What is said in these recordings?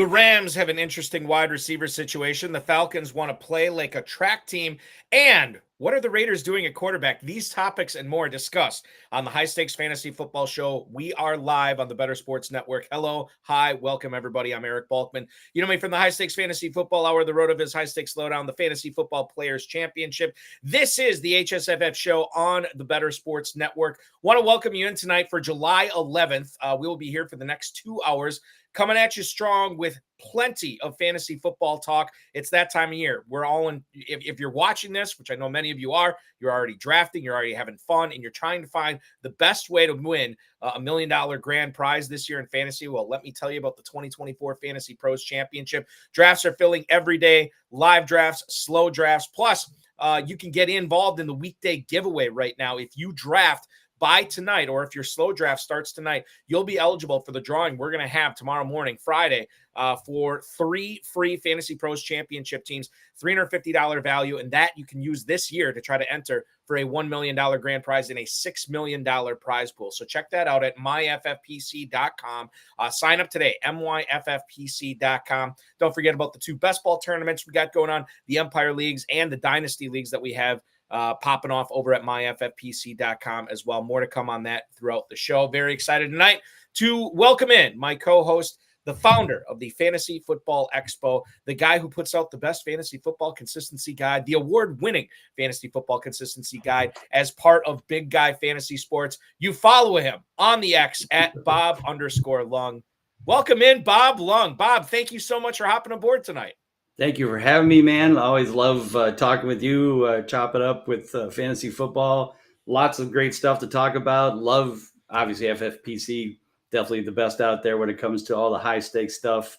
The Rams have an interesting wide receiver situation. The Falcons want to play like a track team. And what are the Raiders doing at quarterback? These topics and more discussed on the High Stakes Fantasy Football Show. We are live on the Better Sports Network. Hello, hi, welcome everybody. I'm Eric Balkman. You know me from the High Stakes Fantasy Football Hour, the Road of His High Stakes Lowdown, the Fantasy Football Players Championship. This is the HSFF show on the Better Sports Network. Want to welcome you in tonight for July 11th. We will be here for the next 2 hours. Coming at you strong with plenty of fantasy football talk. It's that time of year. We're all in. If you're watching this, which I know many of you are, you're already drafting, you're already having fun, and you're trying to find the best way to win $1 million grand prize this year in fantasy. Well, let me tell you about the 2024 Fantasy Pros Championship. Drafts are filling every day. Live drafts, slow drafts. Plus, you can get involved in the weekday giveaway right now. If you draft by tonight, or if your slow draft starts tonight, you'll be eligible for the drawing we're going to have tomorrow morning, Friday, for 3 free Fantasy Pros Championship teams, $350 value, and that you can use this year to try to enter for a $1 million grand prize and a $6 million prize pool. So check that out at myffpc.com. Sign up today, myffpc.com. Don't forget about the 2 best ball tournaments we got going on, the Empire Leagues and the Dynasty Leagues that we have popping off over at myffpc.com as well. More to come on that throughout the show. Very excited tonight to welcome in my co-host, the founder of the Fantasy Football Expo, the guy who puts out the best fantasy football consistency guide, the award-winning fantasy football consistency guide as part of Big Guy Fantasy Sports. You follow him on the X at Bob_Lung. Welcome in, Bob Lung. Bob, thank you so much for hopping aboard tonight. Thank you for having me, man. I always love talking with you, chop it up with fantasy football. Lots of great stuff to talk about. Love, obviously, FFPC, definitely the best out there when it comes to all the high stakes stuff.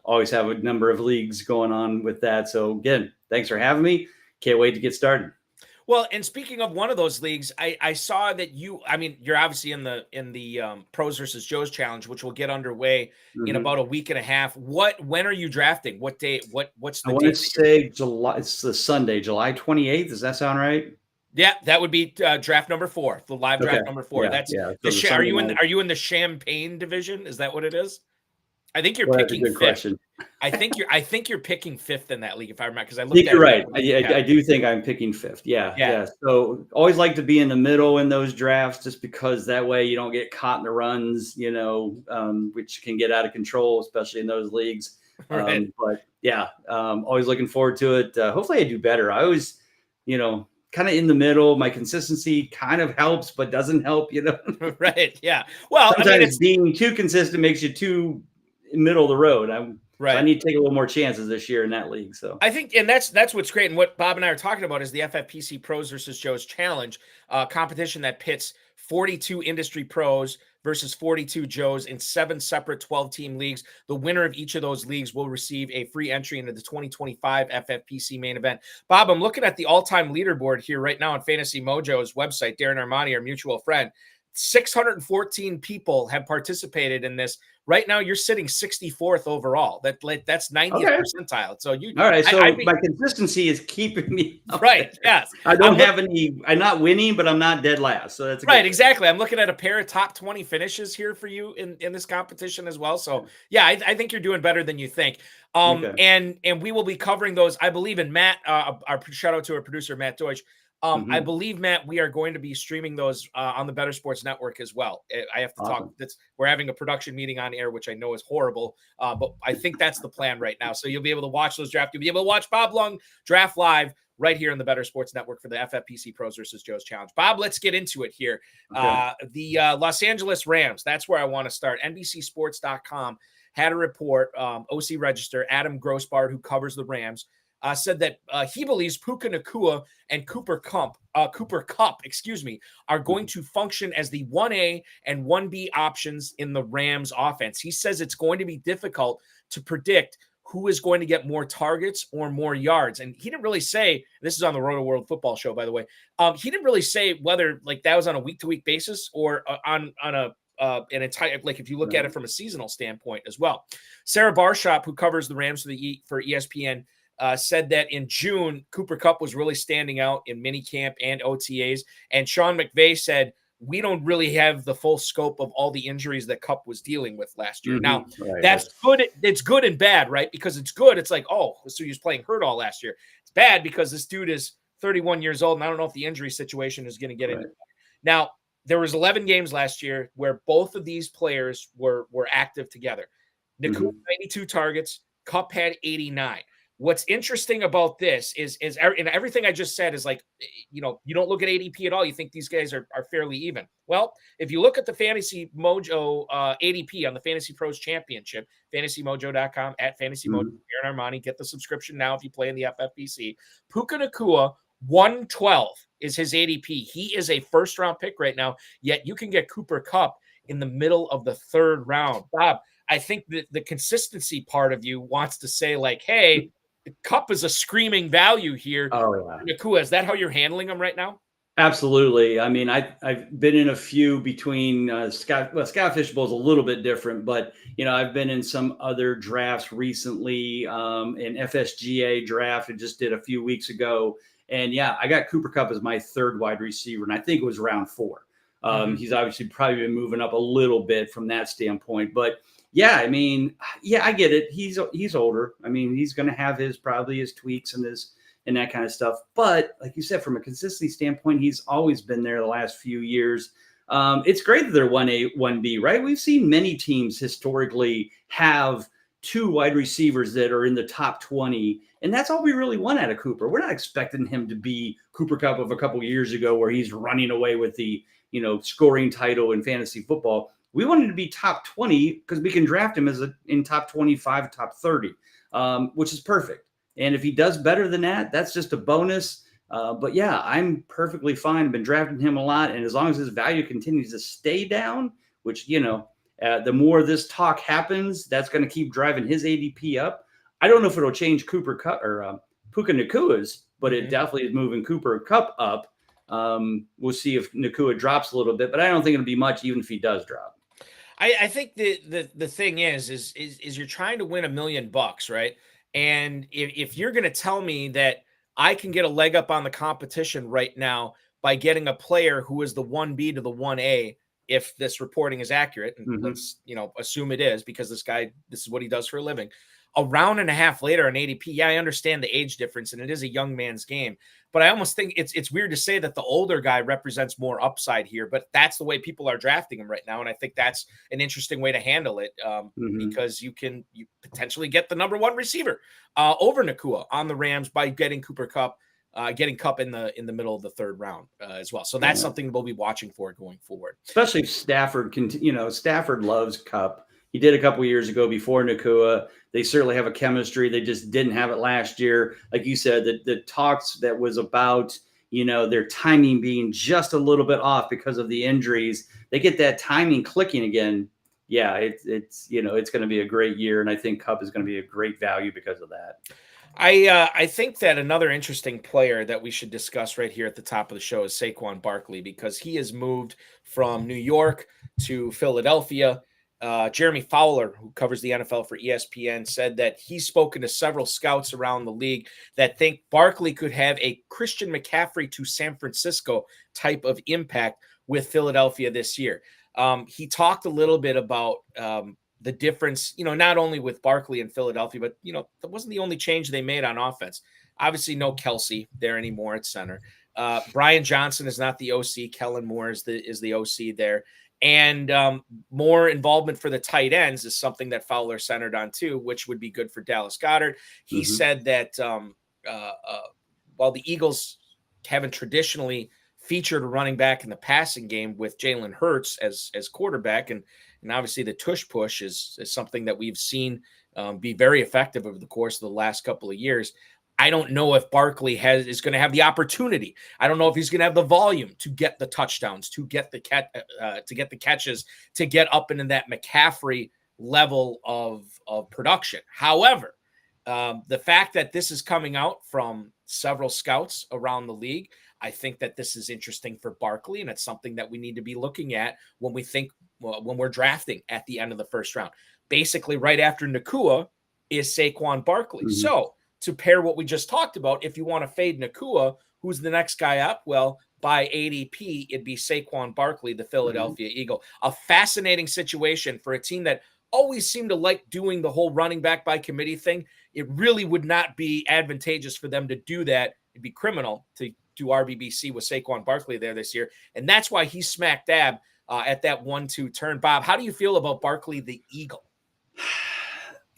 Always have a number of leagues going on with that. So again, thanks for having me. Can't wait to get started. Well, and speaking of one of those leagues, I saw that you're obviously in the Pros versus Joes challenge, which will get underway in about a week and a half. When are you drafting? What day? What's the date? I want to say July. It's the Sunday, July 28th. Does that sound right? Yeah, that would be draft number 4, the live draft number 4. Yeah, That's So are you in the Champagne division? Is that what it is? I think you're picking that's a good 5th. question. I think you're picking 5th in that league, if I remember, because I think you're right. I do think I'm picking 5th. Yeah. So always like to be in the middle in those drafts, just because that way you don't get caught in the runs, which can get out of control, especially in those leagues. Right. But yeah, always looking forward to it. Hopefully I do better. I always, kind of in the middle. My consistency kind of helps, but doesn't help, Right. Yeah. Well, sometimes being too consistent makes you too middle of the road. Right. So I need to take a little more chances this year in that league. So I think, and that's what's great. And what Bob and I are talking about is the FFPC Pros versus Joes Challenge, competition that pits 42 industry pros versus 42 Joes in 7 separate 12-team leagues. The winner of each of those leagues will receive a free entry into the 2025 FFPC main event. Bob, I'm looking at the all-time leaderboard here right now on Fantasy Mojo's website. Darren Armani, our mutual friend, 614 people have participated in this. Right now, you're sitting 64th overall. That's 90th percentile. So all right. So my consistency is keeping me up. Right. Yes. I don't have any. I'm not winning, but I'm not dead last. So that's right. Exactly. I'm looking at a pair of top 20 finishes here for you in this competition as well. So yeah, I think you're doing better than you think. And we will be covering those. I believe in Matt. Our shout out to our producer Matt Deutsch. I believe, Matt, we are going to be streaming those on the Better Sports Network as well. I have to talk. We're having a production meeting on air, which I know is horrible, but I think that's the plan right now. So you'll be able to watch those drafts. You'll be able to watch Bob Lung draft live right here on the Better Sports Network for the FFPC Pros versus Joes Challenge. Bob, let's get into it here. Okay. The Los Angeles Rams, that's where I want to start. NBCSports.com had a report, OC Register, Adam Grossbard, who covers the Rams, said that he believes Puka Nacua and Cooper Kupp, are going to function as the 1A and 1B options in the Rams offense. He says it's going to be difficult to predict who is going to get more targets or more yards. And he didn't really say, this is on the Roto World Football Show, by the way. He didn't really say whether that was on a week-to-week basis or on an entire, if you look at it from a seasonal standpoint as well. Sarah Barshop, who covers the Rams for ESPN, said that in June, Cooper Kupp was really standing out in minicamp and OTAs. And Sean McVay said we don't really have the full scope of all the injuries that Kupp was dealing with last year. Now, Right. that's good. It's good and bad, right? Because it's good. It's like, oh, so he was playing hurt all last year. It's bad because this dude is 31 years old, and I don't know if the injury situation is going to get any better. Now, there was 11 games last year where both of these players were active together. Nacua 92 targets, Kupp had 89. What's interesting about this is and everything I just said is like, you don't look at ADP at all. You think these guys are fairly even. Well, if you look at the Fantasy Mojo ADP on the Fantasy Pros Championship, fantasymojo.com at Fantasy Mojo, Aaron Armani, get the subscription now if you play in the FFPC. Puka Nacua, 112 is his ADP. He is a first-round pick right now, yet you can get Cooper Kupp in the middle of the third round. Bob, I think that the consistency part of you wants to say, like, hey, Kupp is a screaming value here. Oh, yeah. Nacua, is that how you're handling him right now? Absolutely. I mean, I've been in a few between Scott Fishbowl is a little bit different, but I've been in some other drafts recently, an FSGA draft I just did a few weeks ago, and yeah, I got Cooper Kupp as my third wide receiver, and I think it was round 4. He's obviously probably been moving up a little bit from that standpoint, but yeah, I mean, yeah, I get it. He's older. I mean, he's going to have probably his tweaks and that kind of stuff. But like you said, from a consistency standpoint, he's always been there the last few years. It's great that they're 1A, 1B, right? We've seen many teams historically have 2 wide receivers that are in the top 20, and that's all we really want out of Cooper. We're not expecting him to be Cooper Kupp of a couple years ago where he's running away with the scoring title in fantasy football. We want him to be top 20 because we can draft him in top 25, top 30, which is perfect. And if he does better than that, that's just a bonus. But yeah, I'm perfectly fine. I've been drafting him a lot. And as long as his value continues to stay down, which, the more this talk happens, that's going to keep driving his ADP up. I don't know if it'll change Cooper Kupp or Puka Nacua's, but it definitely is moving Cooper Kupp up. We'll see if Nacua drops a little bit, but I don't think it'll be much even if he does drop. I think the thing is you're trying to win $1 million, right? And if you're going to tell me that I can get a leg up on the competition right now by getting a player who is the 1B to the 1A, if this reporting is accurate, and let's assume it is, because this is what he does for a living. A round and a half later in ADP, yeah, I understand the age difference, and it is a young man's game. But I almost think it's weird to say that the older guy represents more upside here, but that's the way people are drafting him right now, and I think that's an interesting way to handle it because you potentially get the number 1 receiver over Nacua on the Rams by getting Cooper Kupp, getting Kupp in the middle of the third round as well. So that's something we'll be watching for going forward. Especially if Stafford Stafford loves Kupp. He did a couple years ago before Nacua. They certainly have a chemistry. They just didn't have it last year. Like you said, the talks that was about, their timing being just a little bit off because of the injuries. They get that timing clicking again. Yeah, it's going to be a great year. And I think Kupp is going to be a great value because of that. I think that another interesting player that we should discuss right here at the top of the show is Saquon Barkley, because he has moved from New York to Philadelphia. Jeremy Fowler, who covers the NFL for ESPN, said that he's spoken to several scouts around the league that think Barkley could have a Christian McCaffrey to San Francisco type of impact with Philadelphia this year. He talked a little bit about the difference, not only with Barkley in Philadelphia, but, that wasn't the only change they made on offense. Obviously, no Kelce there anymore at center. Brian Johnson is not the OC. Kellen Moore is the OC there. And more involvement for the tight ends is something that Fowler centered on too, which would be good for Dallas Goedert. He said that while the Eagles haven't traditionally featured a running back in the passing game with Jalen Hurts as quarterback, and obviously the tush push is something that we've seen be very effective over the course of the last couple of years. I don't know if Barkley is going to have the opportunity. I don't know if he's going to have the volume to get the touchdowns, to get the catches, to get up into that McCaffrey level of production. However, the fact that this is coming out from several scouts around the league, I think that this is interesting for Barkley, and it's something that we need to be looking at when we're drafting at the end of the first round. Basically, right after Nacua is Saquon Barkley. So to pair what we just talked about, if you want to fade Nacua, who's the next guy up? Well, by ADP, it'd be Saquon Barkley, the Philadelphia Eagle. A fascinating situation for a team that always seemed to like doing the whole running back by committee thing. It really would not be advantageous for them to do that. It'd be criminal to do RBBC with Saquon Barkley there this year. And that's why he's smack dab at that 1-2 turn. Bob, how do you feel about Barkley, the Eagle?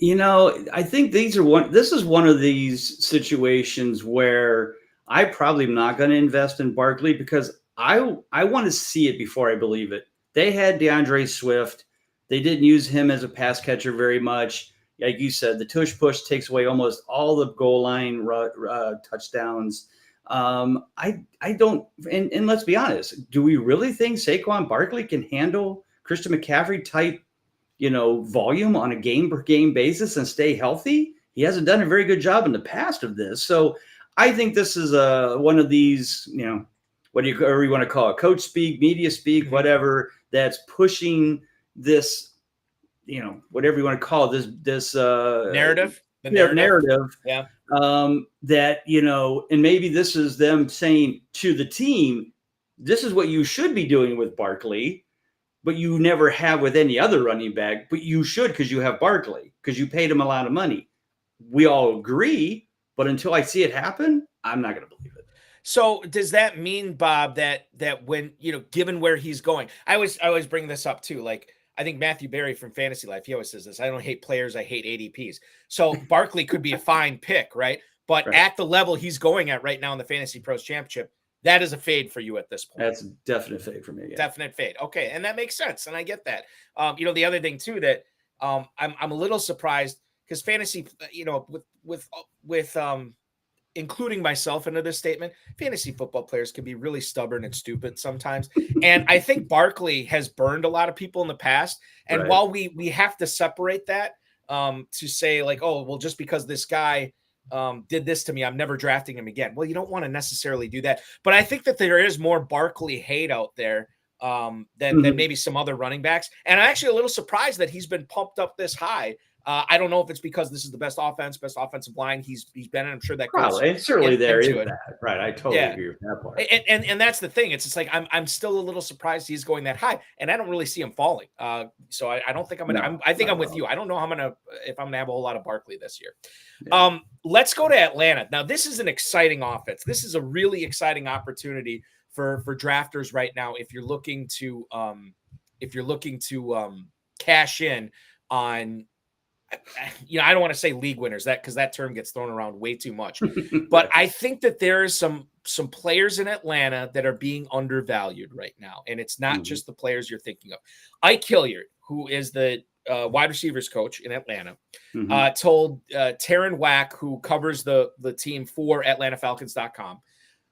I think this is one of these situations where I probably am not going to invest in Barkley because I want to see it before I believe it. They had DeAndre Swift. They didn't use him as a pass catcher very much. Like you said, the tush push takes away almost all the goal line touchdowns. I don't, and let's be honest, do we really think Saquon Barkley can handle Christian McCaffrey type, volume on a game per game basis and stay healthy? He hasn't done a very good job in the past of this. So I think this is one of these, whatever you want to call it, coach speak, media speak, whatever, that's pushing this, whatever you want to call it, this narrative. The narrative. Yeah. That, and maybe this is them saying to the team, this is what you should be doing with Barkley, but you never have with any other running back, but you should because you have Barkley, because you paid him a lot of money. We all agree, but until I see it happen, I'm not going to believe it. So does that mean, Bob, that when, given where he's going, I always bring this up too. Like, I think Matthew Berry from Fantasy Life, he always says this: I don't hate players, I hate ADPs. So Barkley could be a fine pick, right? But right. At the level he's going at right now in the Fantasy Pros Championship, that is a fade for you at this point. That's a definite fade for me. Yeah. Definite fade. Okay, and that makes sense, and I get that. The other thing too that I'm a little surprised because fantasy, with including myself into this statement, fantasy football players can be really stubborn and stupid sometimes. And I think Barkley has burned a lot of people in the past. And while we have to separate that to say like, oh, well, just because this guy did this to me, I'm never drafting him again. Well, you don't want to necessarily do that. But I think that there is more Barkley hate out there than maybe some other running backs. And I'm actually a little surprised that he's been pumped up this high. I don't know if it's because this is the best offensive line he's been in. I'm sure that probably certainly there is that, right? I totally agree with that part. And that's the thing. It's just like I'm still a little surprised he's going that high, and I don't really see him falling. So I don't think I'm gonna. I think I'm with you. I don't know if I'm gonna have a whole lot of Barkley this year. Yeah. Let's go to Atlanta now. This is an exciting offense. This is a really exciting opportunity for drafters right now. If you're looking to cash in on. I don't want to say league winners because that term gets thrown around way too much. But I think that there is some players in Atlanta that are being undervalued right now. And it's not just the players you're thinking of. Ike Hilliard, who is the wide receivers coach in Atlanta, told Taryn Wack, who covers the team for AtlantaFalcons.com,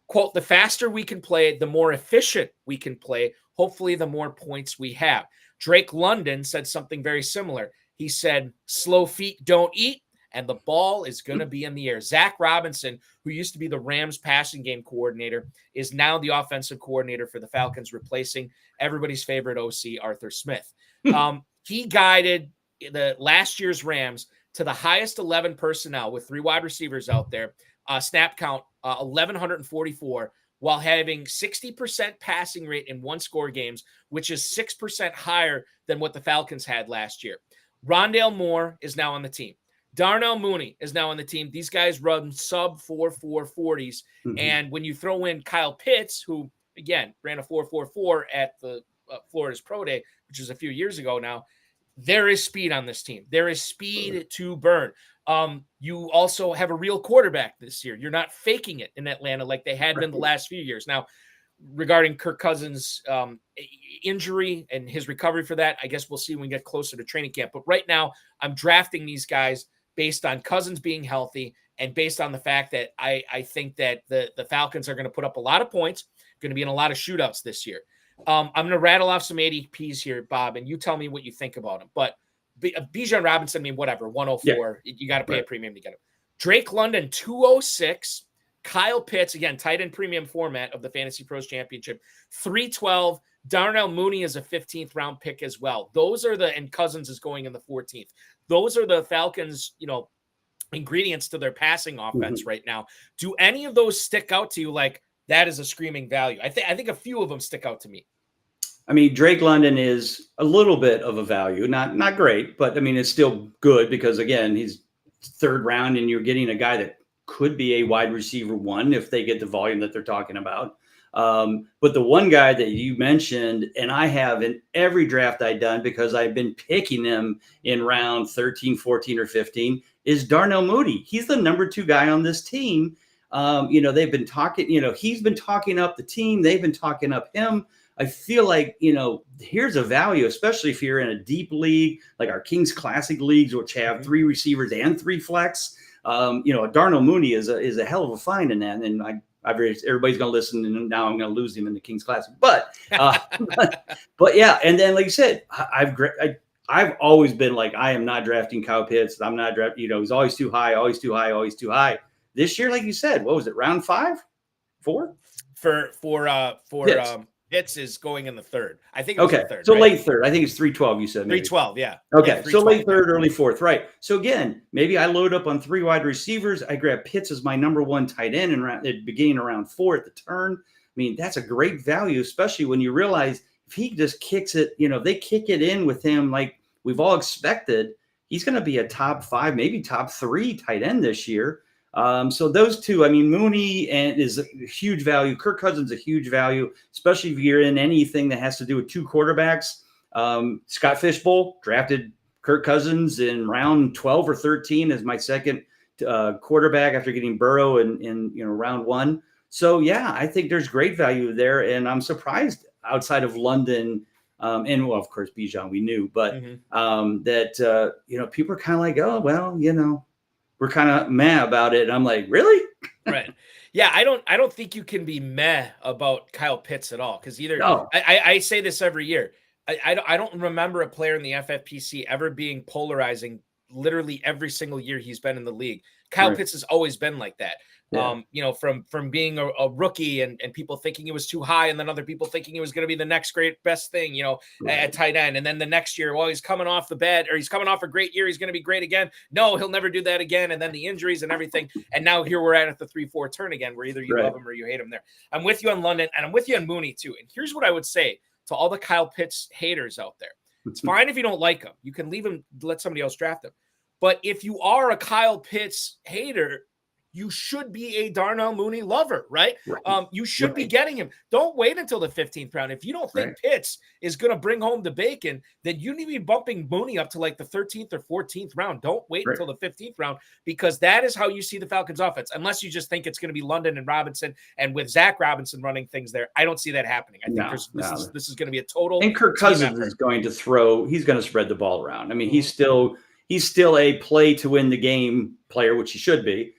quote, "The faster we can play, the more efficient we can play. Hopefully, the more points we have." Drake London said something very similar. He said, "Slow feet don't eat, and the ball is going to be in the air." Zach Robinson, who used to be the Rams passing game coordinator, is now the offensive coordinator for the Falcons, replacing everybody's favorite OC, Arthur Smith. He guided the last year's Rams to the highest 11 personnel with 3 wide receivers out there, snap count 1,144, while having 60% passing rate in one-score games, which is 6% higher than what the Falcons had last year. Rondale Moore is now on the team. Darnell Mooney is now on the team. These guys run sub 4.4 40s. And when you throw in Kyle Pitts, who, again, ran a 4.44 at the Florida's Pro Day, which is a few years ago now, there is speed on this team. There is speed to burn. You also have a real quarterback this year. You're not faking it in Atlanta like they had been the last few years. Now, regarding Kirk Cousins' injury and his recovery for that, I guess we'll see when we get closer to training camp. But right now, I'm drafting these guys based on Cousins being healthy and based on the fact that I think that the Falcons are going to put up a lot of points, going to be in a lot of shootouts this year. I'm going to rattle off some ADPs here, Bob, and you tell me what you think about them. But Bijan Robinson, whatever, 104. Yeah. You got to pay a premium to get him. Drake London, 206. Kyle Pitts, again, tight end premium format of the Fantasy Pros Championship, 312. Darnell Mooney is a 15th round pick as well. Those are and Cousins is going in the 14th. Those are the Falcons, ingredients to their passing offense right now. Do any of those stick out to you? Like, that is a screaming value. I think a few of them stick out to me. I mean, Drake London is a little bit of a value, not great, but I mean, it's still good because again, he's third round and you're getting a guy that could be a wide receiver one if they get the volume that they're talking about. But the one guy that you mentioned, and I have in every draft I've done because I've been picking him in round 13, 14, or 15, is Darnell Mooney. He's the number 2 guy on this team. They've been talking, he's been talking up the team. They've been talking up him. I feel like, here's a value, especially if you're in a deep league, like our Kings Classic leagues, which have 3 receivers and 3 flex. Darnell Mooney is a hell of a find in that. And everybody's going to listen, and now I'm going to lose him in the Kings Classic. But yeah. And then, like you said, I've always been like, I am not drafting Kyle Pitts. I'm not drafting, he's always too high, always too high, always too high. This year, like you said, what was it, round 5, 4? For Pitts is going in the 3rd. I think it was the 3rd. So right? Late 3rd. I think it's 312, you said. Maybe. 312, yeah. Okay, yeah, so late 3rd, early 4th, right. So again, maybe I load up on 3 wide receivers. I grab Pitts as my number 1 tight end and beginning around 4 at the turn. I mean, that's a great value, especially when you realize if he just kicks it, they kick it in with him like we've all expected, he's going to be a top 5, maybe top 3 tight end this year. So those two, I mean, Mooney is a huge value. Kirk Cousins is a huge value, especially if you're in anything that has to do with 2 quarterbacks. Scott Fishbowl drafted Kirk Cousins in round 12 or 13 as my second quarterback after getting Burrow in round 1. So yeah, I think there's great value there, and I'm surprised outside of London. And well, of course, Bijan we knew, but that people are kind of like, oh well, we're kind of meh about it. And I'm like, really? Right. Yeah, I don't think you can be meh about Kyle Pitts at all because No. I say this every year. I don't remember a player in the FFPC ever being polarizing literally every single year he's been in the league. Kyle Pitts has always been like that. Yeah. From being a rookie and people thinking he was too high, and then other people thinking he was going to be the next best thing, at tight end. And then the next year, well, he's coming off the bed, or he's coming off a great year. He's going to be great again. No, he'll never do that again. And then the injuries and everything. And now here we're at the 3-4 turn again, where either you love him or you hate him there. I'm with you on London, and I'm with you on Mooney too. And here's what I would say to all the Kyle Pitts haters out there. It's fine if you don't like him. You can leave him, let somebody else draft him. But if you are a Kyle Pitts hater, you should be a Darnell Mooney lover, right? You should be getting him. Don't wait until the 15th round. If you don't think Pitts is going to bring home the bacon, then you need to be bumping Mooney up to like the 13th or 14th round. Don't wait until the 15th round, because that is how you see the Falcons offense. Unless you just think it's going to be London and Robinson, and with Zach Robinson running things there, I don't see that happening. I think this is going to be a total. And Kirk Cousins is going to throw. He's going to spread the ball around. I mean, he's still a play to win the game player, which he should be.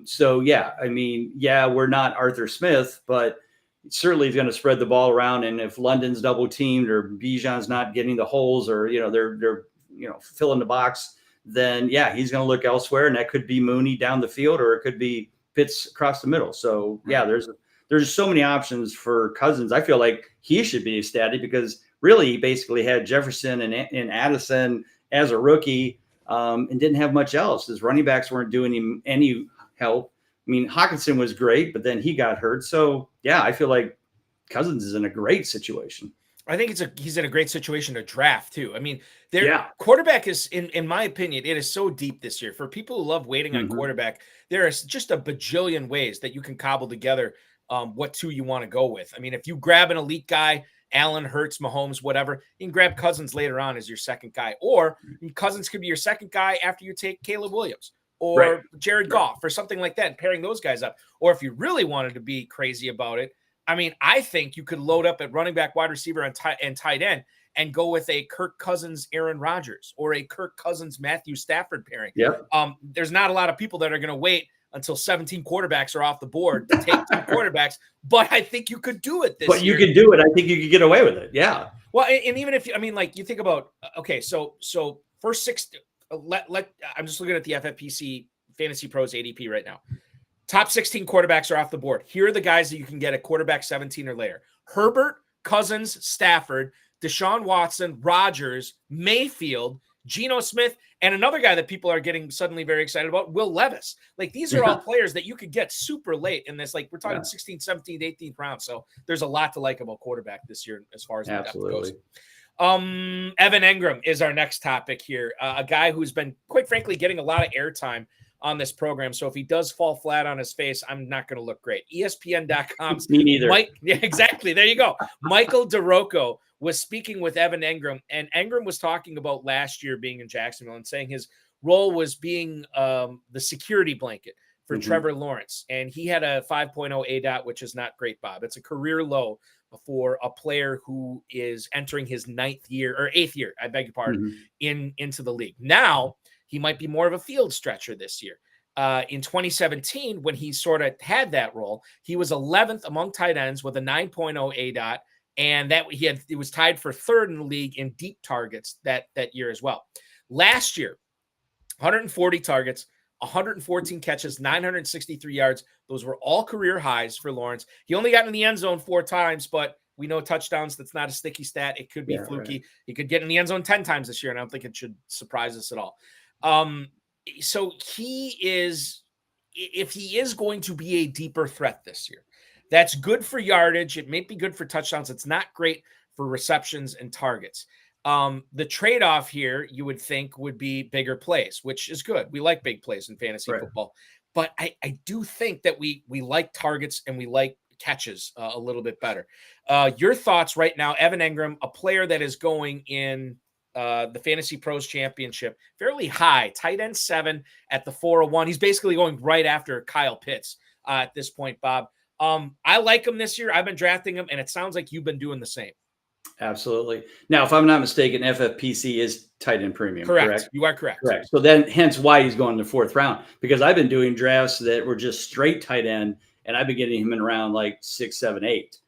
So yeah, I mean, we're not Arthur Smith, but certainly he's going to spread the ball around. And if London's double teamed or Bijan's not getting the holes, or, they're filling the box, then he's going to look elsewhere. And that could be Mooney down the field, or it could be Pitts across the middle. So there's so many options for Cousins. I feel like he should be ecstatic because really he basically had Jefferson and Addison as a rookie, and didn't have much else. His running backs weren't doing him any help. I mean, Hawkinson was great, but then he got hurt. So I feel like Cousins is in a great situation. I think he's in a great situation to draft too. I mean, quarterback is, in my opinion, it is so deep this year. For people who love waiting on quarterback, there is just a bajillion ways that you can cobble together what 2 you want to go with. I mean, if you grab an elite guy, Allen, Hurts, Mahomes, whatever, you can grab Cousins later on as your second guy. Or Cousins could be your second guy after you take Caleb Williams or Jared Goff or something like that, and pairing those guys up. Or if you really wanted to be crazy about it, I mean, I think you could load up at running back, wide receiver, and tight end and go with a Kirk Cousins, Aaron Rodgers, or a Kirk Cousins, Matthew Stafford pairing. There's not a lot of people that are going to wait until 17 quarterbacks are off the board to take 2 quarterbacks, but I think you could do it this year. But you could do it. I think you could get away with it. Yeah. Well, and even if, you think about, so first 6, I'm just looking at the FFPC Fantasy Pros ADP right now. Top 16 quarterbacks are off the board. Here are the guys that you can get at quarterback 17 or later: Herbert, Cousins, Stafford, Deshaun Watson, Rodgers, Mayfield, Geno Smith, and another guy that people are getting suddenly very excited about, Will Levis. Like, these are all players that you could get super late in this. Like, we're talking 16th, 17th, 18th round. So there's a lot to like about quarterback this year as far as the depth goes. Evan Engram is our next topic here. A guy who's been, quite frankly, getting a lot of airtime on this program. So if he does fall flat on his face, I'm not going to look great. ESPN.com's Me neither. Yeah, exactly. There you go. Michael DeRocco was speaking with Evan Engram, and Engram was talking about last year being in Jacksonville and saying his role was being the security blanket for Trevor Lawrence. And he had a 5.0 ADOT, which is not great, Bob. It's a career low for a player who is entering his 8th year, I beg your pardon, into the league. Now, he might be more of a field stretcher this year. In 2017, when he sort of had that role, he was 11th among tight ends with a 9.0 ADOT, and that he was tied for 3rd in the league in deep targets that year as well. Last year, 140 targets, 114 catches, 963 yards. Those were all career highs for Lawrence. He only got in the end zone 4 times, but we know touchdowns, that's not a sticky stat. It could be fluky. Right. He could get in the end zone 10 times this year, and I don't think it should surprise us at all. So he is, if he is going to be a deeper threat this year, that's good for yardage. It may be good for touchdowns. It's not great for receptions and targets. The trade-off here, you would think, would be bigger plays, which is good. We like big plays in fantasy football, but I do think that we like targets and we like catches a little bit better. Your thoughts right now, Evan Engram, a player that is going in the Fantasy Pros Championship fairly high, tight end 7 at the 401. He's basically going right after Kyle Pitts at this point, Bob. I like him this year. I've been drafting him, and it sounds like you've been doing the same. Absolutely. Now, if I'm not mistaken, FFPC is tight end premium. Correct? You are correct. Correct. So then, hence why he's going in the 4th round, because I've been doing drafts that were just straight tight end, and I've been getting him in around like 6, 7, 8.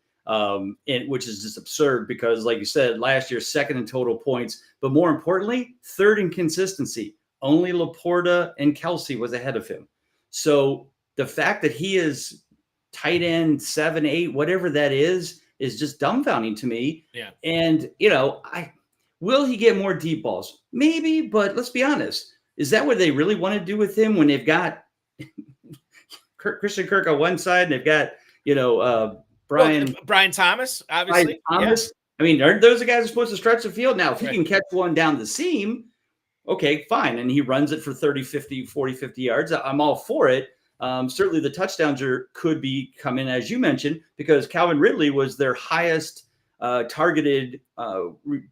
Which is just absurd because, like you said, last year 2nd in total points, but more importantly, 3rd in consistency. Only LaPorta and Kelce was ahead of him. So the fact that he is tight end 7, 8, whatever that is just dumbfounding to me. Yeah. And will he get more deep balls? Maybe, but let's be honest. Is that what they really want to do with him when they've got Christian Kirk on one side and they've got Brian Thomas, obviously. Thomas. Yeah. I mean, aren't those the guys who are supposed to stretch the field? Now, if he can catch one down the seam, okay, fine. And he runs it for 30, 50, 40, 50 yards. I'm all for it. Certainly the touchdowns could be coming, as you mentioned, because Calvin Ridley was their highest targeted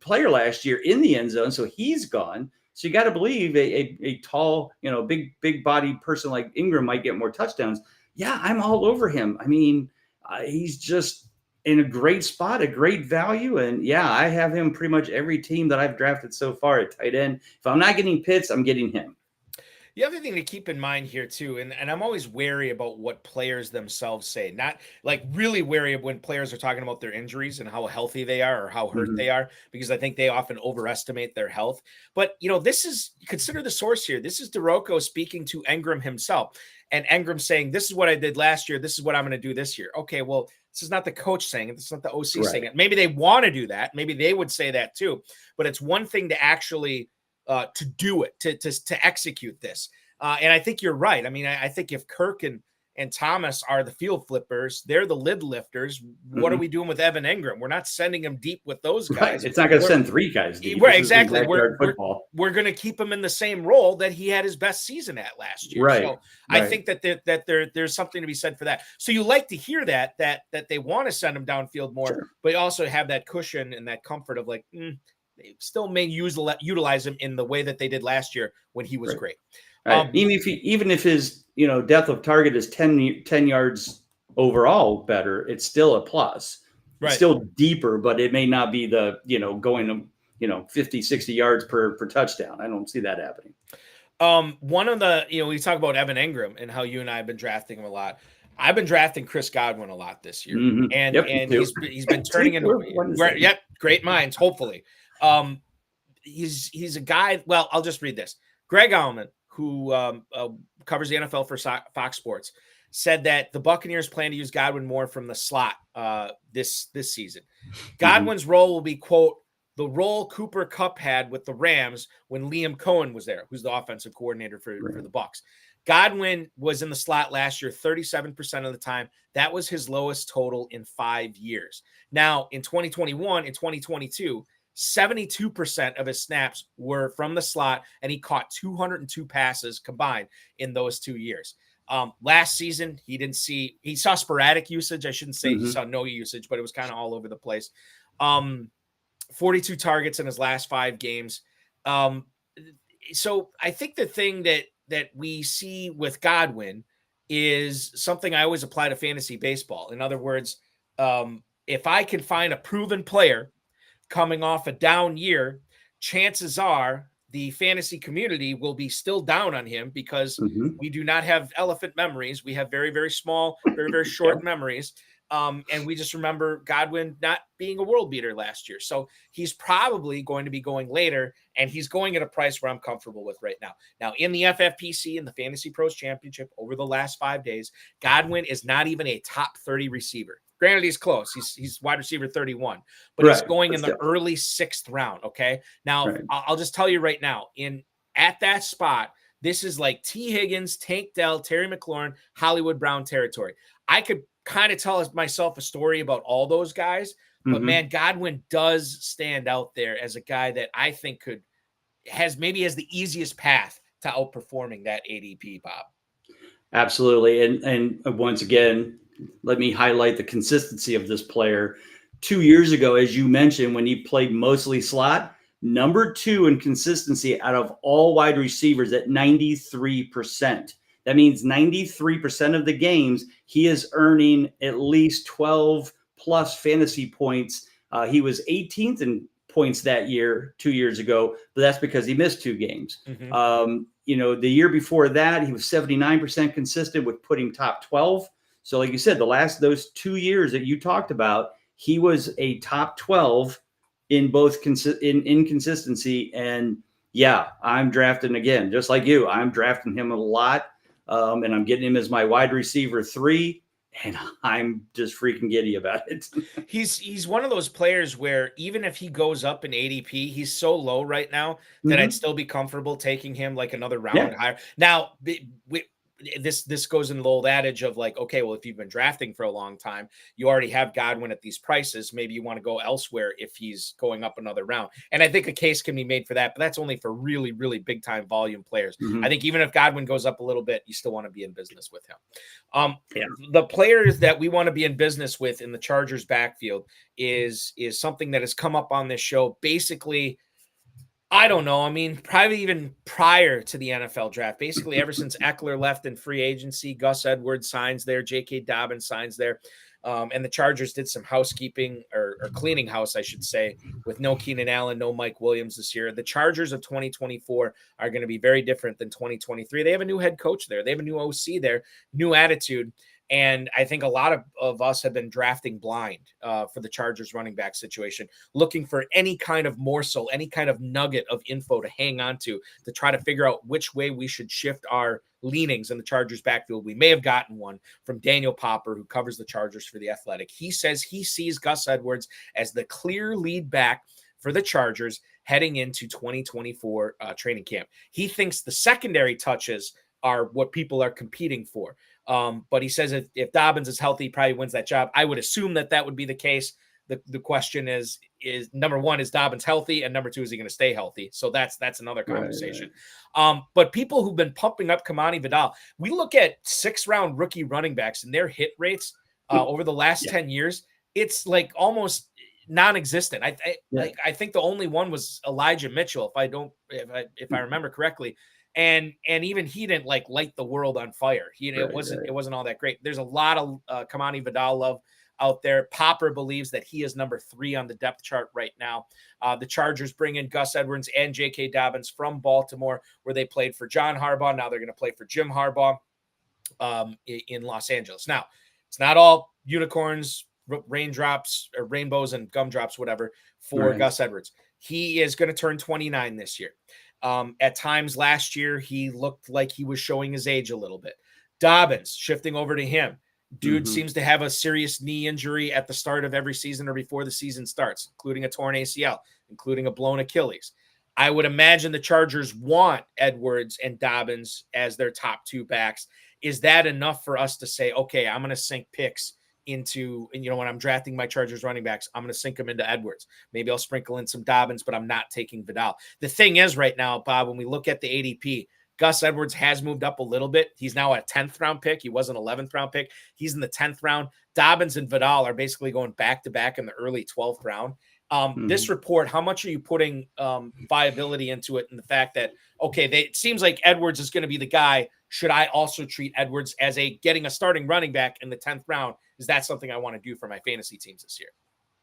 player last year in the end zone. So he's gone. So you got to believe a tall, big bodied person like Engram might get more touchdowns. Yeah, I'm all over him. I mean, he's just in a great spot, a great value. And yeah, I have him pretty much every team that I've drafted so far at tight end. If I'm not getting Pitts, I'm getting him. The other thing to keep in mind here too, and I'm always wary about what players themselves say, not like really wary of when players are talking about their injuries and how healthy they are or how hurt they are, because I think they often overestimate their health. But, this is, consider the source here. This is DeRocco speaking to Engram himself, and Engram saying, this is what I did last year. This is what I'm going to do this year. Okay, well, this is not the coach saying it. This is not the OC saying it. Maybe they want to do that. Maybe they would say that too. But it's one thing to actually to do it, to execute this. And I think you're right. I mean, I think if Kirk and Thomas are the field flippers, they're the lid lifters. What are we doing with Evan Engram? We're not sending him deep with those guys. Right. It's not going to send 3 guys deep. Right, exactly. We're going to keep him in the same role that he had his best season at last year. Right. So I think that there's something to be said for that. So you like to hear that they want to send him downfield more, but you also have that cushion and that comfort of like, they still may utilize him in the way that they did last year when he was great. Right. Even if his depth of target is 10 yards overall better, it's still a plus. Right. It's still deeper, but it may not be the going 50, 60 yards per touchdown. I don't see that happening. One of the we talk about Evan Engram and how you and I have been drafting him a lot. I've been drafting Chris Godwin a lot this year, and he's been turning into great minds. Hopefully, he's a guy. Well, I'll just read this. Greg Allman, who covers the NFL for Fox Sports, said that the Buccaneers plan to use Godwin more from the slot this season. Godwin's role will be, quote, the role Cooper Kupp had with the Rams when Liam Cohen was there, who's the offensive coordinator for the Bucs. Godwin was in the slot last year 37% of the time. That was his lowest total in 5 years. Now, in 2021 and 2022, 72% of his snaps were from the slot, and he caught 202 passes combined in those 2 years. Last season, he saw sporadic usage. I shouldn't say he saw no usage, but it was kind of all over the place. 42 targets in his last 5 games. So I think the thing that we see with Godwin is something I always apply to fantasy baseball. In other words, if I can find a proven player coming off a down year, chances are the fantasy community will be still down on him because we do not have elephant memories. We have very, very small, very, very short memories. And we just remember Godwin not being a world beater last year. So he's probably going to be going later, and he's going at a price where I'm comfortable with right now. Now, in the FFPC and the Fantasy Pros Championship over the last 5 days, Godwin is not even a top 30 receiver. Granted, he's close. He's wide receiver 31, but he's going in the early 6th round. Okay. Now, I'll just tell you right now, at that spot, this is like T. Higgins, Tank Dell, Terry McLaurin, Hollywood Brown territory. I could kind of tell myself a story about all those guys, but man, Godwin does stand out there as a guy that I think has the easiest path to outperforming that ADP, Bob. Absolutely. And once again, let me highlight the consistency of this player. 2 years ago, as you mentioned, when he played mostly slot, number 2 in consistency out of all wide receivers at 93%. That means 93% of the games he is earning at least 12 plus fantasy points. He was 18th in points that year, 2 years ago, but that's because he missed 2 games. The year before that, he was 79% consistent with putting top 12. So like you said, those 2 years that you talked about, he was a top 12 in both in consistency. And yeah, I'm drafting again, just like you. I'm drafting him a lot. And I'm getting him as my wide receiver 3, and I'm just freaking giddy about it. He's one of those players where even if he goes up in ADP, he's so low right now that I'd still be comfortable taking him like another round higher. Now, this goes in the old adage of like, okay, well, if you've been drafting for a long time, you already have Godwin at these prices. Maybe you want to go elsewhere if he's going up another round. And I think a case can be made for that, but that's only for really, really big time volume players. I think even if Godwin goes up a little bit, you still want to be in business with him. The players that we want to be in business with in the Chargers backfield is something that has come up on this show. Basically, I don't know. I mean, probably even prior to the NFL draft, basically ever since Eckler left in free agency, Gus Edwards signs there, J.K. Dobbins signs there, and the Chargers did some housekeeping or cleaning house, I should say, with no Keenan Allen, no Mike Williams this year. The Chargers of 2024 are going to be very different than 2023. They have a new head coach there. They have a new OC there, new attitude. And I think a lot of us have been drafting blind for the Chargers running back situation, looking for any kind of morsel, any kind of nugget of info to hang on to try to figure out which way we should shift our leanings in the Chargers backfield. We may have gotten one from Daniel Popper, who covers the Chargers for The Athletic. He says he sees Gus Edwards as the clear lead back for the Chargers heading into 2024 training camp. He thinks the secondary touches are what people are competing for. But he says if Dobbins is healthy, he probably wins that job. I would assume that would be the case. The question is number one, is Dobbins healthy? And number two, is he going to stay healthy? So that's another conversation. Right. But people who've been pumping up Kamani Vidal, we look at 6th-round rookie running backs and their hit rates over the last 10 years. It's like almost non-existent. I think the only one was Elijah Mitchell, if I remember correctly. And even he didn't light the world on fire. It wasn't all that great. There's a lot of Kamani Vidal love out there. Popper believes that he is number 3 on the depth chart right now. The Chargers bring in Gus Edwards and J.K. Dobbins from Baltimore, where they played for John Harbaugh. Now they're going to play for Jim Harbaugh in Los Angeles. Now, it's not all unicorns, raindrops, or rainbows and gumdrops, whatever, for Gus Edwards. He is going to turn 29 this year. At times last year, he looked like he was showing his age a little bit. Dobbins, shifting over to him, Dude seems to have a serious knee injury at the start of every season or before the season starts, including a torn ACL, including a blown Achilles. I would imagine the Chargers want Edwards and Dobbins as their top two backs. Is that enough for us to say, okay, I'm going to sink picks into, and when I'm drafting my Chargers running backs, I'm going to sink them into Edwards. Maybe I'll sprinkle in some Dobbins, but I'm not taking Vidal. The thing is right now, Bob, when we look at the ADP, Gus Edwards has moved up a little bit. He's now a 10th round pick. He was an 11th round pick. He's in the 10th round. Dobbins and Vidal are basically going back to back in the early 12th round. This report, how much are you putting viability into it, and the fact that, okay, it seems like Edwards is going to be the guy. Should I also treat Edwards as getting a starting running back in the 10th round? Is that something I want to do for my fantasy teams this year?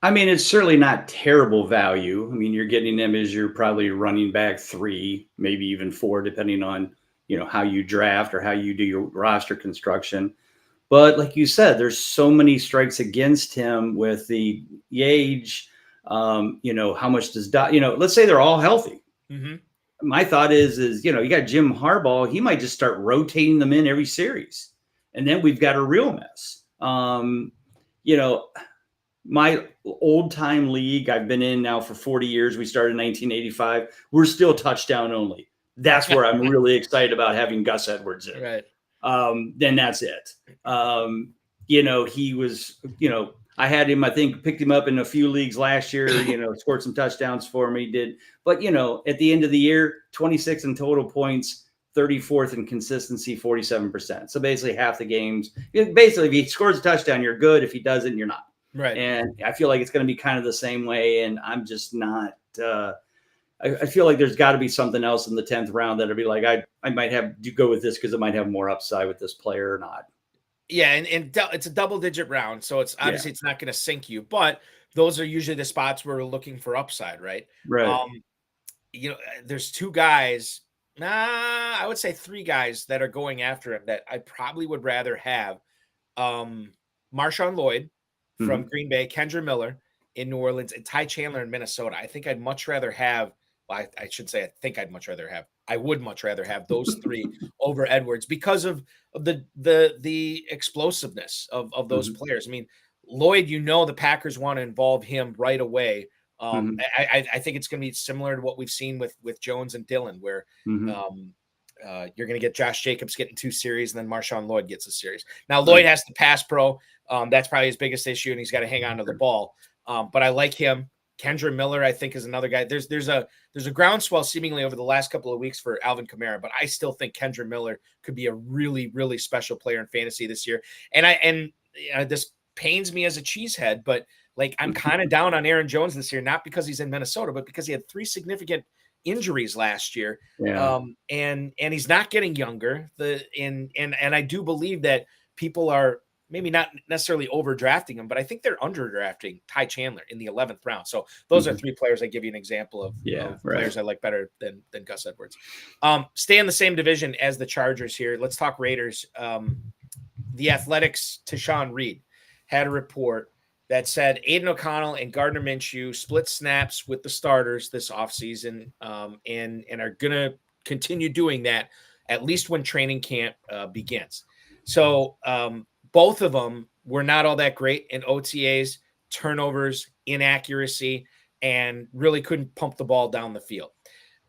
I mean, it's certainly not terrible value. I mean, you're getting them as you're probably running back 3, maybe even 4, depending on, how you draft or how you do your roster construction. But like you said, there's so many strikes against him with the age. How much does let's say they're all healthy. My thought is you got Jim Harbaugh. He might just start rotating them in every series, and then we've got a real mess. My old time league I've been in now for 40 years. We started in 1985. We're still touchdown only. That's where I'm really excited about having Gus Edwards in. Right. Then that's it. He was, I had him, I think, picked him up in a few leagues last year, scored some touchdowns for me, did. But, at the end of the year, 26 in total points, 34th in consistency, 47%. So basically half the games. Basically, if he scores a touchdown, you're good. If he doesn't, you're not. Right. And I feel like it's going to be kind of the same way. And I'm just not I feel like there's got to be something else in the 10th round that'll be like, I might have to go with this because it might have more upside with this player or not. Yeah, and it's a double-digit round, so it's obviously it's not going to sink you, but those are usually the spots where we're looking for upside, right? Right. There's 2 guys, I would say 3 guys that are going after him that I probably would rather have. Marshawn Lloyd from Green Bay, Kendra Miller in New Orleans, and Ty Chandler in Minnesota. I think I'd much rather have. I should say, I would much rather have those 3 over Edwards because of the explosiveness of those players. I mean, Lloyd, the Packers want to involve him right away. I think it's going to be similar to what we've seen with Jones and Dillon, where you're going to get Josh Jacobs getting 2 series, and then Marshawn Lloyd gets a series. Now, Lloyd has to pass pro. That's probably his biggest issue, and he's got to hang on to the ball. But I like him. Kendra Miller, I think, is another guy. There's a groundswell seemingly over the last couple of weeks for Alvin Kamara, but I still think Kendra Miller could be a really, really special player in fantasy this year. And this pains me as a cheesehead, but like I'm kind of down on Aaron Jones this year, not because he's in Minnesota, but because he had 3 significant injuries last year. Yeah. And he's not getting younger. And I do believe that people are maybe not necessarily overdrafting him, but I think they're underdrafting Ty Chandler in the 11th round. So those are 3 players I give you an example of, players I like better than Gus Edwards. Stay in the same division as the Chargers here. Let's talk Raiders. The Athletics' Tashawn Reed had a report that said Aiden O'Connell and Gardner Minshew split snaps with the starters this offseason, and are going to continue doing that at least when training camp begins. So both of them were not all that great in OTAs, turnovers, inaccuracy, and really couldn't pump the ball down the field.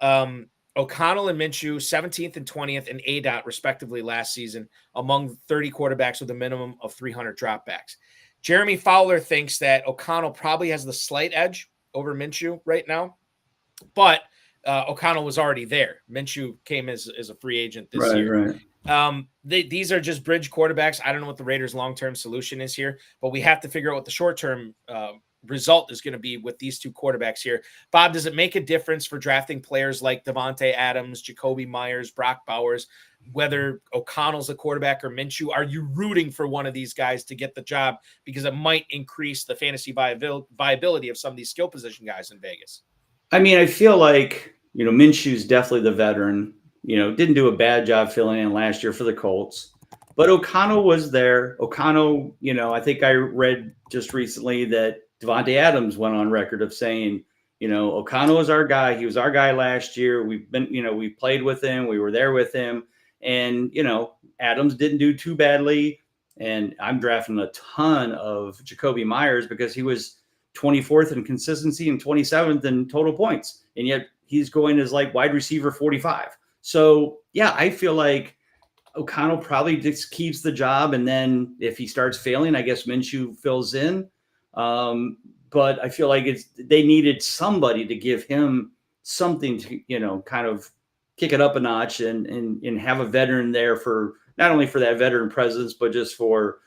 O'Connell and Minshew, 17th and 20th in ADOT, respectively, last season, among 30 quarterbacks with a minimum of 300 dropbacks. Jeremy Fowler thinks that O'Connell probably has the slight edge over Minshew right now, but O'Connell was already there. Minshew came as a free agent this year. Right. These are just bridge quarterbacks. I don't know what the Raiders' long-term solution is here, but we have to figure out what the short-term result is going to be with these 2 quarterbacks here. Bob, does it make a difference for drafting players like Devontae Adams, Jacoby Myers, Brock Bowers, whether O'Connell's a quarterback or Minshew? Are you rooting for one of these guys to get the job because it might increase the fantasy viability of some of these skill position guys in Vegas? I mean, I feel like, Minshew's definitely the veteran. Didn't do a bad job filling in last year for the Colts, but O'Connell was there. O'Connell, I think I read just recently that Devontae Adams went on record of saying, O'Connell is our guy. He was our guy last year. We've been, we played with him. We were there with him. And, Adams didn't do too badly. And I'm drafting a ton of Jacoby Myers because he was 24th in consistency and 27th in total points. And yet he's going as like wide receiver 45. So yeah, I feel like O'Connell probably just keeps the job. And then if he starts failing, I guess Minshew fills in. But I feel like they needed somebody to give him something to, kind of kick it up a notch and have a veteran there for not only for that veteran presence, but just for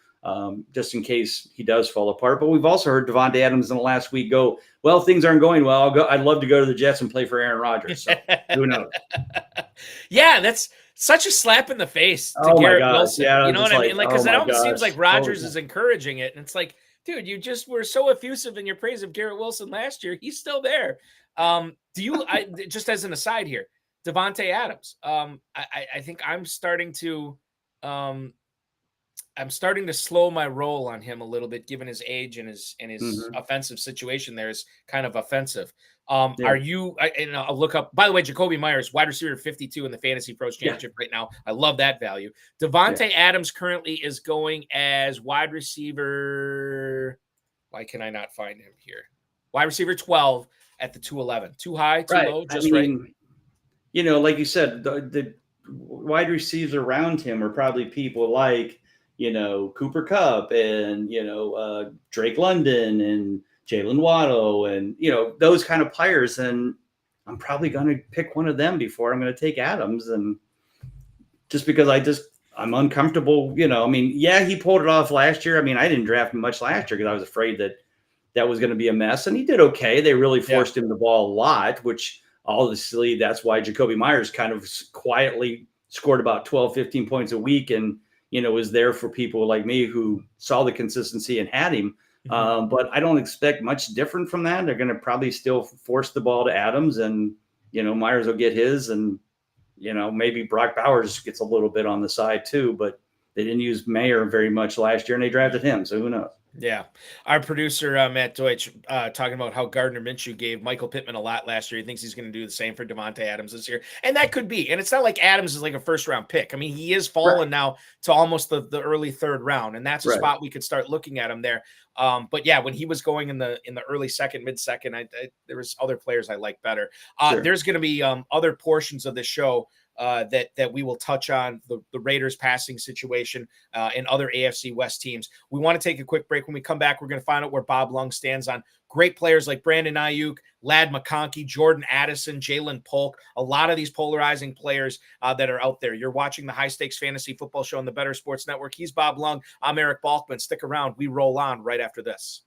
just in case he does fall apart. But we've also heard Devontae Adams in the last week go, well, things aren't going well. I'd love to go to the Jets and play for Aaron Rodgers. So who knows? Yeah, that's such a slap in the face to Garrett Wilson. Yeah, you know what I mean? Like, because it almost seems like Rodgers is encouraging it. And it's like, dude, you just were so effusive in your praise of Garrett Wilson last year. He's still there. Just as an aside here, Devontae Adams, I think I'm starting to slow my roll on him a little bit, given his age and his offensive situation there is kind of offensive. Are you, and I'll look up, by the way, Jacoby Myers, wide receiver 52 in the Fantasy Pros Championship right now. I love that value. Devontae Adams currently is going as wide receiver. Why can I not find him here? Wide receiver 12 at the 211. Too high, too low, just right. Like you said, the wide receivers around him are probably people like, Cooper Kupp and, Drake London and Jalen Waddle and, those kind of players. And I'm probably going to pick one of them before I'm going to take Adams. And just because I'm uncomfortable, he pulled it off last year. I didn't draft him much last year because I was afraid that was going to be a mess. And he did okay. They really forced him the ball a lot, which obviously that's why Jacoby Myers kind of quietly scored about 12, 15 points a week and, was there for people like me who saw the consistency and had him. But I don't expect much different from that. They're going to probably still force the ball to Adams and, Myers will get his and, maybe Brock Bowers gets a little bit on the side too, but they didn't use Mayer very much last year and they drafted him. So who knows? Yeah. Our producer, Matt Deutsch, talking about how Gardner Minshew gave Michael Pittman a lot last year. He thinks he's going to do the same for Devontae Adams this year. And that could be. And it's not like Adams is like a first-round pick. He is fallen now to almost the early third round. And that's a spot we could start looking at him there. But yeah, when he was going in the early second, mid-second, there was other players I like better. There's going to be other portions of the show that we will touch on the Raiders passing situation and other AFC West teams. We want to take a quick break. When we come back, we're going to find out where Bob Lung stands on great players like Brandon Aiyuk, Lad McConkey, Jordan Addison, Jalen Polk, a lot of these polarizing players that are out there. You're watching the High Stakes Fantasy Football Show on the Better Sports Network. He's Bob Lung. I'm Eric Balkman. Stick around. We roll on right after this.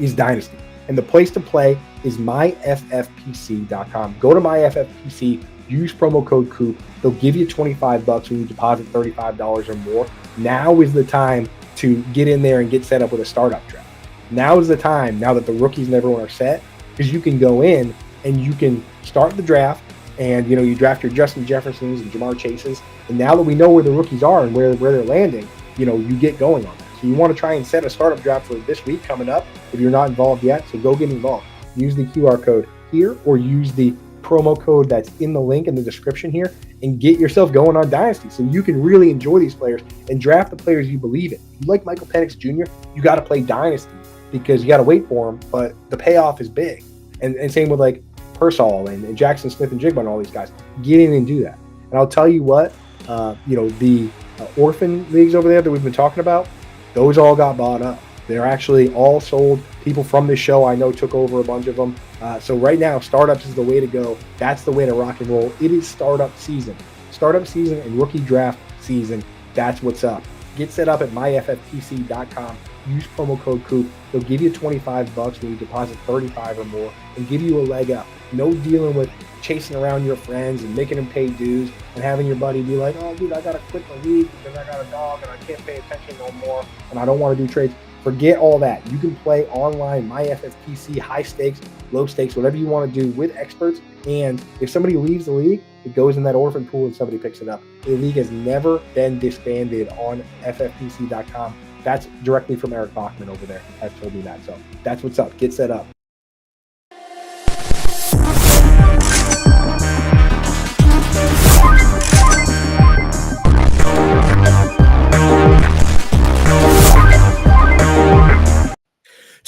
Is Dynasty. And the place to play is myffpc.com. Go to myffpc, use promo code Kupp. They'll give you $25 when you deposit $35 or more. Now is the time to get in there and get set up with a startup draft. Now is the time, now that the rookies and everyone are set, because you can go in and you can start the draft and, you draft your Justin Jeffersons and Jamar Chases. And now that we know where the rookies are and where they're landing, you get going on that. So you want to try and set a startup draft for this week coming up if you're not involved yet. So go get involved. Use the QR code here or use the promo code that's in the link in the description here and get yourself going on Dynasty so you can really enjoy these players and draft the players you believe in. If you like Michael Penix Jr., you got to play Dynasty because you got to wait for him, but the payoff is big. And same with like Pearsall and Jackson Smith and Jigba and all these guys. Get in and do that. And I'll tell you what, the orphan leagues over there that we've been talking about, those all got bought up. They're actually all sold. People from this show I know took over a bunch of them. So right now, startups is the way to go. That's the way to rock and roll. It is startup season. Startup season and rookie draft season. That's what's up. Get set up at myffpc.com. Use promo code Kupp. They'll give you $25 when you deposit $35 or more and give you a leg up. No dealing with chasing around your friends and making them pay dues and having your buddy be like, oh, dude, I got to quit the league because I got a dog and I can't pay attention no more and I don't want to do trades. Forget all that. You can play online, MyFFPC, high stakes, low stakes, whatever you want to do with experts. And if somebody leaves the league, it goes in that orphan pool and somebody picks it up. The league has never been disbanded on FFPC.com. That's directly from Eric Balkman over there has told me that. So that's what's up. Get set up.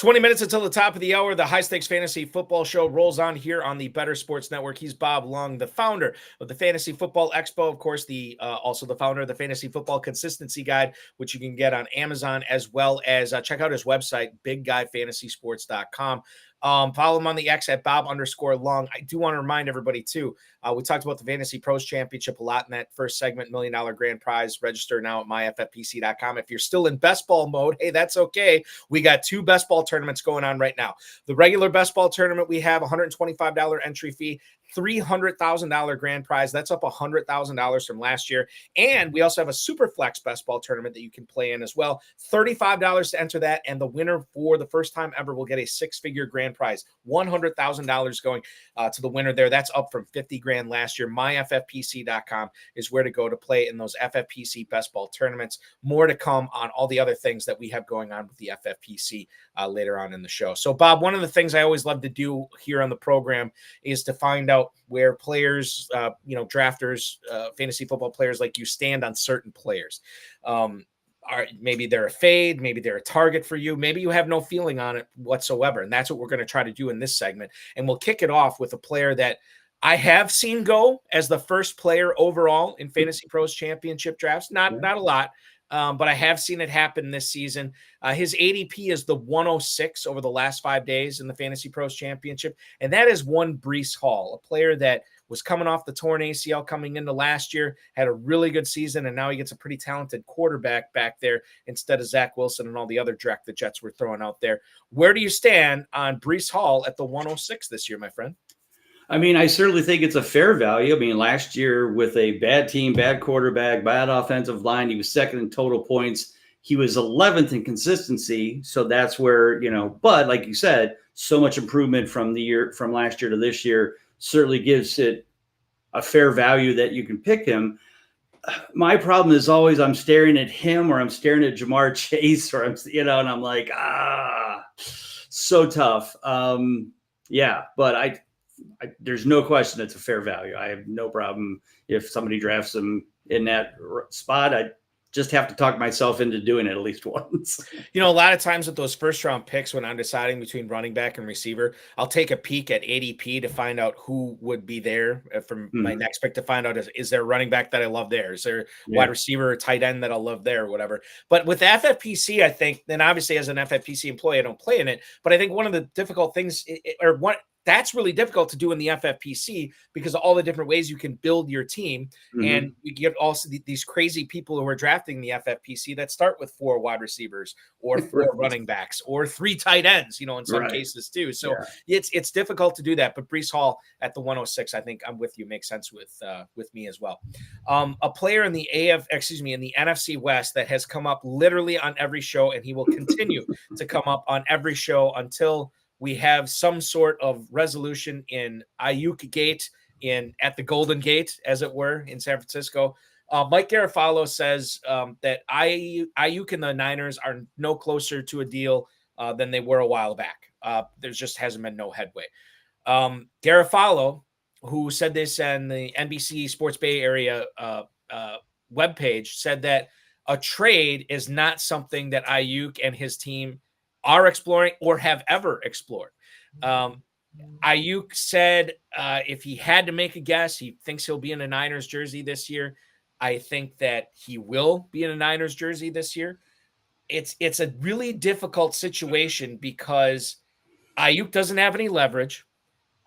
20 minutes until the top of the hour. The High Stakes Fantasy Football Show rolls on here on the Better Sports Network. He's Bob Lung, the founder of the Fantasy Football Expo. Of course, also the founder of the Fantasy Football Consistency Guide, which you can get on Amazon, as well as check out his website, bigguyfantasysports.com. Follow him on the X at Bob_Lung. I do want to remind everybody, too, we talked about the Fantasy Pros Championship a lot in that first segment, $1 million grand prize. Register now at myffpc.com. If you're still in best ball mode, hey, that's okay. We got 2 best ball tournaments going on right now. The regular best ball tournament, we have $125 entry fee, $300,000 grand prize. That's up $100,000 from last year. And we also have a super flex best ball tournament that you can play in as well. $35 to enter that. And the winner for the first time ever will get a 6-figure grand prize, $100,000 going to the winner there. That's up from $50 grand last year. myffpc.com is where to go to play in those FFPC best ball tournaments. More to come on all the other things that we have going on with the FFPC later on in the show. So, Bob, one of the things I always love to do here on the program is to find out where players, drafters, fantasy football players like you stand on certain players. Maybe they're a fade, maybe they're a target for you, maybe you have no feeling on it whatsoever. And that's what we're going to try to do in this segment. And we'll kick it off with a player that I have seen go as the first player overall in Fantasy Pros Championship drafts. Not a lot, but I have seen it happen this season. His ADP is the 106 over the last 5 days in the Fantasy Pros Championship. And that is one Breece Hall, a player that was coming off the torn ACL coming into last year, had a really good season, and now he gets a pretty talented quarterback back there instead of Zach Wilson and all the other dreck the Jets were throwing out there. Where do you stand on Breece Hall at the 106 this year, my friend? I mean, I certainly think it's a fair value. I mean, last year with a bad team, bad quarterback, bad offensive line, he was second in total points. He was 11th in consistency. So that's where, but like you said, so much improvement from last year to this year certainly gives it a fair value that you can pick him. My problem is always I'm staring at him or I'm staring at Jamar Chase or and I'm like, so tough. But I there's no question it's a fair value. I have no problem if somebody drafts him in that spot. I just have to talk myself into doing it at least once. A lot of times with those first round picks, when I'm deciding between running back and receiver, I'll take a peek at ADP to find out who would be there from my next pick to find out, is there a running back that I love there? Is there wide receiver or tight end that I'll love there or whatever? But with FFPC, I think, then obviously as an FFPC employee, I don't play in it, but I think one of the difficult things that's really difficult to do in the FFPC because of all the different ways you can build your team. And you get also these crazy people who are drafting the FFPC that start with 4 wide receivers or 4 running backs or 3 tight ends, in some cases too. So it's difficult to do that. But Breece Hall at the 106, I think I'm with you, makes sense with me as well. A player in the in the NFC West that has come up literally on every show, and he will continue to come up on every show until we have some sort of resolution in Aiyuk Gate at the Golden Gate, as it were, in San Francisco. Mike Garofalo says that Aiyuk and the Niners are no closer to a deal than they were a while back. There just hasn't been no headway. Garofalo, who said this on the NBC Sports Bay Area webpage, said that a trade is not something that Aiyuk and his team are exploring or have ever explored. Aiyuk said if he had to make a guess, he thinks he'll be in a Niners jersey this year. I think that he will be in a Niners jersey this year. It's a really difficult situation because Aiyuk doesn't have any leverage.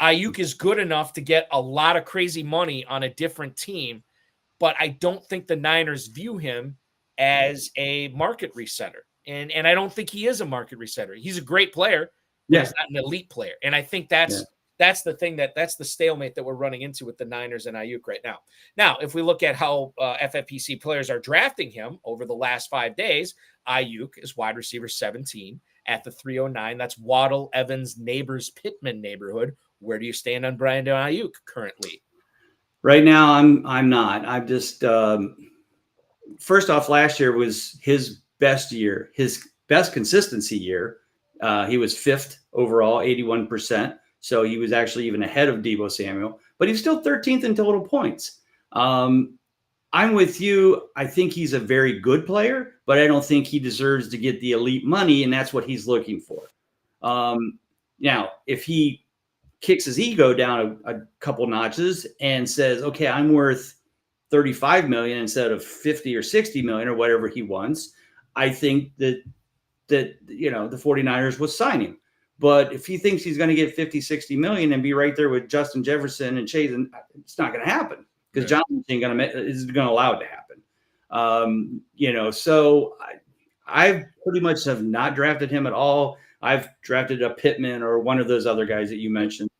Aiyuk is good enough to get a lot of crazy money on a different team, but I don't think the Niners view him as a market resetter. And I don't think he is a market resetter. He's a great player, but he's not an elite player. And I think that's the thing that's the stalemate that we're running into with the Niners and Aiyuk right now. Now, if we look at how FFPC players are drafting him over the last 5 days, Aiyuk is wide receiver 17 at the 309. That's Waddle, Evans, Neighbors, Pittman neighborhood. Where do you stand on Brandon Aiyuk currently? Right now, I'm not. I'm just first off, last year was his best year, his best consistency year. He was 5th overall, 81%. So he was actually even ahead of Deebo Samuel, but he's still 13th in total points. I'm with you. I think he's a very good player, but I don't think he deserves to get the elite money, and that's what he's looking for. Now, if he kicks his ego down a couple notches and says, okay, I'm worth 35 million instead of 50 or 60 million or whatever he wants, I think that the 49ers will sign him. But if he thinks he's going to get 50, 60 million and be right there with Justin Jefferson and Chase, it's not going to happen because Johnson isn't going to allow it to happen. So I pretty much have not drafted him at all. I've drafted a Pittman or one of those other guys that you mentioned,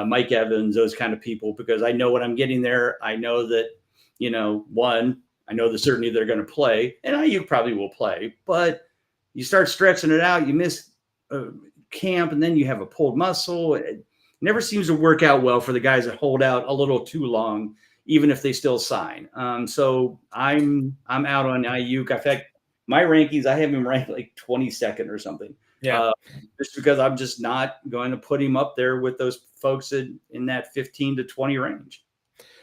Mike Evans, those kind of people, because I know what I'm getting there. I know that, I know the certainty they're going to play, and Aiyuk probably will play, but you start stretching it out, you miss camp, and then you have a pulled muscle. It never seems to work out well for the guys that hold out a little too long, even if they still sign. So I'm out on Aiyuk. In fact, my rankings, I have him ranked like 22nd or something. Yeah. Just because I'm just not going to put him up there with those folks in that 15 to 20 range.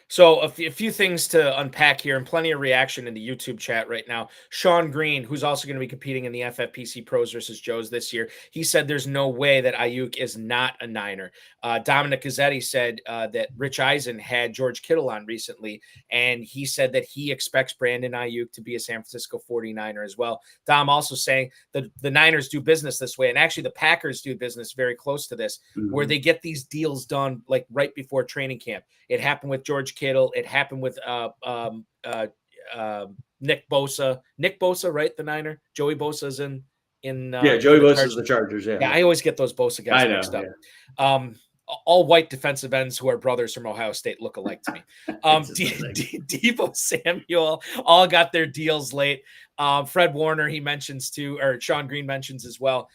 So a few things to unpack here, and plenty of reaction in the YouTube chat right now. Sean Green, who's also going to be competing in the FFPC Pros versus Joes this year, he said there's no way that Aiyuk is not a Niner. Dominic Gazzetti said that Rich Eisen had George Kittle on recently, and he said that he expects Brandon Aiyuk to be a San Francisco 49er as well. Dom also saying that the Niners do business this way, and actually the Packers do business very close to this, where they get these deals done like right before training camp. It happened with George Kittle. It happened with Nick Bosa. Nick Bosa, right? The Niner. Joey Bosa's in. Joey Bosa's the Chargers. Yeah, I always get those Bosa guys mixed up. Yeah. All white defensive ends who are brothers from Ohio State look alike to me. Deebo Samuel all got their deals late. Fred Warner, he mentions too, or Sean Green mentions as well.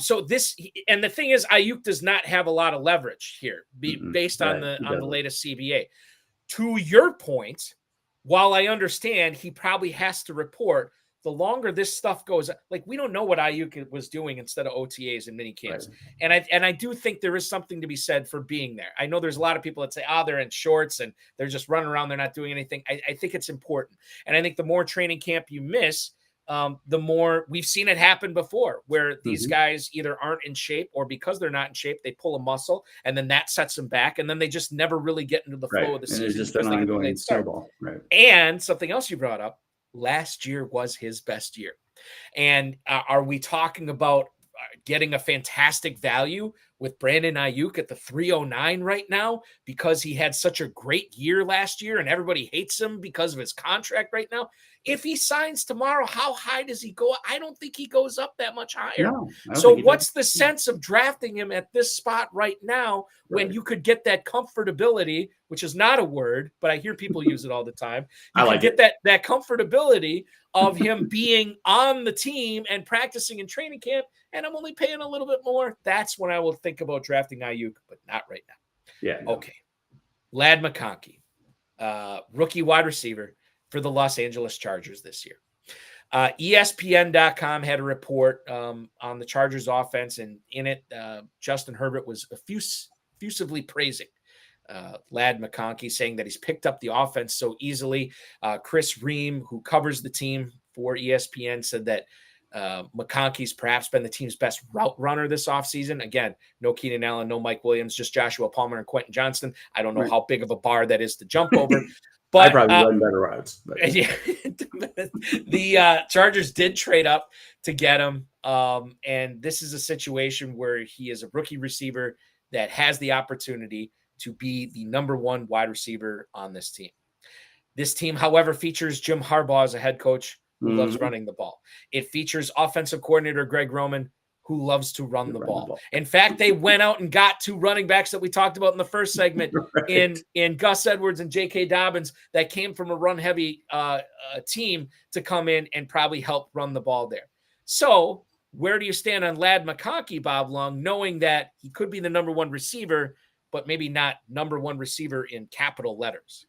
So this, and the thing is, Aiyuk does not have a lot of leverage here, based on the latest CBA. To your point, while I understand he probably has to report, the longer this stuff goes, like we don't know what Aiyuk was doing instead of OTAs and mini camps, right. And I do think there is something to be said for being there. I know there's a lot of people that say, they're in shorts and they're just running around, they're not doing anything. I think it's important, and I think the more training camp you miss, the more we've seen it happen before, where these guys either aren't in shape, or because they're not in shape, they pull a muscle, and then that sets them back, and then they just never really get into the flow of the season. It's just an ongoing snowball. Right. And something else you brought up, last year was his best year. And are we talking about getting a fantastic value with Brandon Aiyuk at the 309 right now because he had such a great year last year and everybody hates him because of his contract right now? If he signs tomorrow, how high does he go? I don't think he goes up that much higher. No, so what's the sense of drafting him at this spot right now when you could get that comfortability, which is not a word, but I hear people use it all the time. You can get that comfortability of him being on the team and practicing in training camp, and I'm only paying a little bit more. That's when I will think about drafting Aiyuk, but not right now. Yeah. No. Okay. Lad McConkey, rookie wide receiver for the Los Angeles Chargers this year. ESPN.com had a report on the Chargers offense, and in it, Justin Herbert was effusively praising Lad McConkey, saying that he's picked up the offense so easily. Chris Ream, who covers the team for ESPN, said that McConkey's perhaps been the team's best route runner this offseason. Again, no Keenan Allen, no Mike Williams, just Joshua Palmer and Quentin Johnston. I don't know how big of a bar that is to jump over. But I probably run better routes. But. Yeah, the Chargers did trade up to get him. And this is a situation where he is a rookie receiver that has the opportunity to be the number one wide receiver on this team. This team, however, features Jim Harbaugh as a head coach who loves running the ball. It features offensive coordinator Greg Roman, who loves to run the ball. In fact, they went out and got two running backs that we talked about in the first segment in Gus Edwards and J.K. Dobbins that came from a run-heavy team to come in and probably help run the ball there. So where do you stand on Lad McConkey, Bob Long, knowing that he could be the number one receiver, but maybe not number one receiver in capital letters?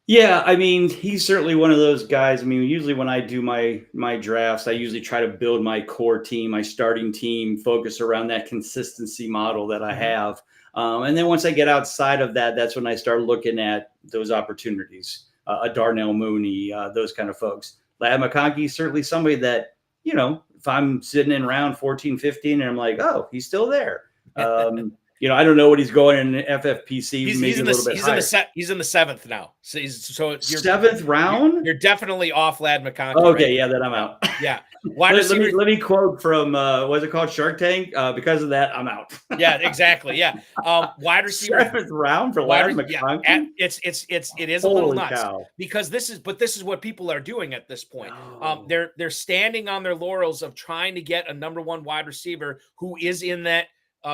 Yeah, I mean, he's certainly one of those guys. I mean, usually when I do my drafts, I usually try to build my core team, my starting team, focus around that consistency model that I have. And then once I get outside of that, that's when I start looking at those opportunities, a Darnell Mooney, those kind of folks. Lad McConkey is certainly somebody that, if I'm sitting in round 14, 15, and I'm like, oh, he's still there. I don't know what he's going in FFPC. He's maybe in a little bit higher. He's in the 7th now. So you're, 7th round. You're definitely off Lad McConkey. Okay, right? Yeah, then I'm out. Yeah. Let me quote from what's it called, Shark Tank? Because of that, I'm out. Yeah, exactly. Yeah. Wide receiver 7th round for Lad McConkey. Yeah, it is a little nuts because this is what people are doing at this point. They're standing on their laurels of trying to get a number 1 wide receiver who is in that.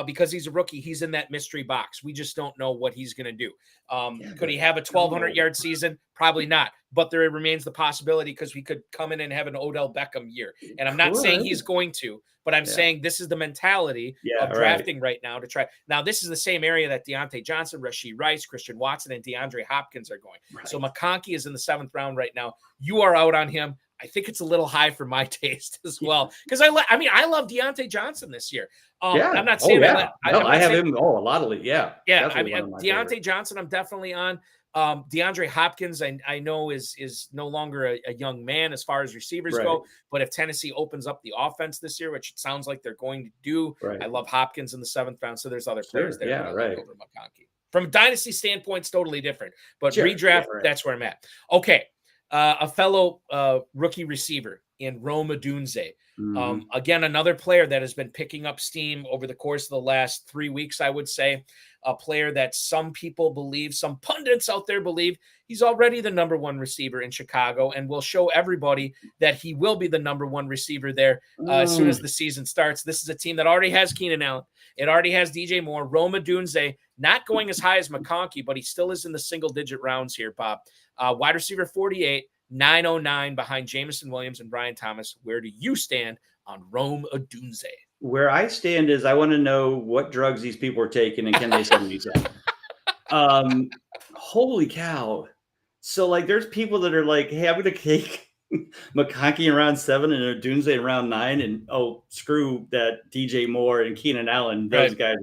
Because he's a rookie, he's in that mystery box. We just don't know what he's going to do. Could he have a 1,200-yard season? Probably not. But there remains the possibility because we could come in and have an Odell Beckham year. And I'm not saying he's going to, but I'm saying this is the mentality of drafting right now to try. Now, this is the same area that Deontay Johnson, Rashee Rice, Christian Watson, and DeAndre Hopkins are going. Right. So McConkey is in the 7th round right now. You are out on him. I think it's a little high for my taste as well because I love Deontay Johnson this year. I'm not saying that. I have him. A lot of league. Yeah. I mean, Deontay Johnson, I'm definitely on. DeAndre Hopkins, I know is no longer a young man as far as receivers go. But if Tennessee opens up the offense this year, which it sounds like they're going to do, I love Hopkins in the 7th round. So there's other players there. That I like over McConkey. From a dynasty standpoint, it's totally different. But redraft, that's where I'm at. Okay. A fellow rookie receiver in Rome Odunze. Again, another player that has been picking up steam over the course of the last 3 weeks, I would say. A player that some people believe, some pundits out there believe, he's already the number 1 receiver in Chicago and will show everybody that he will be the number 1 receiver there as soon as the season starts. This is a team that already has Keenan Allen. It already has DJ Moore. Rome Odunze, not going as high as McConkey, but he still is in the single-digit rounds here, Bob. Wide receiver 48, 909 behind Jameson Williams and Brian Thomas. Where do you stand on Rome Odunze? Where I stand is I want to know what drugs these people are taking and can they send me some. Holy cow. So there's people that are like, hey, I'm going to take McConkey in round 7 and Odunze in round 9 and screw that DJ Moore and Keenan Allen. Those guys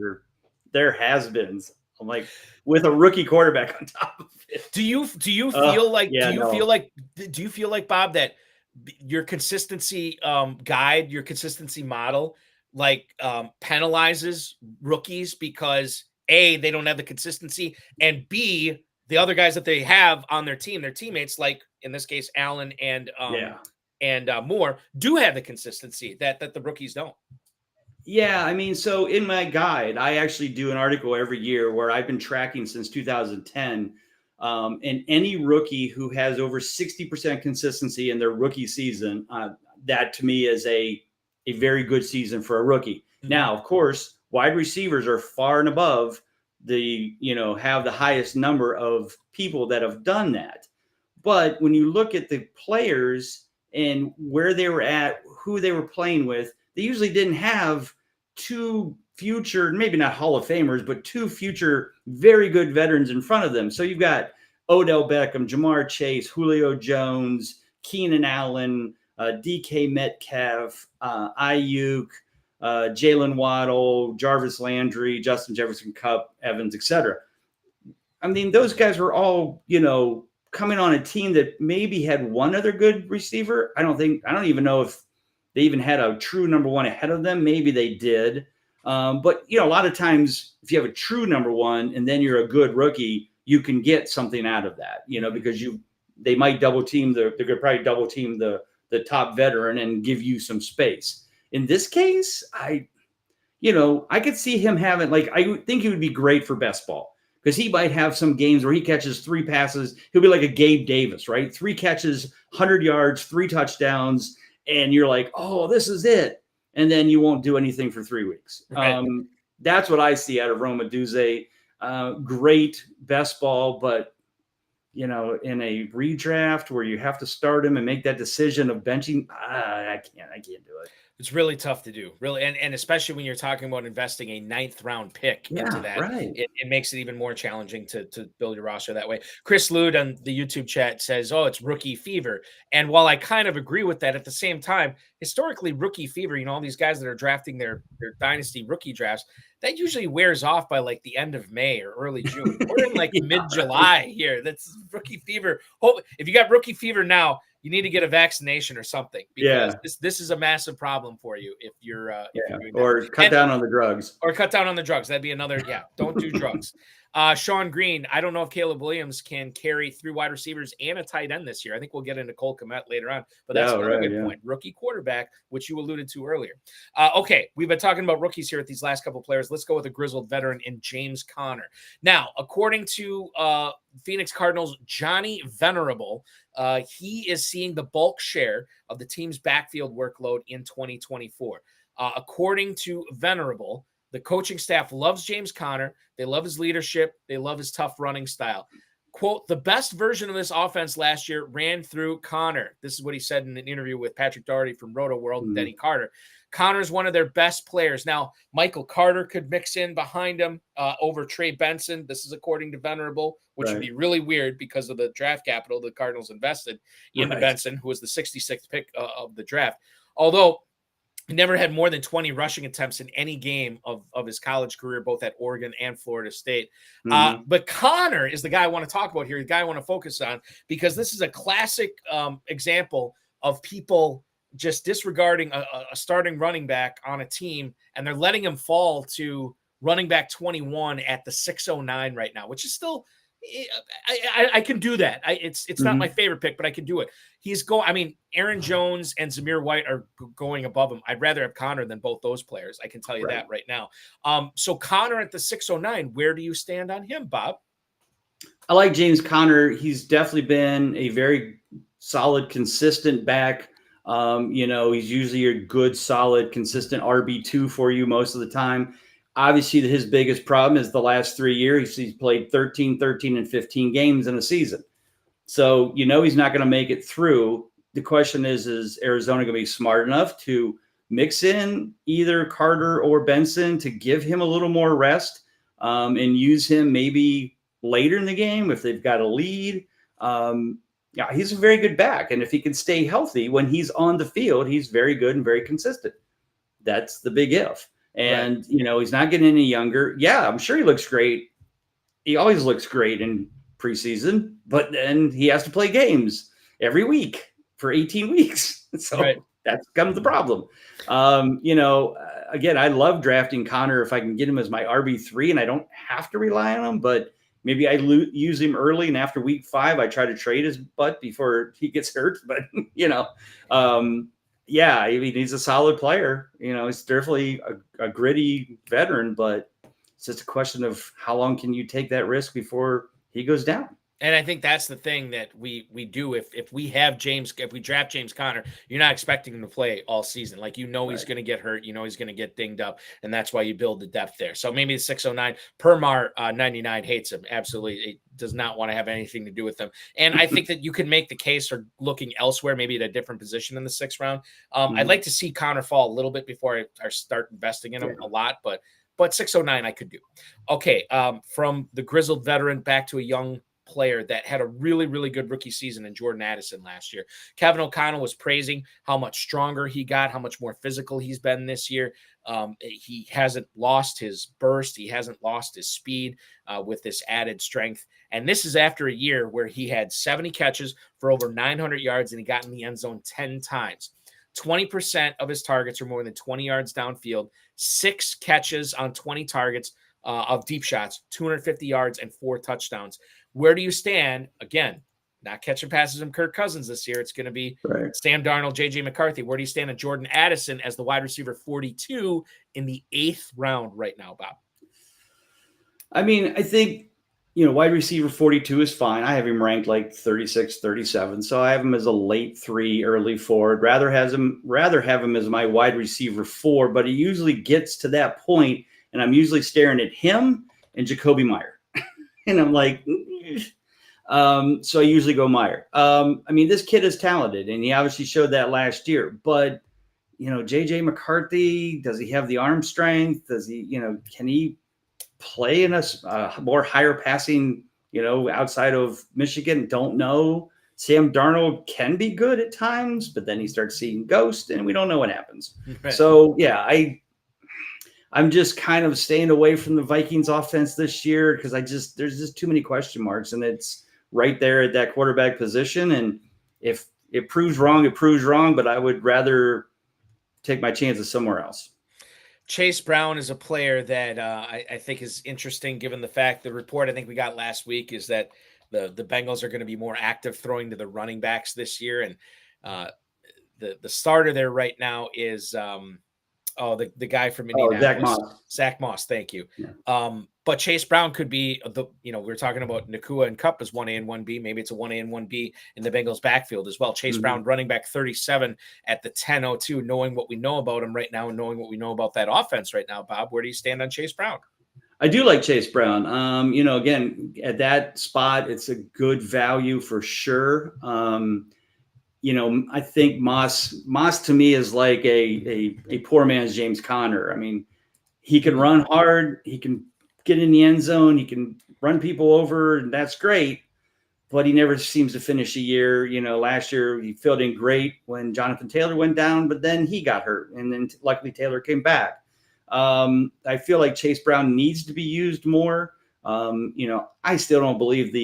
they're has-beens. I'm like, with a rookie quarterback on top of it. Do you feel like Bob that your consistency guide, your consistency model penalizes rookies because A, they don't have the consistency, and B, the other guys that they have on their team, their teammates, like in this case Allen and Moore, do have the consistency that the rookies don't. Yeah, I mean, so in my guide, I actually do an article every year where I've been tracking since 2010. And any rookie who has over 60% consistency in their rookie season, that to me is a very good season for a rookie. Mm-hmm. Now, of course, wide receivers are far and above have the highest number of people that have done that. But when you look at the players and where they were at, who they were playing with, they usually didn't have 2 future, maybe not Hall of Famers, but 2 future very good veterans in front of them. So you've got Odell Beckham, Jamar Chase, Julio Jones, Keenan Allen, DK Metcalf, Aiyuk, Jalen Waddle, Jarvis Landry, Justin Jefferson, Kupp, Evans, etc. I mean, those guys were all, coming on a team that maybe had one other good receiver. I don't even know if they even had a true number 1 ahead of them. Maybe they did. But, a lot of times if you have a true number 1 and then you're a good rookie, you can get something out of that, because they might double team they could probably double team the top veteran and give you some space. In this case, I could see him having, I think he would be great for best ball because he might have some games where he catches 3 passes. He'll be like a Gabe Davis, right? 3 catches, 100 yards, 3 touchdowns. And you're like, oh, this is it. And then you won't do anything for 3 weeks. Right. That's what I see out of Rome Odunze. Great best ball, but, in a redraft where you have to start him and make that decision of benching, I can't do it. It's really tough to do, really, and especially when you're talking about investing a 9th round pick into that, it makes it even more challenging to build your roster that way. Chris Lude on the YouTube chat says, "Oh, it's rookie fever," and while I kind of agree with that, at the same time, historically, rookie fever, all these guys that are drafting their dynasty rookie drafts, that usually wears off by the end of May or early June. We're in mid-July here. That's rookie fever. If you got rookie fever now, you need to get a vaccination or something, because Yeah. this is a massive problem for you if you're doing that. Or cut down on the drugs. Or cut down on the drugs. That'd be another, don't do drugs. Sean Green, I don't know if Caleb Williams can carry 3 wide receivers and a tight end this year. I think we'll get into Cole Kmet later on, but that's another good point. Rookie quarterback, which you alluded to earlier. Okay, we've been talking about rookies here with these last couple of players. Let's go with a grizzled veteran in James Conner. Now, according to Phoenix Cardinals' Johnny Venerable, he is seeing the bulk share of the team's backfield workload in 2024. According to Venerable, the coaching staff loves James Conner. They love his leadership. They love his tough running style. Quote, the best version of this offense last year ran through Conner. This is what he said in an interview with Patrick Doherty from Roto World and Denny Carter. Conner is one of their best players. Now, Michael Carter could mix in behind him over Trey Benson. This is according to Venerable, which would be really weird because of the draft capital the Cardinals invested into Benson, who was the 66th pick of the draft. Although he never had more than 20 rushing attempts in any game of his college career, both at Oregon and Florida State. But Conner is the guy I want to talk about here, the guy I want to focus on, because this is a classic example of people just disregarding a starting running back on a team, and they're letting him fall to running back 21 at the 609 right now, which is still – I can do that. It's not my favorite pick, but I can do it. Aaron Jones and Zamir White are going above him. I'd rather have Conner than both those players. I can tell you that right now. So Conner at the 609, where do you stand on him, Bob? I like James Conner. He's definitely been a very solid, consistent back. He's usually a good, solid, consistent RB2 for you most of the time. Obviously, his biggest problem is the last 3 years. He's played 13, and 15 games in a season. So, he's not going to make it through. The question is Arizona going to be smart enough to mix in either Carter or Benson to give him a little more rest and use him maybe later in the game if they've got a lead? He's a very good back. And if he can stay healthy when he's on the field, he's very good and very consistent. That's the big if. And, he's not getting any younger. Yeah, I'm sure he looks great. He always looks great in preseason, but then he has to play games every week for 18 weeks. So that's kind of the problem. Again, I love drafting Conner if I can get him as my RB3 and I don't have to rely on him, but maybe I use him early and after week 5, I try to trade his butt before he gets hurt. But, he's a solid player. He's definitely a gritty veteran, but it's just a question of how long can you take that risk before he goes down. And I think that's the thing that we do. If we draft James Conner, you're not expecting him to play all season. Like, he's going to get hurt. He's going to get dinged up. And that's why you build the depth there. So maybe the 609, Permar 99 hates him. Absolutely. It does not want to have anything to do with them. And I think that you can make the case for looking elsewhere, maybe at a different position in the 6th round. I'd like to see Conner fall a little bit before I start investing in him a lot, but 609 I could do. Okay. From the grizzled veteran back to a young player that had a really, really good rookie season in Jordan Addison last year. Kevin O'Connell was praising how much stronger he got, how much more physical he's been this year. He hasn't lost his burst. He hasn't lost his speed with this added strength. And this is after a year where he had 70 catches for over 900 yards and he got in the end zone 10 times. 20% of his targets are more than 20 yards downfield, 6 catches on 20 targets of deep shots, 250 yards and 4 touchdowns. Where do you stand? Again, not catching passes from Kirk Cousins this year. It's going to be Sam Darnold, J.J. McCarthy. Where do you stand on Jordan Addison as the wide receiver 42 in the 8th round right now, Bob? I think, wide receiver 42 is fine. I have him ranked like 36, 37. So I have him as a late 3, early 4. I'd rather have him as my wide receiver 4, but he usually gets to that point, and I'm usually staring at him and Jacoby Meyer. And I'm like, so I usually go Meyer. This kid is talented, and he obviously showed that last year. But, J.J. McCarthy, does he have the arm strength? Does he, can he play in a more higher passing, outside of Michigan? Don't know. Sam Darnold can be good at times, but then he starts seeing ghosts, and we don't know what happens. So, I'm just kind of staying away from the Vikings offense this year because there's just too many question marks, and it's right there at that quarterback position. And if it proves wrong, but I would rather take my chances somewhere else. Chase Brown is a player that I think is interesting, given the fact the report I think we got last week is that the Bengals are going to be more active throwing to the running backs this year. And the starter there right now is the guy from Indianapolis, Zach Moss. Thank you. Yeah. But Chase Brown could be we're talking about Nacua and Kupp as 1A and 1B. Maybe it's a 1A and 1B in the Bengals backfield as well. Chase Brown, running back 37 at the 10:02, knowing what we know about him right now and knowing what we know about that offense right now. Bob, where do you stand on Chase Brown? I do like Chase Brown. Again, at that spot, it's a good value for sure. I think Moss to me is like a poor man's James Conner. I mean, he can run hard. He can get in the end zone. He can run people over, and that's great. But he never seems to finish a year. Last year he filled in great when Jonathan Taylor went down, but then he got hurt, and then luckily Taylor came back. I feel like Chase Brown needs to be used more. I still don't believe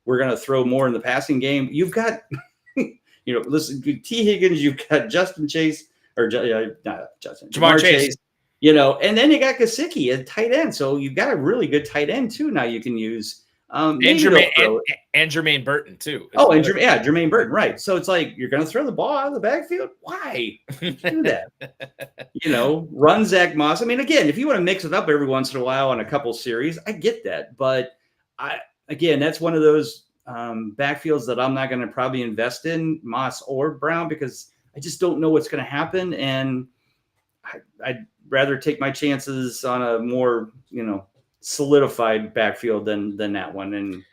we're going to throw more in the passing game. You've got – listen, T. Higgins, you've got Justin Chase Jamar Chase, and then you got Gesicki at tight end. So you've got a really good tight end too. Now you can use and Jermaine Burton too. Jermaine Burton, right? So it's like you're going to throw the ball out of the backfield. Why do that? Run Zach Moss. I mean, again, if you want to mix it up every once in a while on a couple series, I get that. But that's one of those backfields that I'm not going to probably invest in, Moss or Brown, because I just don't know what's going to happen. And I'd rather take my chances on a more, solidified backfield than that one. And,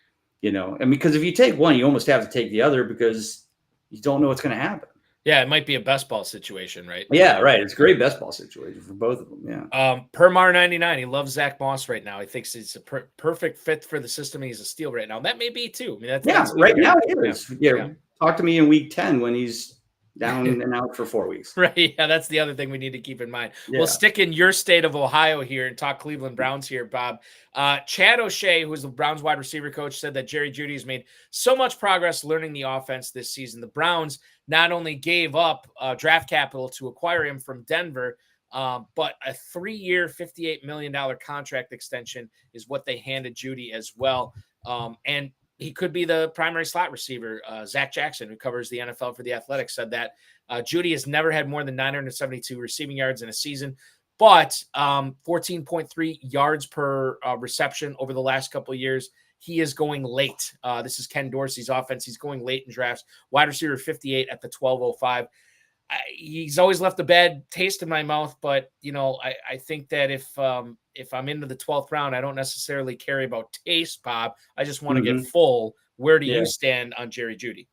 because if you take one, you almost have to take the other because you don't know what's going to happen. Yeah, it might be a best ball situation, right? Yeah, right. It's a great best ball situation for both of them. Yeah. Permar 99, he loves Zach Moss right now. He thinks he's a perfect fit for the system. He's a steal right now. That may be too. I mean, that's right now it is. Yeah. Talk to me in week 10 when he's down and out for 4 weeks. Right. Yeah, that's the other thing we need to keep in mind. Yeah. We'll stick in your state of Ohio here and talk Cleveland Browns here, Bob. Chad O'Shea, who's the Browns wide receiver coach, said that Jerry Jeudy has made so much progress learning the offense this season. The Browns not only gave up draft capital to acquire him from Denver, but a 3-year, $58 million contract extension is what they handed Jeudy as well. And he could be the primary slot receiver. Zach Jackson, who covers the NFL for The Athletic, said that Jeudy has never had more than 972 receiving yards in a season, but 14.3 yards per reception over the last couple of years. He is going late. This is Ken Dorsey's offense. He's going late in drafts. Wide receiver 58 at the 12:05. He's always left a bad taste in my mouth, but I think that if I'm into the 12th round, I don't necessarily care about taste, Bob. I just want to get full. Where do you stand on Jerry Jeudy?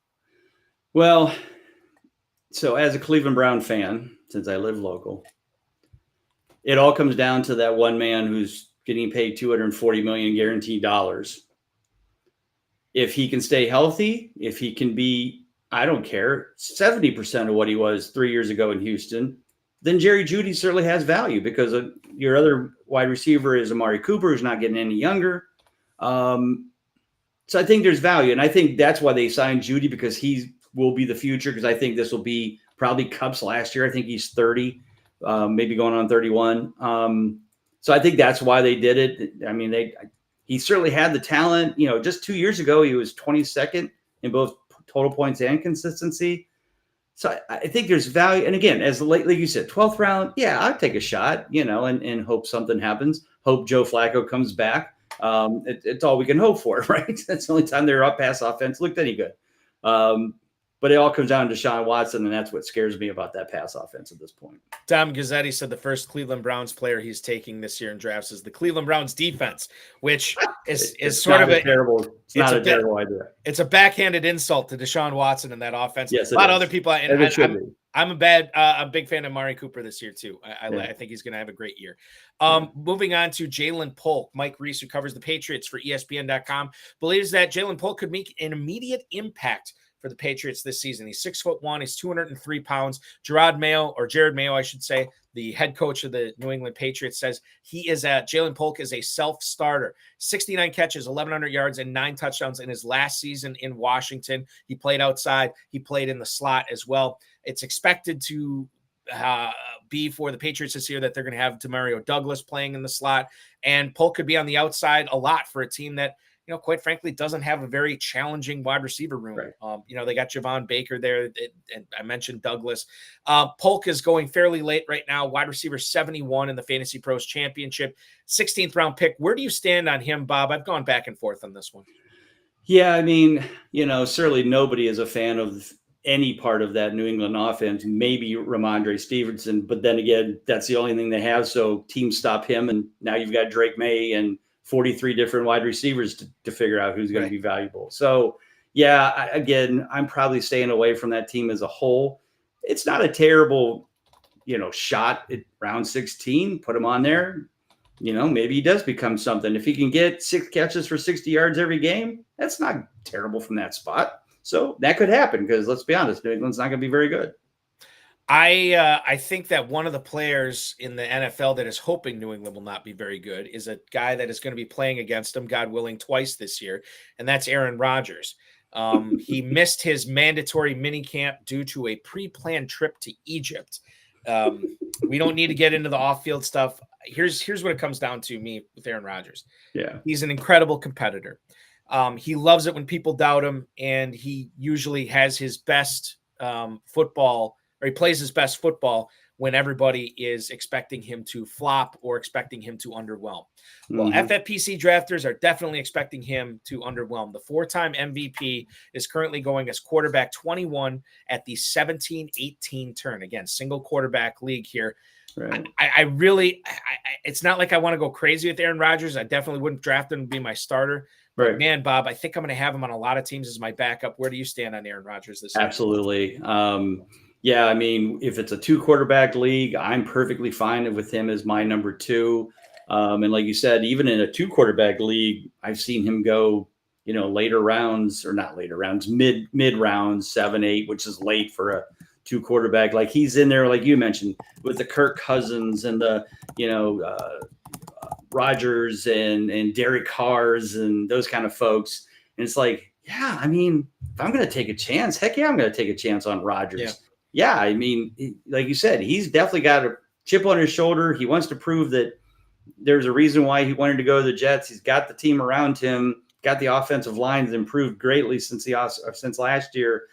Well, so as a Cleveland Brown fan, since I live local, it all comes down to that one man who's getting paid $240 million guaranteed dollars. If he can stay healthy, if he can be, I don't care, 70% of what he was 3 years ago in Houston, then Jerry Jeudy certainly has value because your other wide receiver is Amari Cooper, who's not getting any younger. So I think there's value. And I think that's why they signed Jeudy, because he will be the future, because I think this will be probably Kupp's last year. I think he's 30, maybe going on 31. So I think that's why they did it. I mean, he certainly had the talent. Just 2 years ago, he was 22nd in both total points and consistency. So I think there's value. And again, like you said, 12th round, I'd take a shot, and hope something happens. Hope Joe Flacco comes back. It's all we can hope for, right? That's the only time their pass offense looked any good. But it all comes down to Deshaun Watson, and that's what scares me about that pass offense at this point. Dom Gazzetti said the first Cleveland Browns player he's taking this year in drafts is the Cleveland Browns defense, which is sort of a terrible idea. It's a backhanded insult to Deshaun Watson and that offense. Yes, a lot of other people. And I'm a big fan of Amari Cooper this year too. I think he's going to have a great year. Moving on to Jalen Polk, Mike Reese, who covers the Patriots for ESPN.com, believes that Jalen Polk could make an immediate impact for the Patriots this season. He's 6'1", he's 203 pounds. Jared Mayo, I should say, the head coach of the New England Patriots, says Jalen Polk is a self-starter. 69 catches, 1,100 yards, and 9 touchdowns in his last season in Washington. He played outside. He played in the slot as well. It's expected to be for the Patriots this year that they're going to have Demario Douglas playing in the slot, and Polk could be on the outside a lot for a team that, quite frankly, doesn't have a very challenging wide receiver room. Right. They got Javon Baker there, and I mentioned Douglas. Polk is going fairly late right now, wide receiver 71 in the Fantasy Pros Championship, 16th round pick. Where do you stand on him, Bob? I've gone back and forth on this one. Yeah, I mean, certainly nobody is a fan of any part of that New England offense, maybe Ramondre Stevenson, but then again, that's the only thing they have. So teams stop him, and now you've got Drake May and 43 different wide receivers to figure out who's going to be valuable. So, yeah, again, I'm probably staying away from that team as a whole. It's not a terrible, shot at round 16. Put him on there. Maybe he does become something. If he can get 6 catches for 60 yards every game, that's not terrible from that spot. So that could happen because, let's be honest, New England's not going to be very good. I think that one of the players in the NFL that is hoping New England will not be very good is a guy that is going to be playing against them, God willing, twice this year, and that's Aaron Rodgers. He missed his mandatory minicamp due to a pre-planned trip to Egypt. We don't need to get into the off-field stuff. Here's what it comes down to me with Aaron Rodgers. Yeah, he's an incredible competitor. He loves it when people doubt him, and he usually has his best football, or he plays his best football when everybody is expecting him to flop or expecting him to underwhelm. Well, FFPC drafters are definitely expecting him to underwhelm. The 4-time MVP is currently going as quarterback 21 at the 17-18 turn. Again, single quarterback league here. Right. I really, it's not like I want to go crazy with Aaron Rodgers. I definitely wouldn't draft him to be my starter. Right. But man, Bob, I think I'm going to have him on a lot of teams as my backup. Where do you stand on Aaron Rodgers this year? Absolutely. Yeah, I mean, if it's a 2-quarterback league, I'm perfectly fine with him as my number 2. And like you said, even in a 2-quarterback league, I've seen him go, later rounds, or not later rounds, mid rounds, 7, 8, which is late for a 2-quarterback. Like, he's in there, like you mentioned, with the Kirk Cousins and the, Rodgers and Derek Carrs and those kind of folks. And it's like, yeah, I mean, if I'm going to take a chance, heck yeah, I'm going to take a chance on Rodgers. Yeah, I mean, like you said, he's definitely got a chip on his shoulder. He wants to prove that there's a reason why he wanted to go to the Jets. He's got the team around him, got the offensive lines improved greatly since last year.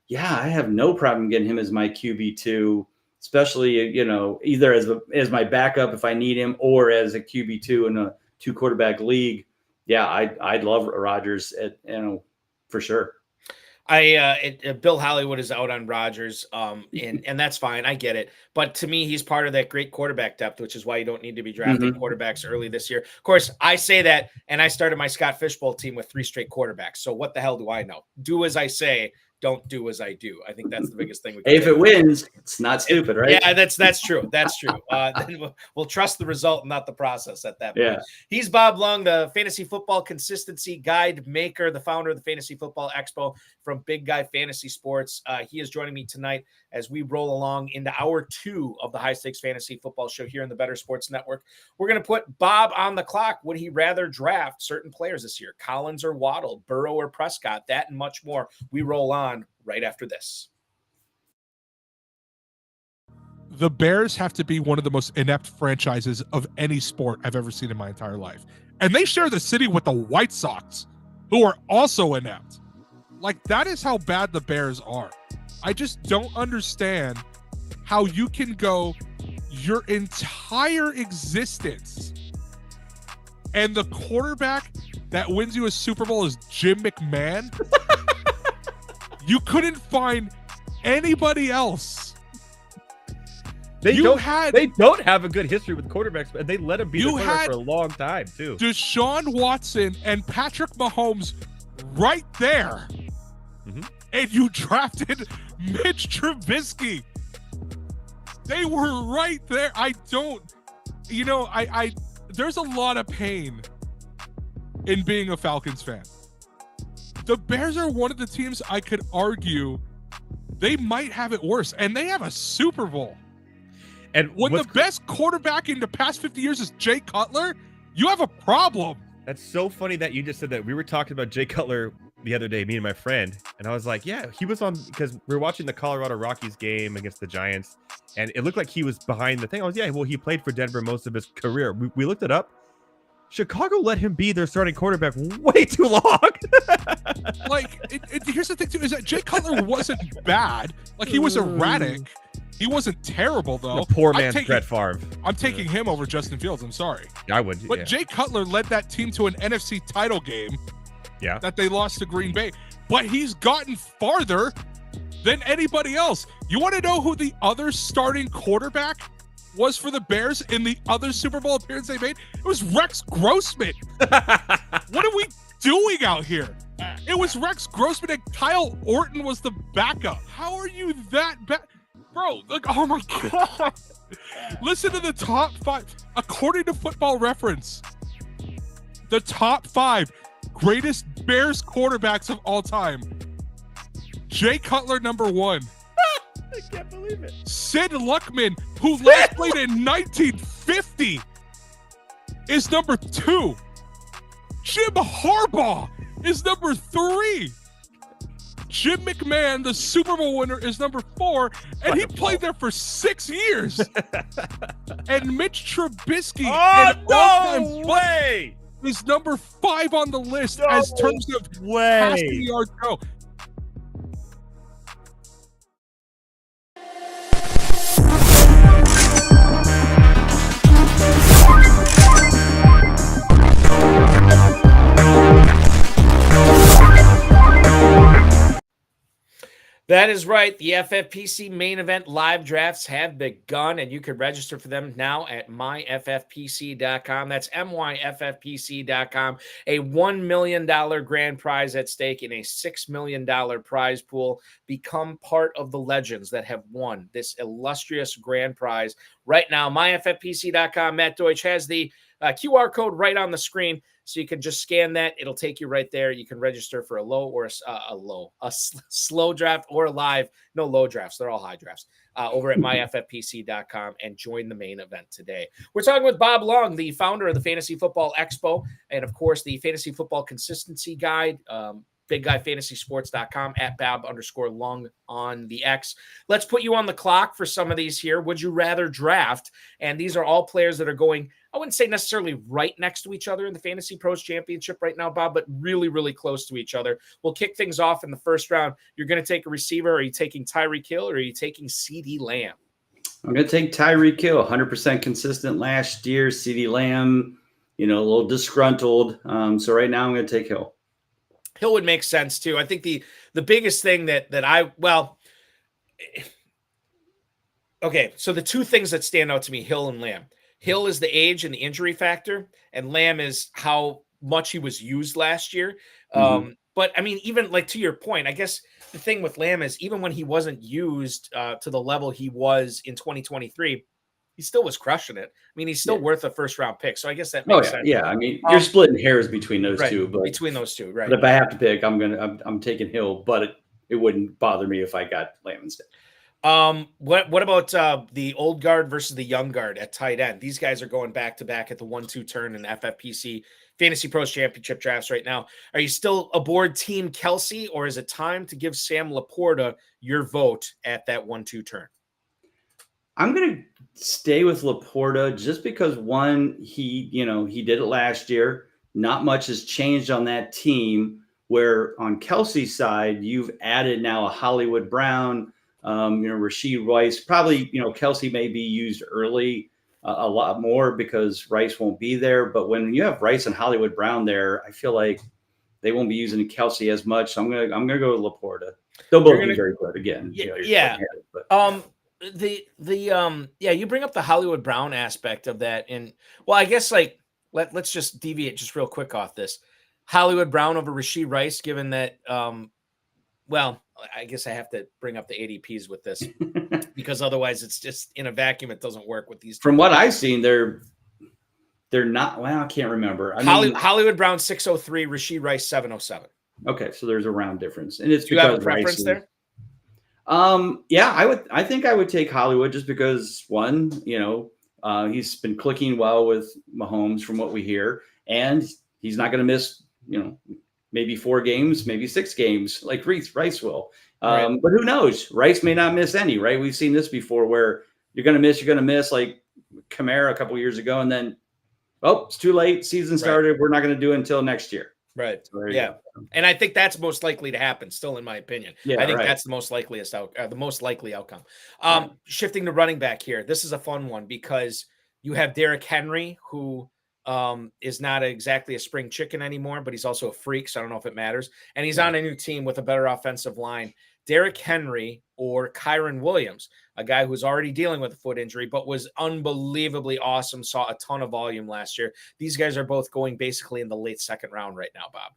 Yeah, I have no problem getting him as my QB2, especially, either as my backup if I need him, or as a QB2 in a 2-quarterback league. Yeah, I'd love Rodgers for sure. Bill Hollywood is out on Rodgers, and that's fine. I get it. But to me, he's part of that great quarterback depth, which is why you don't need to be drafting quarterbacks early this year. Of course, I say that, and I started my Scott Fishbowl team with 3 straight quarterbacks. So what the hell do I know? Do as I say. Don't do as I do. I think that's the biggest thing. If it wins, it's not stupid, right? Yeah, that's true. That's true. Then we'll trust the result, not the process at that point. Yeah. He's Bob Lung, the fantasy football consistency guide maker, the founder of the Fantasy Football Expo from Big Guy Fantasy Sports. He is joining me tonight as we roll along into hour 2 of the High Stakes Fantasy Football Show here in the Better Sports Network. We're going to put Bob on the clock. Would he rather draft certain players this year? Collins or Waddle, Burrow or Prescott? That and much more. We roll on right after this. The Bears have to be one of the most inept franchises of any sport I've ever seen in my entire life. And they share the city with the White Sox, who are also inept. Like, that is how bad the Bears are. I just don't understand how you can go your entire existence and the quarterback that wins you a Super Bowl is Jim McMahon. You couldn't find anybody else. They don't have a good history with quarterbacks, and they let him be the quarterback for a long time, too. Deshaun Watson and Patrick Mahomes right there. And you drafted Mitch Trubisky. They were right there. I there's a lot of pain in being a Falcons fan. The Bears are one of the teams I could argue they might have it worse, and they have a Super Bowl. And when the best quarterback in the past 50 years is Jay Cutler, you have a problem. That's so funny that you just said that. We were talking about Jay Cutler the other day, me and my friend, and I was like, yeah, he was on, because we were watching the Colorado Rockies game against the Giants, and it looked like he was behind the thing. I was, yeah, well, he played for Denver most of his career. We looked it up. Chicago let him be their starting quarterback way too long. Here's the thing, too, is that Jay Cutler wasn't bad. Like, he was erratic. He wasn't terrible, though. The poor man's Brett Favre. I'm taking him over Justin Fields. I'm sorry. I would. But Jay Cutler led that team to an NFC title game that they lost to Green Bay. But he's gotten farther than anybody else. You want to know who the other starting quarterback was for the Bears in the other Super Bowl appearance they made? It was Rex Grossman. What are we doing out here? It was Rex Grossman, and Kyle Orton was the backup. How are you that bad? Bro, like, oh my God. Listen to the top 5. According to Football Reference, the top 5 greatest Bears quarterbacks of all time. Jay Cutler, number 1. I can't believe it. Sid Luckman, who last played in 1950, is number 2. Jim Harbaugh is number 3. Jim McMahon, the Super Bowl winner, is number 4, and he played there for 6 years. And Mitch Trubisky, is number 5 on the list as terms of passing yards go. That is right. The FFPC main event live drafts have begun, and you can register for them now at myffpc.com. That's myffpc.com. A $1 million grand prize at stake in a $6 million prize pool. Become part of the legends that have won this illustrious grand prize right now. myffpc.com. Matt Deutsch has the QR code right on the screen, so you can just scan that. It'll take you right there. You can register for a low or a slow draft or a live. No low drafts. They're all high drafts over at myffpc.com and join the main event today. We're talking with Bob Long, the founder of the Fantasy Football Expo, and of course the Fantasy Football Consistency Guide, BigGuyFantasySports.com at Bob_Long on the X. Let's put you on the clock for some of these here. Would you rather draft? And these are all players that are going, I wouldn't say necessarily right next to each other in the Fantasy Pros Championship right now, Bob, but really, really close to each other. We'll kick things off in the first round. You're going to take a receiver. Are you taking Tyreek Hill or are you taking CeeDee Lamb? I'm going to take Tyreek Hill, 100% consistent last year. CeeDee Lamb, a little disgruntled. So right now I'm going to take Hill. Hill would make sense too. I think the biggest thing okay, so the two things that stand out to me, Hill and Lamb. Hill is the age and the injury factor, and Lamb is how much he was used last year. But I mean, even like to your point, I guess the thing with Lamb is even when he wasn't used to the level he was in 2023, he still was crushing it. I mean, he's still worth a first round pick. So I guess that makes sense. Yeah. I mean, you're splitting hairs between those two, but between those two, right. But if I have to pick, I'm taking Hill, but it wouldn't bother me if I got Lamb instead. What about the old guard versus the young guard at tight end? These guys are going back to back at the 1-2 turn in FFPC Fantasy Pros Championship drafts right now. Are you still aboard Team Kelce, or is it time to give Sam LaPorta your vote at that 1-2 turn? I'm going to stay with LaPorta just because one, he did it last year. Not much has changed on that team, where on Kelce's side, you've added now a Hollywood Brown, Rashee Rice. Probably, Kelce may be used early a lot more because Rice won't be there. But when you have Rice and Hollywood Brown there, I feel like they won't be using Kelce as much. So I'm gonna go with LaPorta. They'll both be very good again. Yeah. You bring up the Hollywood Brown aspect of that, and I guess let's just deviate just real quick off this. Hollywood Brown over Rashee Rice, given that I guess I have to bring up the ADPs with this because otherwise it's just in a vacuum. It doesn't work with these. From what I've seen, they're not. Well, I can't remember. Hollywood Brown 603, Rashee Rice 707. Okay, so there's a round difference, and it's Do you have a because Rice preference is, there? Yeah, I think I would take Hollywood just because one, he's been clicking well with Mahomes from what we hear, and he's not going to miss, maybe 4 games, maybe 6 games like Rice will. Right. But who knows? Rice may not miss any, right? We've seen this before where you're going to miss like Kamara a couple years ago, and then, oh, it's too late. Season started. We're not going to do it until next year. Right. So Yeah. And I think that's most likely to happen still, in my opinion. Yeah, I think right. that's the most likely outcome. Right. Shifting to running back here. This is a fun one because you have Derrick Henry, who is not exactly a spring chicken anymore, but he's also a freak. So I don't know if it matters. And he's on a new team with a better offensive line. Derrick Henry or Kyron Williams, a guy who's already dealing with a foot injury, but was unbelievably awesome, saw a ton of volume last year. These guys are both going basically in the late second round right now, Bob.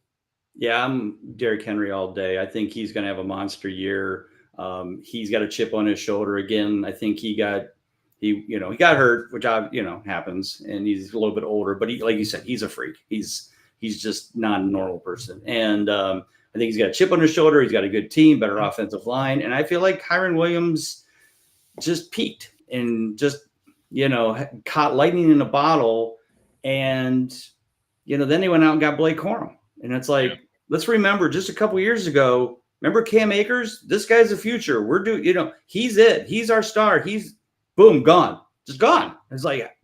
Yeah, I'm Derrick Henry all day. I think he's going to have a monster year. He's got a chip on his shoulder again. I think he got hurt, which happens, and he's a little bit older. But he, like you said, he's a freak. He's just not a normal person, and I think he's got a chip on his shoulder. He's got a good team, better offensive line, and I feel like Kyron Williams just peaked and just caught lightning in a bottle, and then they went out and got Blake Corum, and it's like. Yeah. Let's remember just a couple years ago, remember Cam Akers? This guy's the future. He's it. He's our star. He's boom, gone. Just gone. It's like,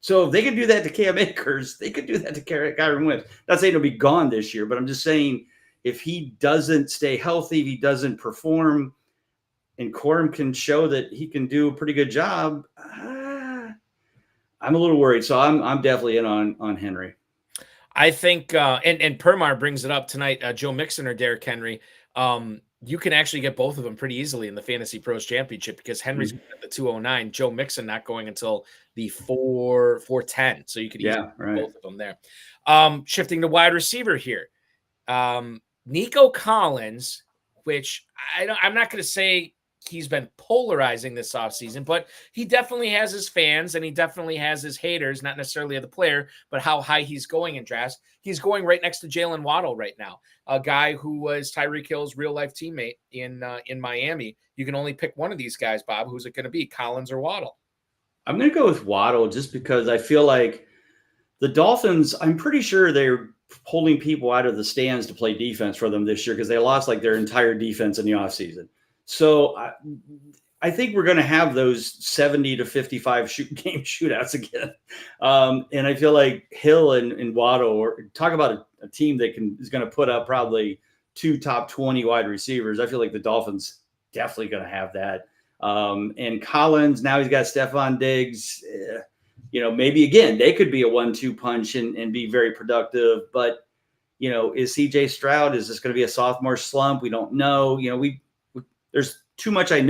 so if they could do that to Cam Akers, they could do that to Kyron Williams. Not saying he'll be gone this year, but I'm just saying if he doesn't stay healthy, if he doesn't perform, and Corum can show that he can do a pretty good job, I'm a little worried. So I'm definitely in on Henry. I think, and Permar brings it up tonight, Joe Mixon or Derrick Henry. You can actually get both of them pretty easily in the Fantasy Pros Championship because Henry's at the 209, Joe Mixon not going until the 410. So you could easily get both of them there. Shifting to wide receiver here. Nico Collins, which I'm not going to say he's been polarizing this offseason, but he definitely has his fans and he definitely has his haters, not necessarily of the player, but how high he's going in drafts. He's going right next to Jalen Waddle right now, a guy who was Tyreek Hill's real-life teammate in Miami. You can only pick one of these guys, Bob. Who's it going to be, Collins or Waddle? I'm going to go with Waddle just because I feel like the Dolphins, I'm pretty sure they're pulling people out of the stands to play defense for them this year because they lost like their entire defense in the offseason. So I think we're going to have those 70 to 55 game shootouts again. And I feel like Hill and Waddle talk about a team that is going to put up probably 2 top 20 wide receivers. I feel like the Dolphins definitely going to have that. And Collins, now he's got Stephon Diggs. Maybe again, they could be a 1-2 punch and be very productive. But, is CJ Stroud, is this going to be a sophomore slump? We don't know. There's too much I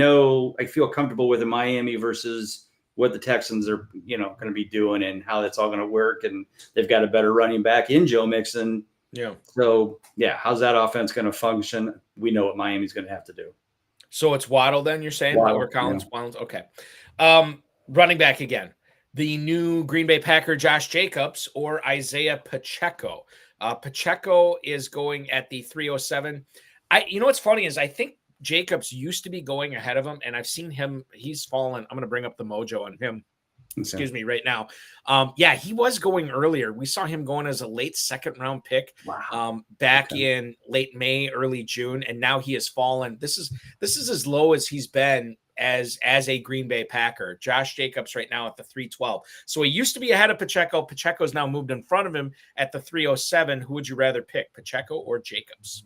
feel comfortable with in Miami versus what the Texans are, going to be doing and how that's all going to work. And they've got a better running back in Joe Mixon. Yeah. So, how's that offense going to function? We know what Miami's going to have to do. So it's Waddle then, you're saying? Waddle, or Collins? Yeah. Waddle? Okay. Running back again. The new Green Bay Packer, Josh Jacobs or Isaiah Pacheco. Pacheco is going at the 307. What's funny is I think Jacobs used to be going ahead of him, and I've seen him. He's fallen. I'm going to bring up the mojo on him. Okay. Excuse me, right now. He was going earlier. We saw him going as a late second round pick back in late May, early June, and now he has fallen. This is as low as he's been as a Green Bay Packer. Josh Jacobs right now at the 312. So he used to be ahead of Pacheco. Pacheco's now moved in front of him at the 307. Who would you rather pick, Pacheco or Jacobs?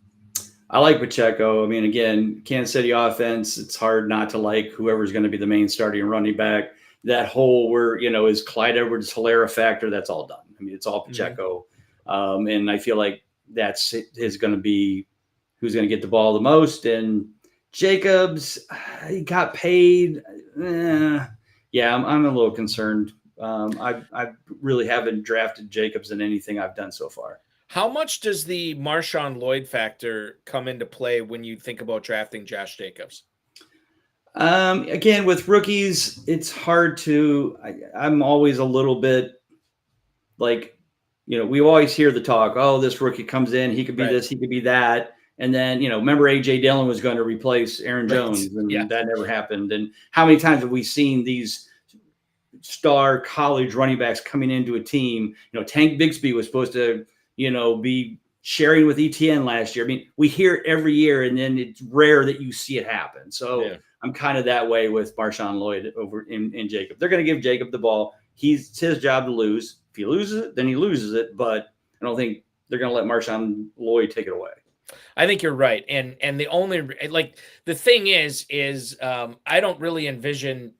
I like Pacheco. I mean, again, Kansas City offense, it's hard not to like whoever's going to be the main starting running back. That whole is Clyde Edwards-Helaire factor, that's all done. I mean, it's all Pacheco. Mm-hmm. And I feel like that's going to be who's going to get the ball the most. And Jacobs, he got paid. I'm a little concerned. I really haven't drafted Jacobs in anything I've done so far. How much does the Marshawn Lloyd factor come into play when you think about drafting Josh Jacobs? Again, with rookies, it's hard to. I'm always a little bit like we always hear the talk, oh, this rookie comes in, he could be Right. this, he could be that. And then, remember A.J. Dillon was going to replace Aaron Right. Jones, and Yeah. that never happened. And how many times have we seen these star college running backs coming into a team? Tank Bigsby was supposed to, be sharing with ETN last year. I mean, we hear it every year, and then it's rare that you see it happen. So Yeah. I'm kind of that way with Marshawn Lloyd over in Jacob. They're going to give Jacob the ball. It's his job to lose. If he loses it, then he loses it. But I don't think they're going to let Marshawn Lloyd take it away. I think you're right. And the only, the thing is I don't really envision,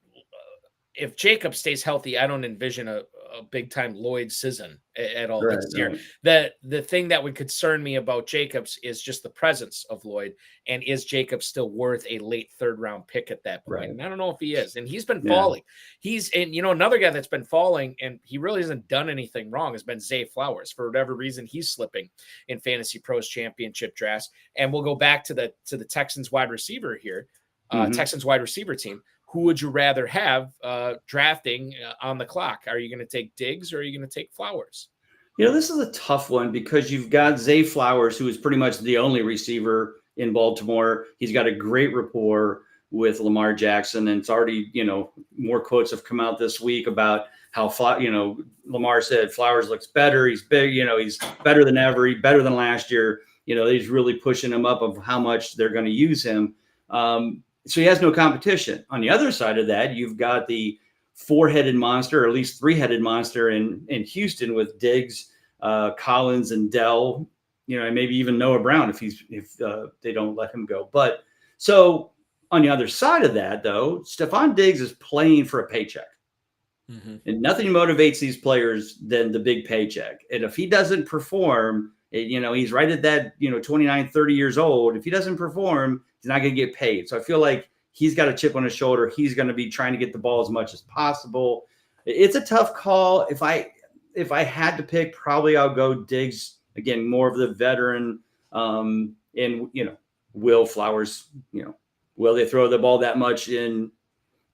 if Jacob stays healthy, I don't envision a big time Lloyd season at all Right, this year. right. The thing that would concern me about Jacobs is just the presence of Lloyd, and is Jacobs still worth a late 3rd round pick at that point? Right. And I don't know if he is. And he's been Yeah. falling. Another guy that's been falling, and he really hasn't done anything wrong, has been Zay Flowers. For whatever reason, he's slipping in Fantasy Pros championship drafts. And we'll go back to the Texans wide receiver here, Texans wide receiver team. Who would you rather have drafting on the clock? Are you going to take Diggs, or are you going to take Flowers? This is a tough one because you've got Zay Flowers, who is pretty much the only receiver in Baltimore. He's got a great rapport with Lamar Jackson, and it's already, more quotes have come out this week about how, Lamar said Flowers looks better. He's big, he's better than ever. He's better than last year. He's really pushing him up of how much they're going to use him. So he has no competition. On the other side of that, you've got the 4-headed monster, or at least 3-headed monster in Houston with Diggs, Collins, and Dell, and maybe even Noah Brown if they don't let him go. But so on the other side of that, though, Stephon Diggs is playing for a paycheck. And nothing motivates these players than the big paycheck. And if he doesn't perform, he's right at that, 29, 30 years old. If he doesn't perform, he's not going to get paid. So I feel like he's got a chip on his shoulder. He's going to be trying to get the ball as much as possible. It's a tough call. If I had to pick, probably I'll go Diggs again, more of the veteran. And will Flowers, will they throw the ball that much in,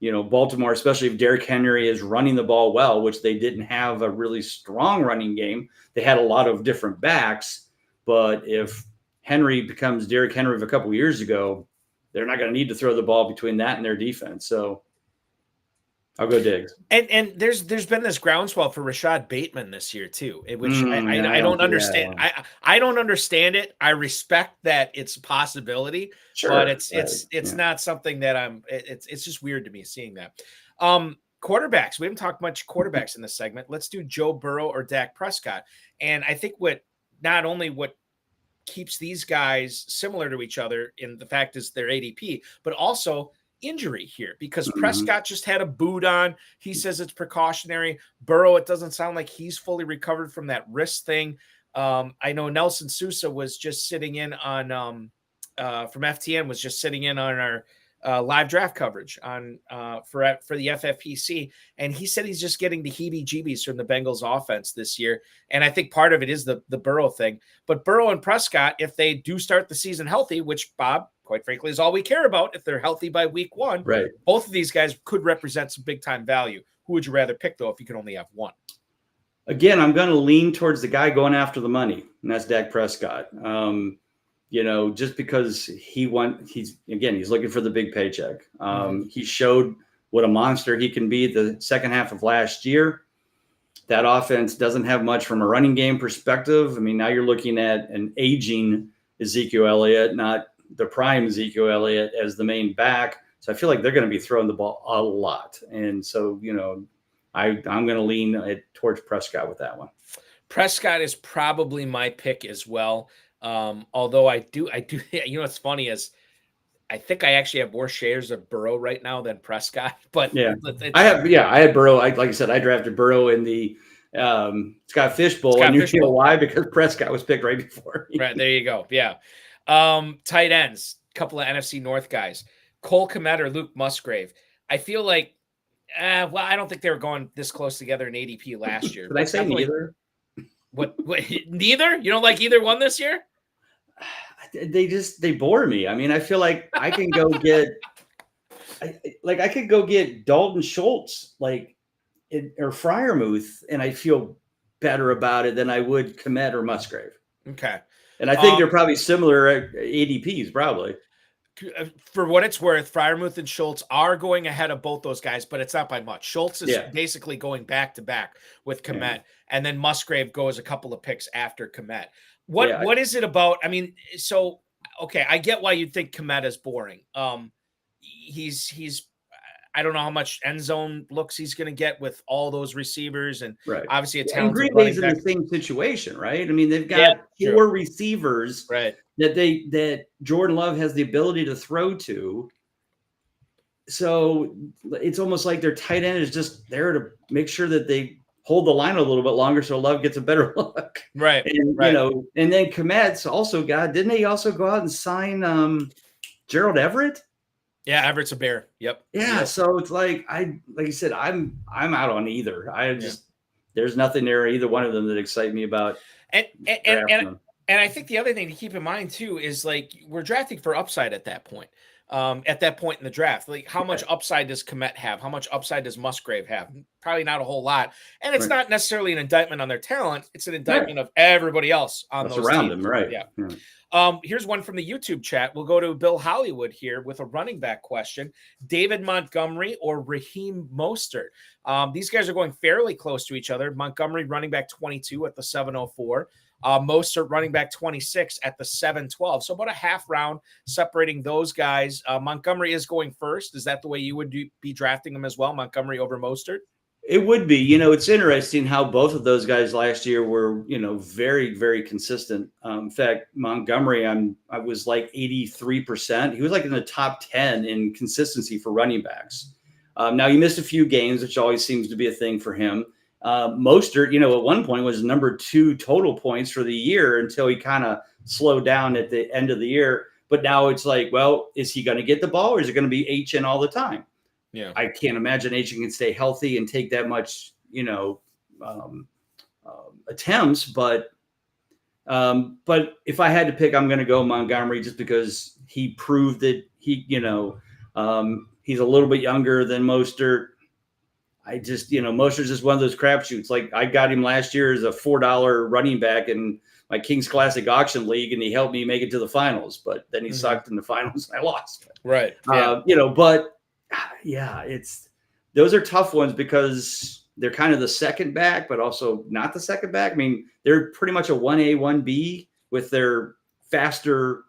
Baltimore, especially if Derrick Henry is running the ball well, which they didn't have a really strong running game. They had a lot of different backs, but if Henry becomes Derrick Henry of a couple of years ago, they're not going to need to throw the ball between that and their defense. So I'll go Diggs. And there's been this groundswell for Rashad Bateman this year too, which I don't understand. Yeah. I don't understand it. I respect that it's a possibility, Sure, but it's not something that it's just weird to me seeing that. Quarterbacks. We haven't talked much quarterbacks in this segment. Let's do Joe Burrow or Dak Prescott. And I think what keeps these guys similar to each other in the fact is their ADP, but also injury here, because Prescott just had a boot on. He says it's precautionary. Burrow, it doesn't sound like he's fully recovered from that wrist thing. I know Nelson Sousa was just sitting in on from FTN was just sitting in on our live draft coverage on for the FFPC, and he said he's just getting the heebie-jeebies from the Bengals offense this year. And I think part of it is the Burrow thing. But Burrow and Prescott, if they do start the season healthy, which Bob, quite frankly, is all we care about, if they're healthy by week 1, right? Both of these guys could represent some big time value. Who would you rather pick though if you could only have one? Again, I'm going to lean towards the guy going after the money, and that's Dak Prescott. Just because he's looking for the big paycheck. He showed what a monster he can be the second half of last year. That offense doesn't have much from a running game perspective. I mean, now you're looking at an aging Ezekiel Elliott, not the prime Ezekiel Elliott as the main back. So I feel like they're going to be throwing the ball a lot. And so, I'm going to lean towards Prescott with that one. Prescott is probably my pick as well. Although I do, what's funny is I think I actually have more shares of Burrow right now than Prescott, but yeah, I had Burrow. Like I said, I drafted Burrow in the Scott Fish Bowl, and you know why? Because Prescott was picked right before. Right. There you go. Yeah. Tight ends, a couple of NFC North guys, Cole Kmet or Luke Musgrave. I feel like, I don't think they were going this close together in ADP last year. Did I say neither? What? Neither? You don't like either one this year? They bore me. I mean, I feel like I can go get, I could go get Dalton Schultz, or Freiermuth, and I feel better about it than I would Kmet or Musgrave. Okay. And I think they're probably similar ADPs, probably. For what it's worth, Freiermuth and Schultz are going ahead of both those guys, but it's not by much. Schultz is basically going back to back with Kmet, and then Musgrave goes a couple of picks after Kmet. What is it about? I mean, so okay, I get why you'd think Kmet is boring. He's I don't know how much end zone looks he's going to get with all those receivers, and obviously a talented and Green Bay's in the same situation, right? I mean, they've got four receivers that Jordan Love has the ability to throw to. So it's almost like their tight end is just there to make sure that they hold the line a little bit longer so Love gets a better look. Right. And, you know, and then Kmet's also didn't they also go out and sign Gerald Everett? Yeah, Everett's a Bear. Yep. Yeah, so it's like you said, I'm out on either. There's nothing there either one of them that excite me about. And I think the other thing to keep in mind too is like we're drafting for upside at that point. At that point in the draft, like how much upside does Kmet have? How much upside does Musgrave have? Probably not a whole lot. And it's not necessarily an indictment on their talent. It's an indictment of everybody else on those around teams. them, right? Yeah. Here's one from the YouTube chat. We'll go to Bill Hollywood here with a running back question. David Montgomery or Raheem Mostert? These guys are going fairly close to each other. Montgomery running back 22 at the 704. Mostert running back 26 at the 712. So about a half round separating those guys. Montgomery is going first. Is that the way you would be drafting them as well? Montgomery over Mostert? It would be. You know, it's interesting how both of those guys last year were, you know, very, very consistent. In fact, Montgomery, I was like 83%. He was like in the top 10 in consistency for running backs. Now, he missed a few games, which always seems to be a thing for him. Mostert, you know, at one point was number 2 total points for the year until he kind of slowed down at the end of the year. But now it's like, well, is he going to get the ball or is it going to be H-in all the time? Yeah, I can't imagine H-in can stay healthy and take that much, you know, attempts. But if I had to pick, I'm going to go Montgomery just because he proved that he, you know, he's a little bit younger than Mostert. I just, you know, Mostert's just one of those crapshoots. Like I got him last year as a $4 running back in my Kings Classic Auction League, and he helped me make it to the finals. But then he sucked in the finals, and I lost. Right. Yeah. You know, but yeah, those are tough ones because they're kind of the second back, but also not the second back. I mean, they're pretty much a 1A, 1B with their faster,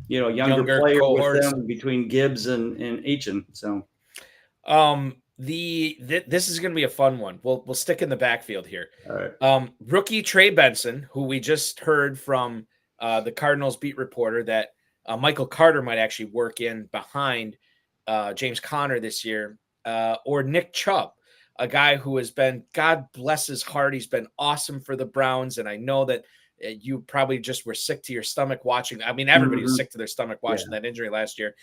you know, younger player cohorts with them between Gibbs and H-in. So, this is going to be a fun one. We'll stick in the backfield here. All right. Rookie Trey Benson, who we just heard from the Cardinals beat reporter that Michael Carter might actually work in behind James Conner this year, or Nick Chubb, a guy who has been, God bless his heart, he's been awesome for the Browns. And I know that you probably just were sick to your stomach watching. I mean, everybody was sick to their stomach watching that injury last year.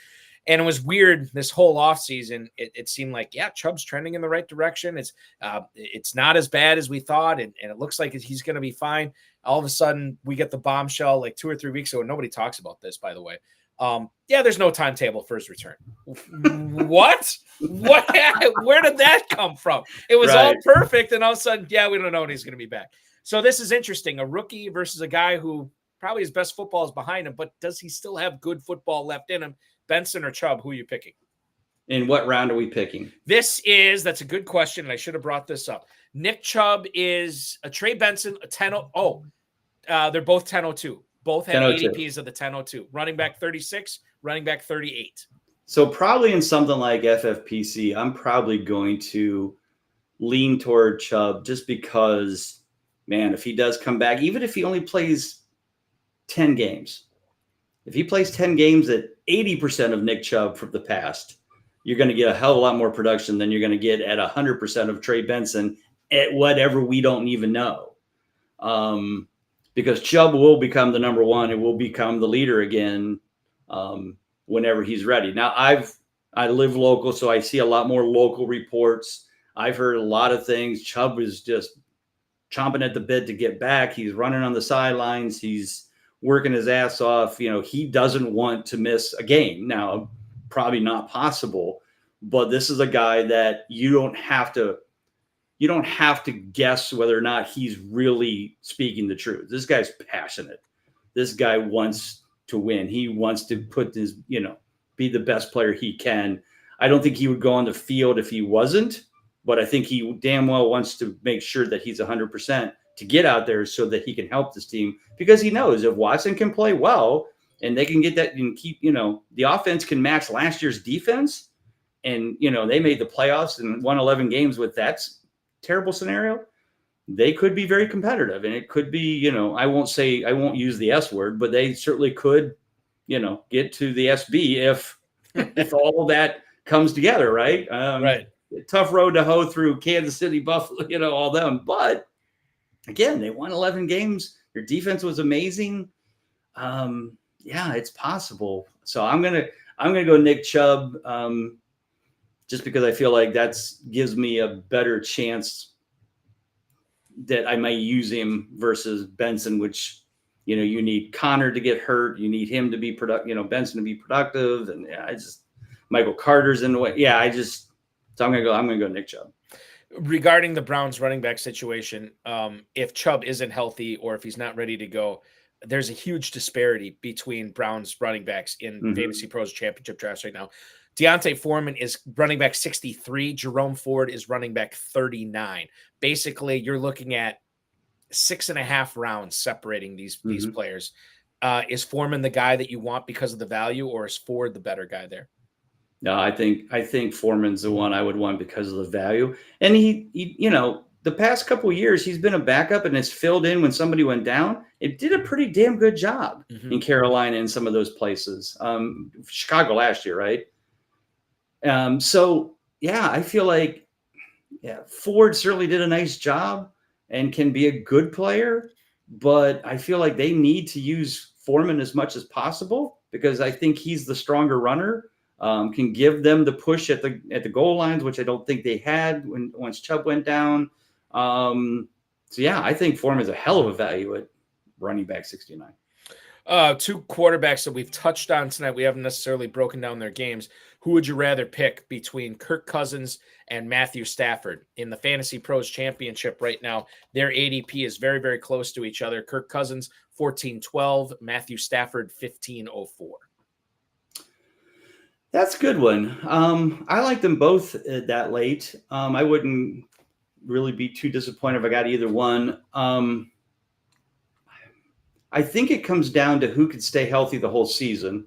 And it was weird this whole offseason. It seemed like, Chubb's trending in the right direction. It's not as bad as we thought, and it looks like he's going to be fine. All of a sudden, we get the bombshell like 2 or 3 weeks ago. Nobody talks about this, by the way. There's no timetable for his return. What? Where did that come from? It was all perfect, and all of a sudden, we don't know when he's going to be back. So this is interesting. A rookie versus a guy who probably his best football is behind him, but does he still have good football left in him? Benson or Chubb, who are you picking? In what round are we picking? That's a good question, and I should have brought this up. Nick Chubb is a Trey Benson, a 10-0. They're both 10-02. Both have ADPs of the 10-02. Running back 36, running back 38. So probably in something like FFPC, I'm probably going to lean toward Chubb just because, man, if he does come back, even if he only plays 10 games, if he plays 10 games at 80% of Nick Chubb from the past, you're going to get a hell of a lot more production than you're going to get at 100% of Trey Benson at whatever we don't even know. Because Chubb will become the number one and will become the leader again whenever he's ready. Now, I live local, so I see a lot more local reports. I've heard a lot of things. Chubb is just chomping at the bit to get back. He's running on the sidelines. He's working his ass off. You know, he doesn't want to miss a game. Now, probably not possible, but this is a guy that you don't have to you don't have to guess whether or not he's really speaking the truth. This guy's passionate. This guy wants to win. He wants to put his, be the best player he can. I don't think he would go on the field if he wasn't, but I think he damn well wants to make sure that he's 100% to get out there so that he can help this team, because he knows if Watson can play well and they can get that and keep, the offense can match last year's defense. And, they made the playoffs and won 11 games with that terrible scenario. They could be very competitive, and it could be, I won't use the S word, but they certainly could, get to the SB if all that comes together. Right. Right. Tough road to hoe through Kansas City, Buffalo, all them. But again, they won 11 games. Their defense was amazing. Yeah, it's possible. So I'm going to go Nick Chubb. Just because I feel like that gives me a better chance that I might use him versus Benson, which, you need Connor to get hurt. You need him to be productive, Benson to be productive. And Michael Carter's in the way. Yeah, so I'm going to go Nick Chubb. Regarding the Browns running back situation, if Chubb isn't healthy or if he's not ready to go, there's a huge disparity between Browns running backs in Fantasy Pros championship drafts right now. Deontay Foreman is running back 63. Jerome Ford is running back 39. Basically, you're looking at 6.5 rounds separating these players. Is Foreman the guy that you want because of the value, or is Ford the better guy there? No, I think Foreman's the one I would want because of the value. And he the past couple of years, he's been a backup and has filled in when somebody went down. It did a pretty damn good job in Carolina and some of those places. Chicago last year, right? So yeah, I feel like Ford certainly did a nice job and can be a good player, but I feel like they need to use Foreman as much as possible because I think he's the stronger runner, can give them the push at the goal lines, which I don't think they had once Chubb went down. So yeah, I think Foreman is a hell of a value at running back 69. Two quarterbacks that we've touched on tonight. We haven't necessarily broken down their games. Who would you rather pick between Kirk Cousins and Matthew Stafford in the Fantasy Pros Championship right now? Their ADP is very, very close to each other. Kirk Cousins 1412, Matthew Stafford 1504. That's a good one. I like them both that late. I wouldn't really be too disappointed if I got either one. I think it comes down to who could stay healthy the whole season.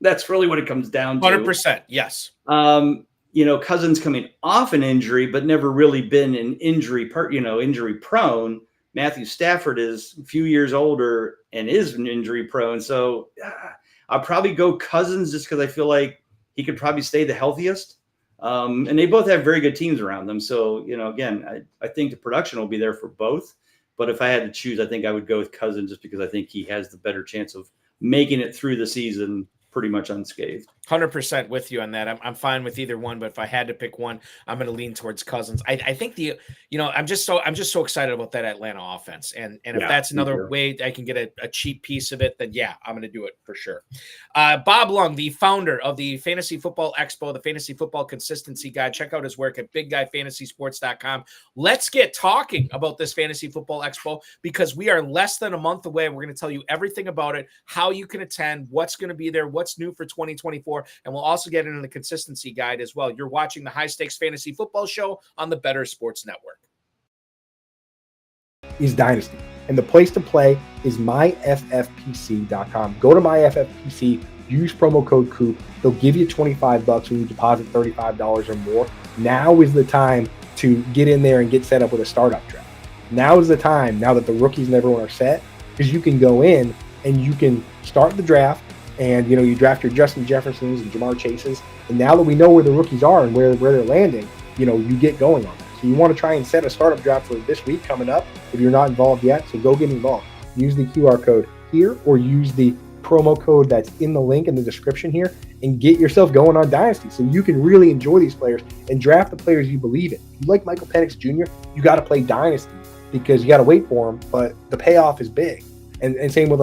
That's really what it comes down to. 100%, yes. Cousins coming off an injury, but never really been an injury prone. Matthew Stafford is a few years older and is an injury prone. So I'll probably go Cousins just because I feel like he could probably stay the healthiest. And they both have very good teams around them. So, again, I think the production will be there for both. But if I had to choose, I think I would go with Cousins just because I think he has the better chance of making it through the season pretty much unscathed. 100% with you on that. I'm fine with either one, but if I had to pick one, I'm going to lean towards Cousins. I think I'm just so excited about that Atlanta offense, and if that's another way I can get a cheap piece of it, then yeah, I'm going to do it for sure. Bob Lung, the founder of the Fantasy Football Expo, the Fantasy Football Consistency Guide. Check out his work at BigGuyFantasySports.com. Let's get talking about this Fantasy Football Expo because we are less than a month away. We're going to tell you everything about it, how you can attend, what's going to be there, what's new for 2024. And we'll also get into the consistency guide as well. You're watching the High Stakes Fantasy Football Show on the Better Sports Network. Is Dynasty. And the place to play is myffpc.com. Go to myffpc, use promo code Kupp. They'll give you $25 when you deposit $35 or more. Now is the time to get in there and get set up with a startup draft. Now is the time, now that the rookies and everyone are set, because you can go in and you can start the draft. And, you draft your Justin Jeffersons and Jamar Chases. And now that we know where the rookies are and where they're landing, you get going on that. So you want to try and set a startup draft for this week coming up if you're not involved yet. So go get involved. Use the QR code here or use the promo code that's in the link in the description here and get yourself going on Dynasty so you can really enjoy these players and draft the players you believe in. If you like Michael Penix Jr., you got to play Dynasty because you got to wait for him, but the payoff is big. And same with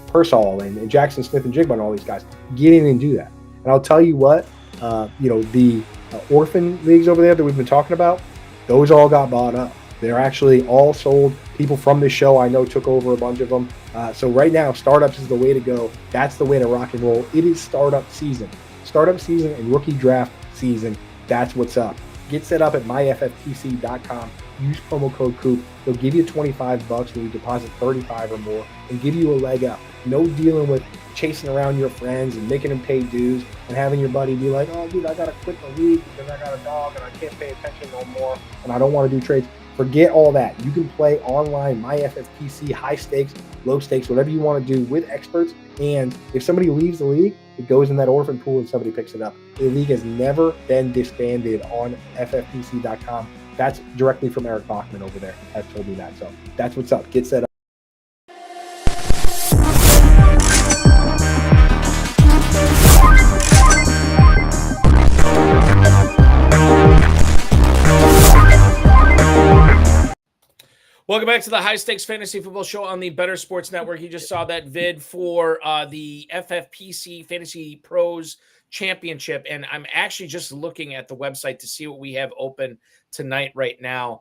Persall and Jackson Smith and Jigba and all these guys. Get in and do that. And I'll tell you what, the orphan leagues over there that we've been talking about, Those all got bought up. They're actually all sold. People from the show I know took over a bunch of them. So right now, startups is the way to go. That's the way to rock and roll. It is startup season. Startup season and rookie draft season. That's what's up. Get set up at myffpc.com. Use promo code Kupp. They'll give you $25 when you deposit $35 or more and give you a leg up. No dealing with chasing around your friends and making them pay dues and having your buddy be like, oh, dude, I got to quit the league because I got a dog and I can't pay attention no more and I don't want to do trades. Forget all that. You can play online, MyFFPC, high stakes, low stakes, whatever you want to do with experts. And if somebody leaves the league, it goes in that orphan pool and somebody picks it up. The league has never been disbanded on FFPC.com. That's directly from Eric Balkman over there has told me that. So that's what's up. Get set up. Welcome back to the High Stakes Fantasy Football Show on the Better Sports Network. You just saw that vid for the FFPC Fantasy Pros Championship, and I'm actually just looking at the website to see what we have open tonight right now.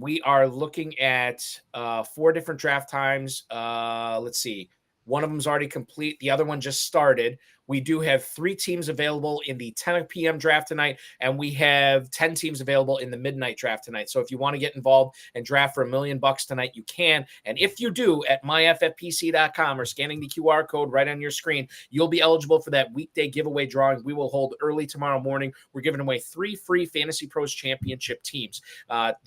We are looking at 4 different draft times. Let's see. One of them is already complete. The other one just started. We do have 3 teams available in the 10 p.m. draft tonight, and we have 10 teams available in the midnight draft tonight. So if you want to get involved and draft for $1 million tonight, you can. And if you do at myffpc.com or scanning the QR code right on your screen, you'll be eligible for that weekday giveaway drawing we will hold early tomorrow morning. We're giving away 3 free Fantasy Pros Championship teams.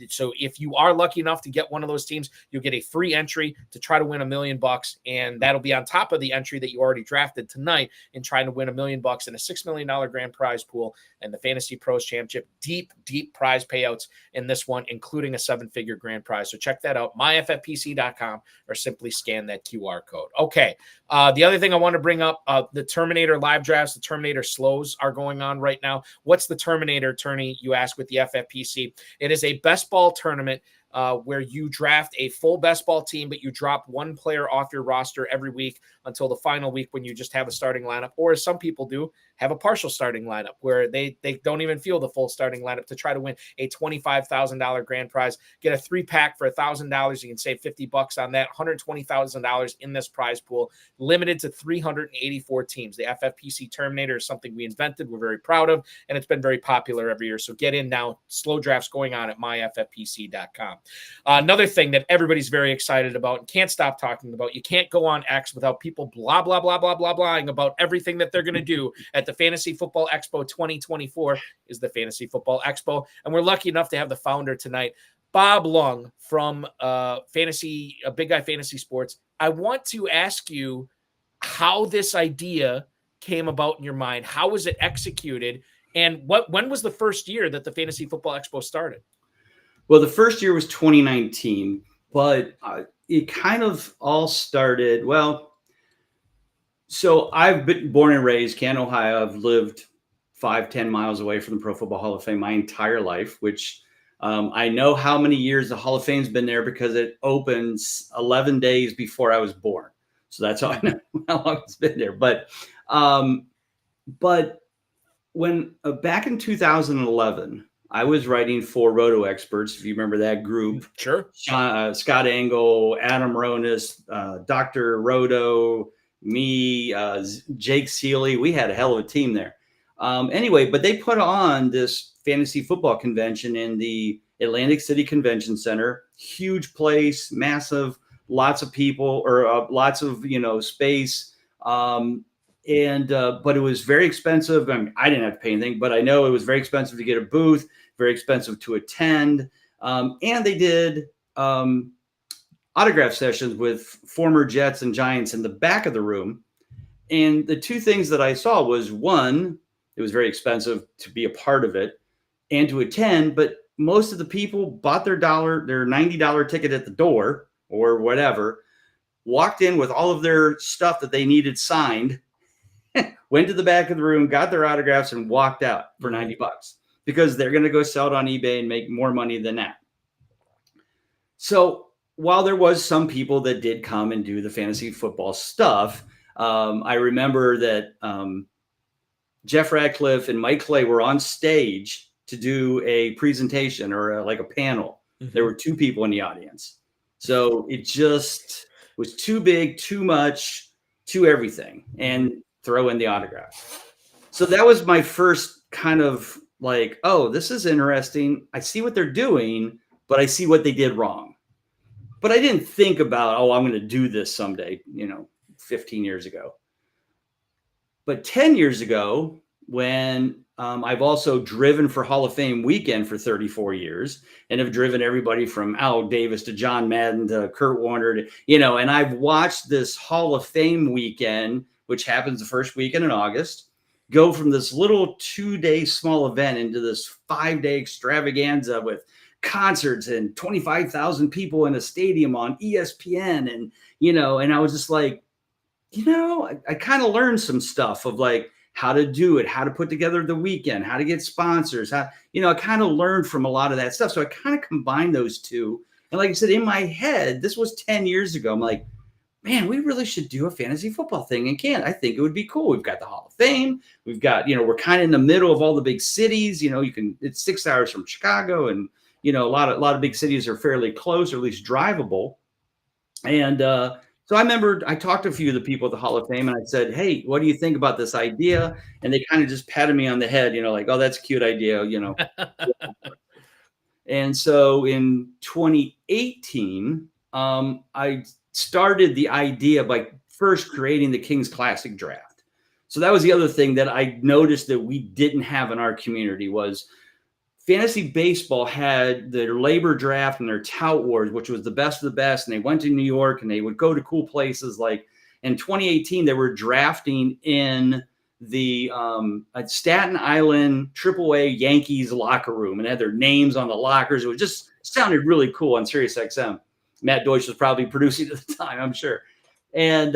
So if you are lucky enough to get one of those teams, you'll get a free entry to try to win $1 million, and that'll be on top of the entry that you already drafted tonight in trying to win $1 million and a $6 million grand prize pool and the Fantasy Pros Championship. Deep prize payouts in this one, including a 7-figure grand prize. So check that out, myffpc.com, or simply scan that QR code. Okay. The other thing I want to bring up, the Terminator live drafts, the Terminator slows are going on right now. What's the Terminator, Turney, you ask, with the FFPC? It is a best ball tournament where you draft a full best ball team, but you drop one player off your roster every week until the final week when you just have a starting lineup, or as some people do, have a partial starting lineup where they don't even field the full starting lineup to try to win a $25,000 grand prize. Get a 3-pack for $1,000. You can save $50 on that. $120,000 in this prize pool, limited to 384 teams. The FFPC Terminator is something we invented. We're very proud of, and it's been very popular every year. So get in now. Slow drafts going on at myffpc.com. Another thing that everybody's very excited about and can't stop talking about, you can't go on X without people blah, blah, blah, blah, blah, blahing about everything that they're going to do at the Fantasy Football Expo 2024 is the Fantasy Football Expo. And we're lucky enough to have the founder tonight, Bob Lung from Big Guy Fantasy Sports. I want to ask you how this idea came about in your mind. How was it executed? And when was the first year that the Fantasy Football Expo started? Well, the first year was 2019, but it kind of all started, so I've been born and raised Canton, Ohio. I've lived 5-10 miles away from the Pro Football Hall of Fame my entire life, which I know how many years the Hall of Fame's been there because it opens 11 days before I was born. So that's how I know how long it's been there. But when back in 2011, I was writing for Roto Experts, if you remember that group. Sure. Scott Engel, Adam Ronis, Dr. Roto, me, Jake Seeley. We had a hell of a team there. Anyway, but they put on this fantasy football convention in the Atlantic City Convention Center. Huge place, massive, lots of people, or lots of, space. But it was very expensive. I mean, I didn't have to pay anything, but I know it was very expensive to get a booth, very expensive to attend. And they did autograph sessions with former Jets and Giants in the back of the room. And the 2 things that I saw was, one, it was very expensive to be a part of it and to attend, but most of the people bought their $90 ticket at the door or whatever, walked in with all of their stuff that they needed signed, went to the back of the room, got their autographs, and walked out for $90 because they're going to go sell it on eBay and make more money than that. So while there was some people that did come and do the fantasy football stuff, I remember that Jeff Ratcliffe and Mike Clay were on stage to do a presentation or like a panel. There were 2 people in the audience. So it just was too big, too much, too everything, and throw in the autograph. So that was my first kind of like, oh, this is interesting. I see what they're doing, but I see what they did wrong. But I didn't think about, oh, I'm going to do this someday, 15 years ago. But 10 years ago, when I've also driven for Hall of Fame weekend for 34 years and have driven everybody from Al Davis to John Madden to Kurt Warner, and I've watched this Hall of Fame weekend, which happens the first weekend in August, go from this little 2-day small event into this 5-day extravaganza with concerts and 25,000 people in a stadium on ESPN. And I was just like, I kind of learned some stuff of like how to do it, how to put together the weekend, how to get sponsors, I kind of learned from a lot of that stuff. So I kind of combined those two. And like I said, in my head, this was 10 years ago. I'm like, man, we really should do a fantasy football thing in Canada. I think it would be cool. We've got the Hall of Fame. We've got, we're kind of in the middle of all the big cities. It's 6 hours from Chicago, and a lot of big cities are fairly close, or at least drivable. And so I remember I talked to a few of the people at the Hall of Fame, and I said, hey, what do you think about this idea? And they kind of just patted me on the head, like, oh, that's a cute idea, And so in 2018, I started the idea by first creating the Kings Classic draft. So that was the other thing that I noticed that we didn't have in our community was fantasy baseball had their labor draft and their tout wars, which was the best of the best. And they went to New York and they would go to cool places. Like in 2018, they were drafting in the Staten Island AAA Yankees locker room and had their names on the lockers. It was just sounded really cool on Sirius XM. Matt Deutsch was probably producing at the time, I'm sure. And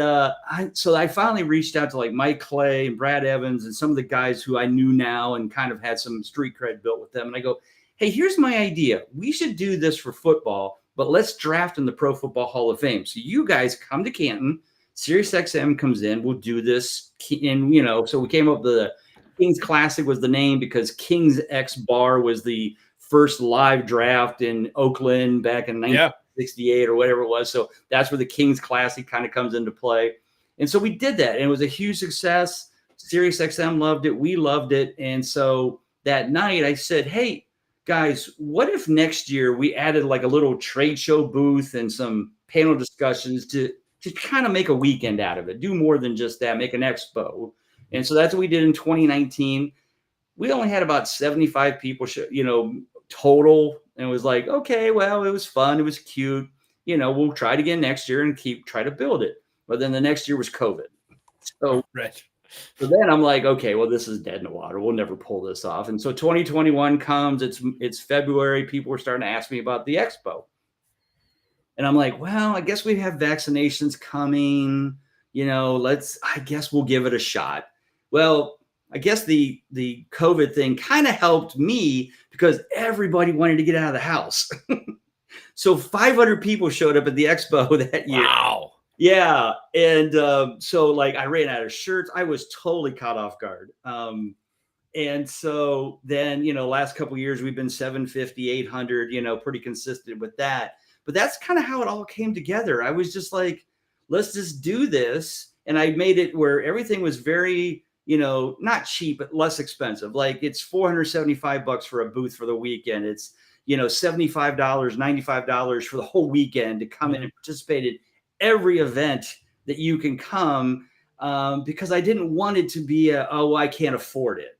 so I finally reached out to like Mike Clay and Brad Evans and some of the guys who I knew now and kind of had some street cred built with them. And I go, hey, here's my idea. We should do this for football, but let's draft in the Pro Football Hall of Fame. So you guys come to Canton, Sirius XM comes in, we'll do this. And, so we came up with the Kings Classic was the name because Kings X Bar was the first live draft in Oakland back in 1968 or whatever it was. So that's where the Kings Classic kind of comes into play. And so we did that, and it was a huge success. Sirius XM loved it. We loved it. And so that night I said, hey, guys, what if next year we added like a little trade show booth and some panel discussions to kind of make a weekend out of it, do more than just that, make an expo. And so that's what we did in 2019. We only had about 75 people, total. And it was like, okay, well, it was fun. It was cute. We'll try it again next year and try to build it. But then the next year was COVID. So, right. So then I'm like, okay, well, this is dead in the water. We'll never pull this off. And so 2021 comes, it's February. People were starting to ask me about the expo. And I'm like, well, I guess we have vaccinations coming, I guess we'll give it a shot. Well, I guess the COVID thing kind of helped me because everybody wanted to get out of the house. So 500 people showed up at the expo that year. Wow. Yeah. And so like I ran out of shirts. I was totally caught off guard. And so then, last couple of years, we've been 750, 800, pretty consistent with that. But that's kind of how it all came together. I was just like, let's just do this. And I made it where everything was very, not cheap, but less expensive. Like it's $475 for a booth for the weekend. It's, $75, $95 for the whole weekend to come in and participate in every event that you can come, because I didn't want it to be I can't afford it.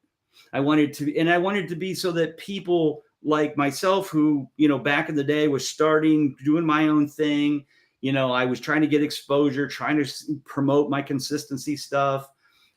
I wanted to be so that people like myself who, back in the day was doing my own thing. I was trying to get exposure, trying to promote my consistency stuff.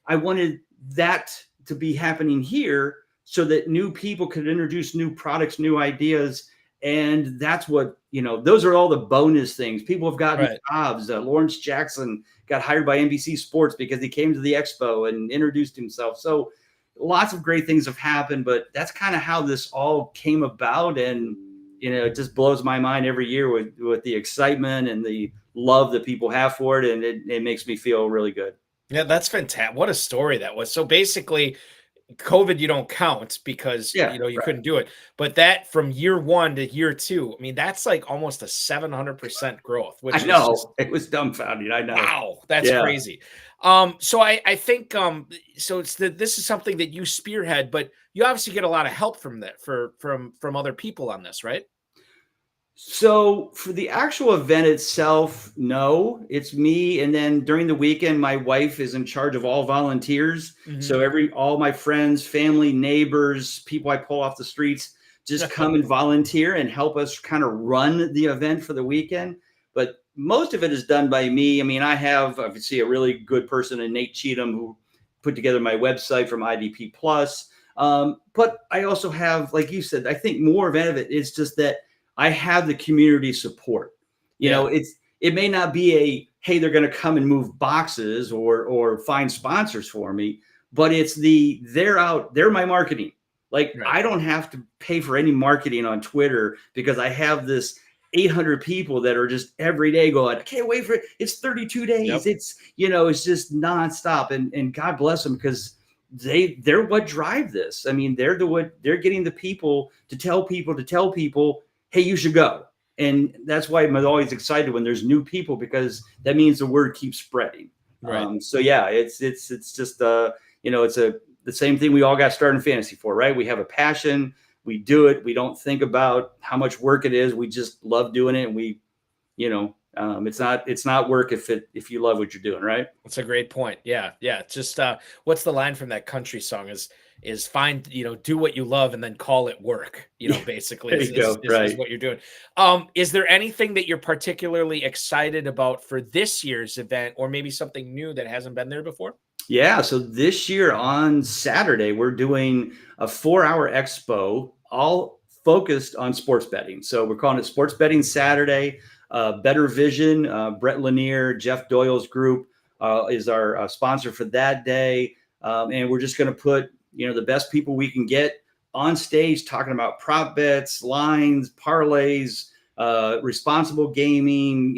I wanted that to be happening here so that new people could introduce new products, new ideas. And that's what, those are all the bonus things. People have gotten jobs. Lawrence Jackson got hired by NBC Sports because he came to the expo and introduced himself. So lots of great things have happened, but that's kind of how this all came about. And, it just blows my mind every year with the excitement and the love that people have for it. And it makes me feel really good. Yeah, that's fantastic. What a story that was. So basically, COVID you don't count because Yeah, you right. couldn't do it. But that from year 1 to year 2, I mean, that's like almost a 700% growth, I which is just know. It was dumbfounding. I know. wow, that's Yeah. crazy. So I think so it's this is something that you spearhead, but you obviously get a lot of help from that from other people on this, right? So for the actual event itself, no, it's me. And then during the weekend, my wife is in charge of all volunteers. Mhm. So all my friends, family, neighbors, people I pull off the streets just come and volunteer and help us kind of run the event for the weekend. But most of it is done by me. I mean, I have obviously a really good person in Nate Cheatham who put together my website from IDP Plus. But I also have, like you said, I think more of it is just that I have the community support. Yeah. It may not be a, hey, they're going to come and move boxes or find sponsors for me, but it's they're my marketing. Like Right. I don't have to pay for any marketing on Twitter because I have this 800 people that are just every day going, I can't wait for it. It's 32 days. Yep. It's just nonstop. And God bless them because they're what drive this. I mean, they're getting the people to tell people, hey, you should go. And that's why I'm always excited when there's new people because that means the word keeps spreading. Right. So yeah, it's just it's the same thing we all got started in fantasy for, right? We have a passion, we do it, we don't think about how much work it is, we just love doing it, and it's not work if you love what you're doing, right? That's a great point. Yeah. It's just what's the line from that country song is find, do what you love and then call it work, basically There you go. is Right. what you're doing. Is there anything that you're particularly excited about for this year's event or maybe something new that hasn't been there before? Yeah, so this year on Saturday, we're doing a 4-hour expo, all focused on sports betting. So we're calling it Sports Betting Saturday. Better Vision, Brett Lanier, Jeff Doyle's group is our sponsor for that day. And we're just going to put, the best people we can get on stage talking about prop bets, lines, parlays, responsible gaming,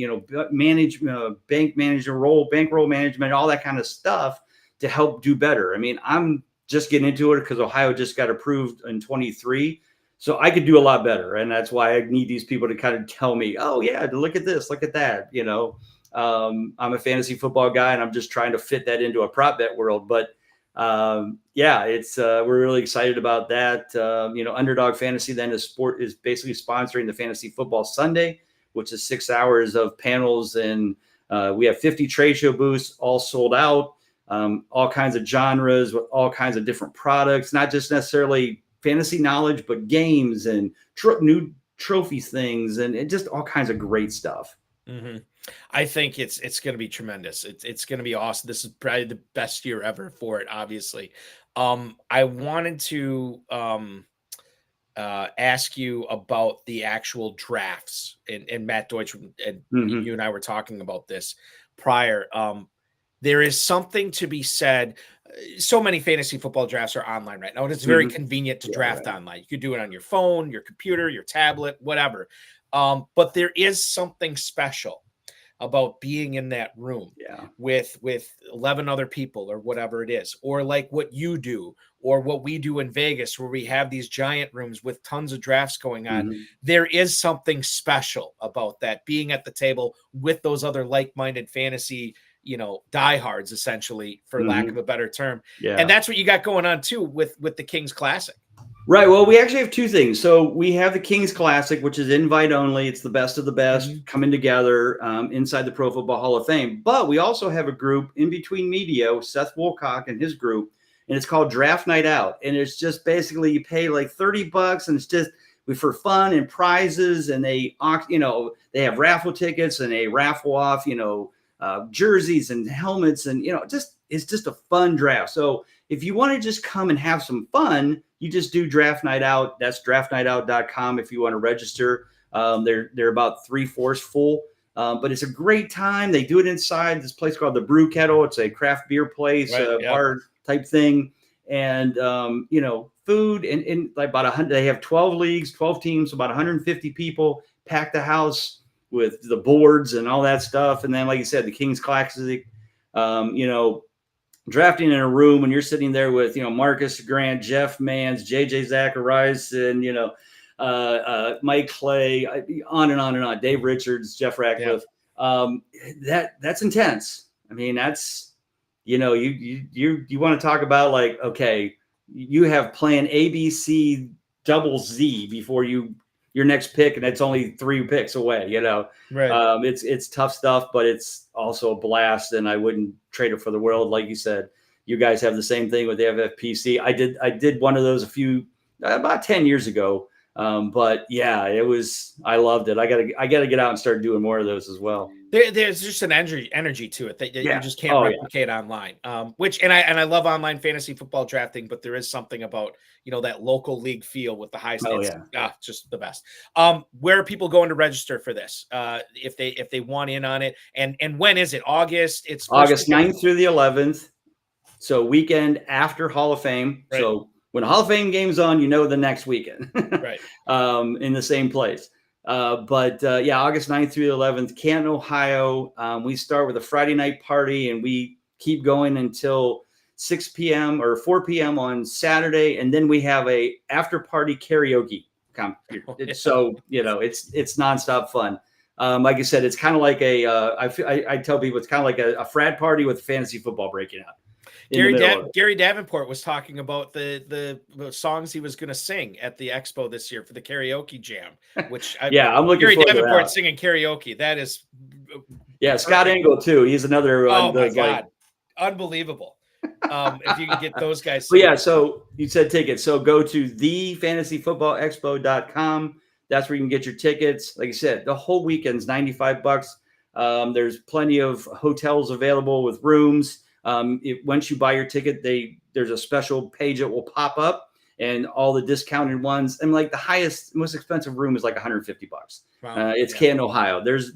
bankroll management, all that kind of stuff to help do better. I mean, I'm just getting into it because Ohio just got approved in 23. So I could do a lot better. And that's why I need these people to kind of tell me, oh yeah, look at this, look at that. I'm a fantasy football guy and I'm just trying to fit that into a prop bet world. But we're really excited about that. Underdog Fantasy then is basically sponsoring the Fantasy Football Sunday, which is 6 hours of panels. And we have 50 trade show booths all sold out, all kinds of genres with all kinds of different products, not just necessarily fantasy knowledge, but games and new trophies things and just all kinds of great stuff. Mm-hmm. I think it's going to be tremendous. It's going to be awesome. This is probably the best year ever for it, obviously. I wanted to ask you about the actual drafts, and Matt Deutsch and you and I were talking about this prior. There is something to be said. So many fantasy football drafts are online right now. It's very convenient to draft online. You could do it on your phone, your computer, your tablet, whatever. But there is something special about being in that room with 11 other people or whatever it is, or like what you do or what we do in Vegas, where we have these giant rooms with tons of drafts going on. There is something special about that, being at the table with those other like-minded fantasy diehards, essentially, for lack of a better term. Yeah. And that's what you got going on too with the Kings Classic. Right. Well, we actually have two things. So we have the Kings Classic, which is invite only. It's the best of the best coming together inside the Pro Football Hall of Fame. But we also have a group in between media, Seth Woolcock and his group, and it's called Draft Night Out. And it's just basically you pay like $30 and it's just for fun and prizes. And they have raffle tickets and they raffle off, jerseys and helmets and, it's just a fun draft. So if you want to just come and have some fun, you just do Draft Night Out. That's draftnightout.com if you want to register. They're about 3/4 full, but it's a great time. They do it inside this place called the Brew Kettle. It's a craft beer place, bar type thing, and food and like about 100. They have 12 leagues, 12 teams, about 150 people. Pack the house with the boards and all that stuff, and then like you said, the Kings Classic. drafting in a room when you're sitting there with, Marcus Grant, Jeff Mans, JJ Zacharias, and, Mike Clay, on and on and on, Dave Richards, Jeff Ratcliffe. That's intense. I mean, that's, you want to talk about like, okay, you have plan A, B, C, double Z before your next pick, and it's only 3 picks away, Right. It's tough stuff, but it's also a blast, and I wouldn't trade it for the world. Like you said, you guys have the same thing with the FFPC. I did one of those about 10 years ago. But yeah, I loved it. I gotta get out and start doing more of those as well. There's just an energy to it that you just can't replicate online. And I love online fantasy football drafting, but there is something about that local league feel with the high stakes. Just the best. Where are people going to register for this? If they want in on it, and when is it? August? It's August 9th through the 11th. So weekend after Hall of Fame. Right. So when the Hall of Fame game's on, the next weekend. Right. In the same place. August 9th through the 11th, Canton, Ohio. We start with a Friday night party, and we keep going until 6 p.m. or 4 p.m. on Saturday. And then we have a after party karaoke. So, it's nonstop fun. Like I said, it's kind of like I tell people it's kind of like a frat party with fantasy football breaking out. Gary Davenport was talking about the songs he was going to sing at the Expo this year for the karaoke jam, which I'm looking Gary forward Davenport to that. Singing karaoke. That is Scott Engel too. He's another oh my God, unbelievable. If you can get those guys. So you said tickets. So go to thefantasyfootballexpo.com. That's where you can get your tickets. Like I said, the whole weekend's $95. There's plenty of hotels available with rooms. Once you buy your ticket, there's a special page that will pop up, and all the discounted ones. And like the most expensive room is like $150. Wow. It's Canton, Ohio. This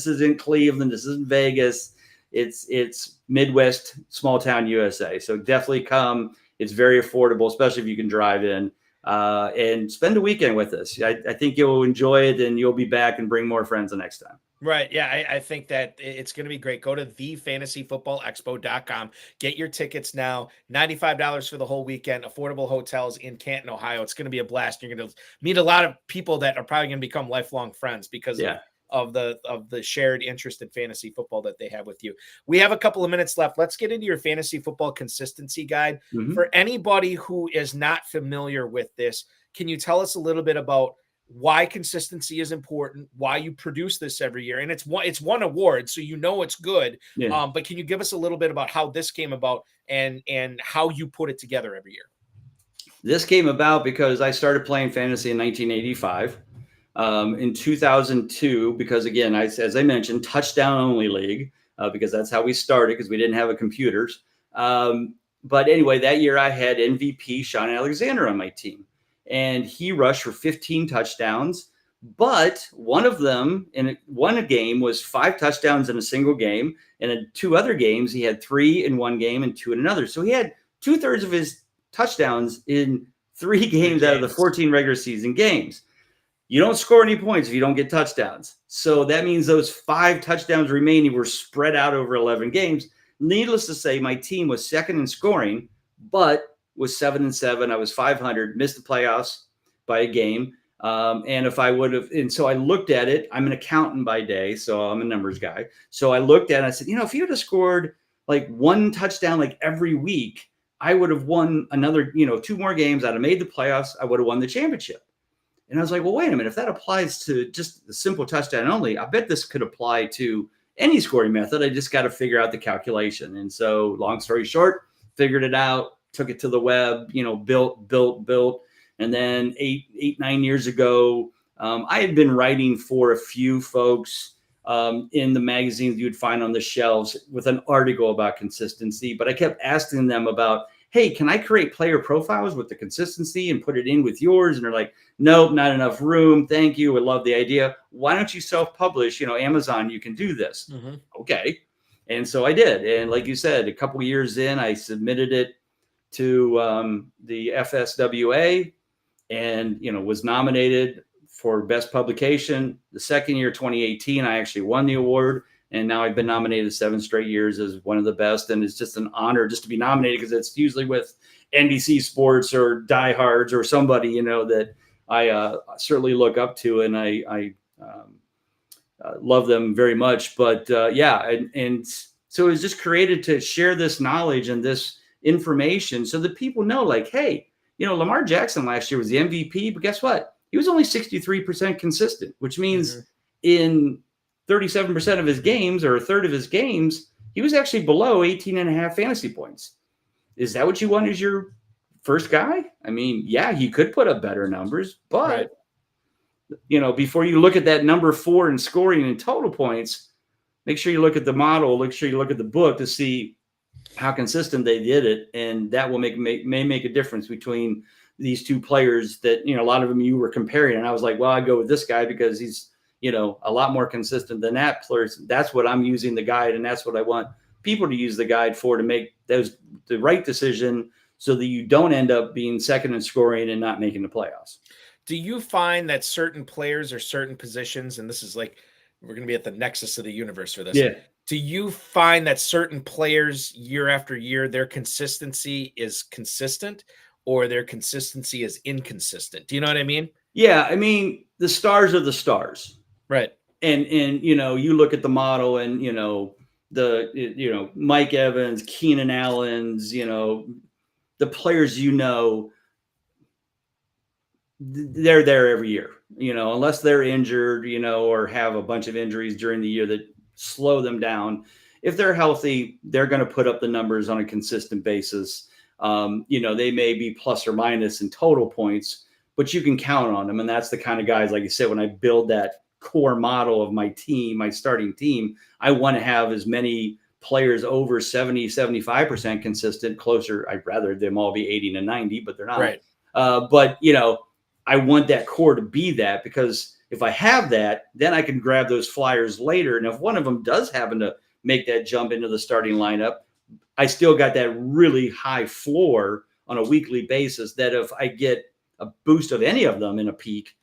isn't Cleveland. This isn't Vegas. It's Midwest, small town USA. So definitely come. It's very affordable, especially if you can drive in and spend a weekend with us. I think you'll enjoy it, and you'll be back and bring more friends the next time. Right. Yeah, I think that it's going to be great. Go to thefantasyfootballexpo.com. Get your tickets now. $95 for the whole weekend. Affordable hotels in Canton, Ohio. It's going to be a blast. You're going to meet a lot of people that are probably going to become lifelong friends because of the shared interest in fantasy football that they have with you. We have a couple of minutes left. Let's get into your fantasy football consistency guide. Mm-hmm. For anybody who is not familiar with this, can you tell us a little bit about why consistency is important, why you produce this every year? And it's one award, so it's good. Yeah. But can you give us a little bit about how this came about and how you put it together every year? This came about because I started playing fantasy in 1985. In 2002, because again, as I mentioned, touchdown only league, because that's how we started, because we didn't have computers. But anyway, that year I had MVP Sean Alexander on my team. And he rushed for 15 touchdowns, but one of them in one game was 5 touchdowns in a single game. And in 2 other games, he had 3 in one game and 2 in another. So he had 2/3 of his touchdowns in 3 games out of the 14 regular season games. You don't score any points if you don't get touchdowns. So that means those 5 touchdowns remaining were spread out over 11 games. Needless to say, my team was second in scoring, but was 7-7. I was 500, missed the playoffs by a game. And so I looked at it. I'm an accountant by day, so I'm a numbers guy. So I looked at it and I said, if you would have scored like 1 touchdown like every week, I would have won another, 2 more games. I'd have made the playoffs. I would have won the championship. And I was like, well, wait a minute. If that applies to just the simple touchdown only, I bet this could apply to any scoring method. I just got to figure out the calculation. And so long story short, figured it out. Took it to the web, built. And then 9 years ago, I had been writing for a few folks in the magazines you'd find on the shelves with an article about consistency. But I kept asking them about, hey, can I create player profiles with the consistency and put it in with yours? And they're like, nope, not enough room. Thank you. I love the idea. Why don't you self-publish? Amazon, you can do this. Mm-hmm. Okay. And so I did. And like you said, a couple of years in, I submitted it to the FSWA and, was nominated for best publication. The second year, 2018, I actually won the award. And now I've been nominated 7 straight years as one of the best. And it's just an honor just to be nominated, because it's usually with NBC Sports or Diehards or somebody, you know, that I certainly look up to, and I love them very much. But and so it was just created to share this knowledge and this information so that people know, like, hey, you know, Lamar Jackson last year was the MVP, but guess what? He was only 63% consistent, which means in 37% of his games, or a third of his games, he was actually below 18.5 fantasy points. Is that what you want as your first guy? I mean, yeah, he could put up better numbers, but you know, before you look at that number 4 in scoring and total points, make sure you look at the model, make sure you look at the book to see how consistent they did it. And that will may make a difference between these two players that, you know, a lot of them you were comparing. And I was like, well, I go with this guy because he's, you know, a lot more consistent than that person. That's what I'm using the guide. And that's what I want people to use the guide for, to make the right decision so that you don't end up being second in scoring and not making the playoffs. Do you find that certain players or certain positions, and this is like, we're going to be at the nexus of the universe for this. Yeah. Do you find that certain players year after year, their consistency is consistent or their consistency is inconsistent? Do you know what I mean? Yeah. I mean, the stars are the stars. Right. And, you know, you look at the model and, you know, Mike Evans, Keenan Allen's, you know, the players, you know, they're there every year, you know, unless they're injured, you know, or have a bunch of injuries during the year that slow them down. If they're healthy, they're going to put up the numbers on a consistent basis. You know, they may be plus or minus in total points, but you can count on them. And that's the kind of guys, like you said, when I build that core model of my team, my starting team, I want to have as many players over 70, 75% consistent, closer. I'd rather them all be 80 to 90, but they're not. Right. But, you know, I want that core to be that, because if I have that, then I can grab those flyers later. And if one of them does happen to make that jump into the starting lineup, I still got that really high floor on a weekly basis, that if I get a boost of any of them in a peak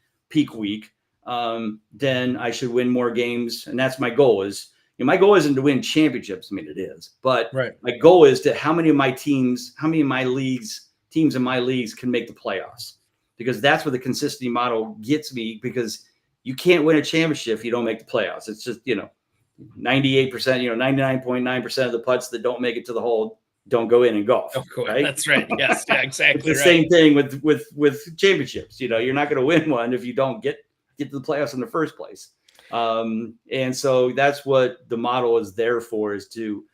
week, then I should win more games. And that's my goal. Is, you know, my goal isn't to win championships. I mean, it is, but my goal is to how many of my teams in my leagues can make the playoffs, because that's where the consistency model gets me, because you can't win a championship if you don't make the playoffs. It's just, you know, 98%, you know, 99.9% of the putts that don't make it to the hole don't go in and golf. Of course. Right? That's right. Yes, yeah, exactly. It's the same thing with championships. You know, you're not going to win one if you don't get to the playoffs in the first place. And so that's what the model is there for, is to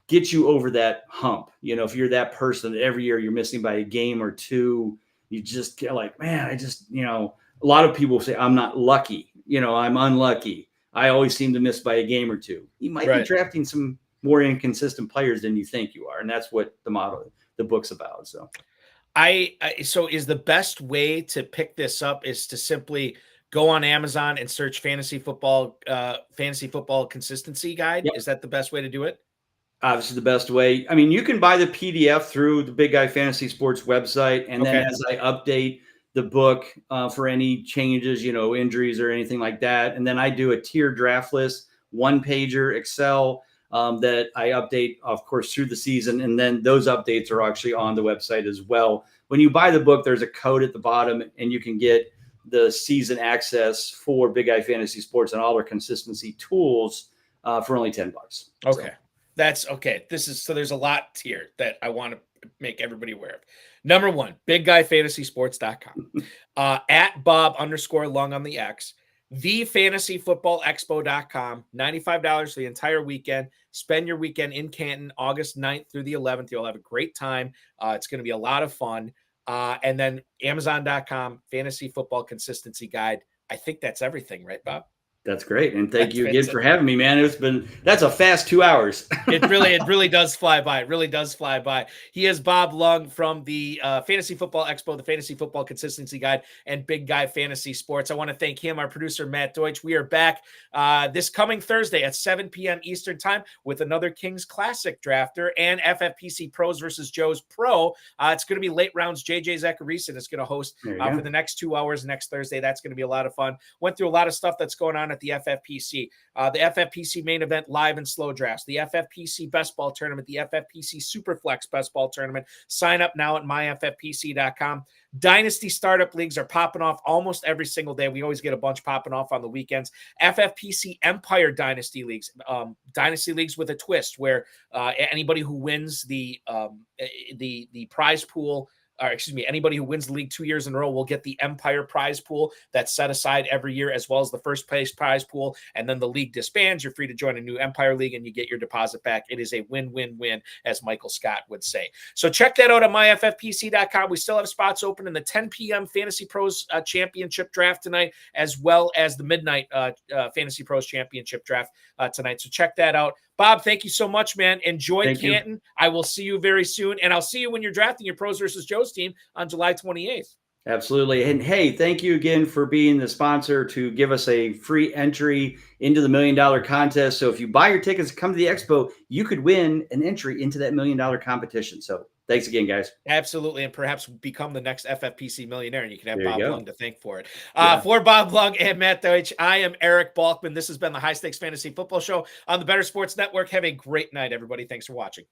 get you over that hump. You know, if you're that person that every year you're missing by a game or two, you just get like, man, I just, you know, a lot of people say I'm not lucky. You know, I'm unlucky. I always seem to miss by a game or two. You might be drafting some more inconsistent players than you think you are. And that's what the book's about. So so is the best way to pick this up is to simply go on Amazon and search fantasy football consistency guide. Yep. Is that the best way to do it? Obviously the best way. I mean, you can buy the PDF through the Big Guy Fantasy Sports website. And then as I update the book for any changes, you know, injuries or anything like that. And then I do a tier draft list, 1-pager Excel that I update, of course, through the season. And then those updates are actually on the website as well. When you buy the book, there's a code at the bottom and you can get the season access for Big Guy Fantasy Sports and all their consistency tools for only $10. Okay. So. That's okay. So there's a lot here that I want to make everybody aware of. Number one, bigguyfantasysports.com, at Bob_Lung on the X, thefantasyfootballexpo.com, $95 for the entire weekend. Spend your weekend in Canton, August 9th through the 11th. You'll have a great time. It's going to be a lot of fun. And then Amazon.com, Fantasy Football Consistency Guide. I think that's everything, right, Bob? That's great. And thank you again for having me, man. That's a fast 2 hours. It really does fly by. It really does fly by. He is Bob Lung from the Fantasy Football Expo, the Fantasy Football Consistency Guide, and Big Guy Fantasy Sports. I want to thank him, our producer, Matt Deutsch. We are back this coming Thursday at 7 p.m. Eastern time with another Kings Classic drafter and FFPC Pros versus Joe's Pro. It's going to be late rounds. JJ Zacharyson is going to host for the next 2 hours next Thursday. That's going to be a lot of fun. Went through a lot of stuff that's going on at at the FFPC, the FFPC main event live and slow drafts, the FFPC best ball tournament, the FFPC Superflex best ball tournament. Sign up now at myffpc.com. Dynasty startup leagues are popping off almost every single day. We always get a bunch popping off on the weekends. FFPC Empire Dynasty leagues, dynasty leagues with a twist where anybody who wins the prize pool, or excuse me, anybody who wins the league 2 years in a row will get the Empire prize pool that's set aside every year, as well as the first place prize pool. And then the league disbands. You're free to join a new Empire league and you get your deposit back. It is a win-win-win, as Michael Scott would say. So check that out at myffpc.com. We still have spots open in the 10 p.m. Fantasy Pros Championship draft tonight, as well as the midnight Fantasy Pros Championship draft tonight. So check that out. Bob, thank you so much, man. Enjoy Canton. I will see you very soon. And I'll see you when you're drafting your Pros versus Joe's team on July 28th. Absolutely. And hey, thank you again for being the sponsor to give us a free entry into the $1 million contest. So if you buy your tickets, come to the Expo, you could win an entry into that $1 million competition. So thanks again, guys. Absolutely. And perhaps become the next FFPC millionaire, and you can have Bob Lung to thank for it. For Bob Lung and Matt Deutsch, I am Eric Balkman. This has been the High Stakes Fantasy Football Show on the Better Sports Network. Have a great night, everybody. Thanks for watching.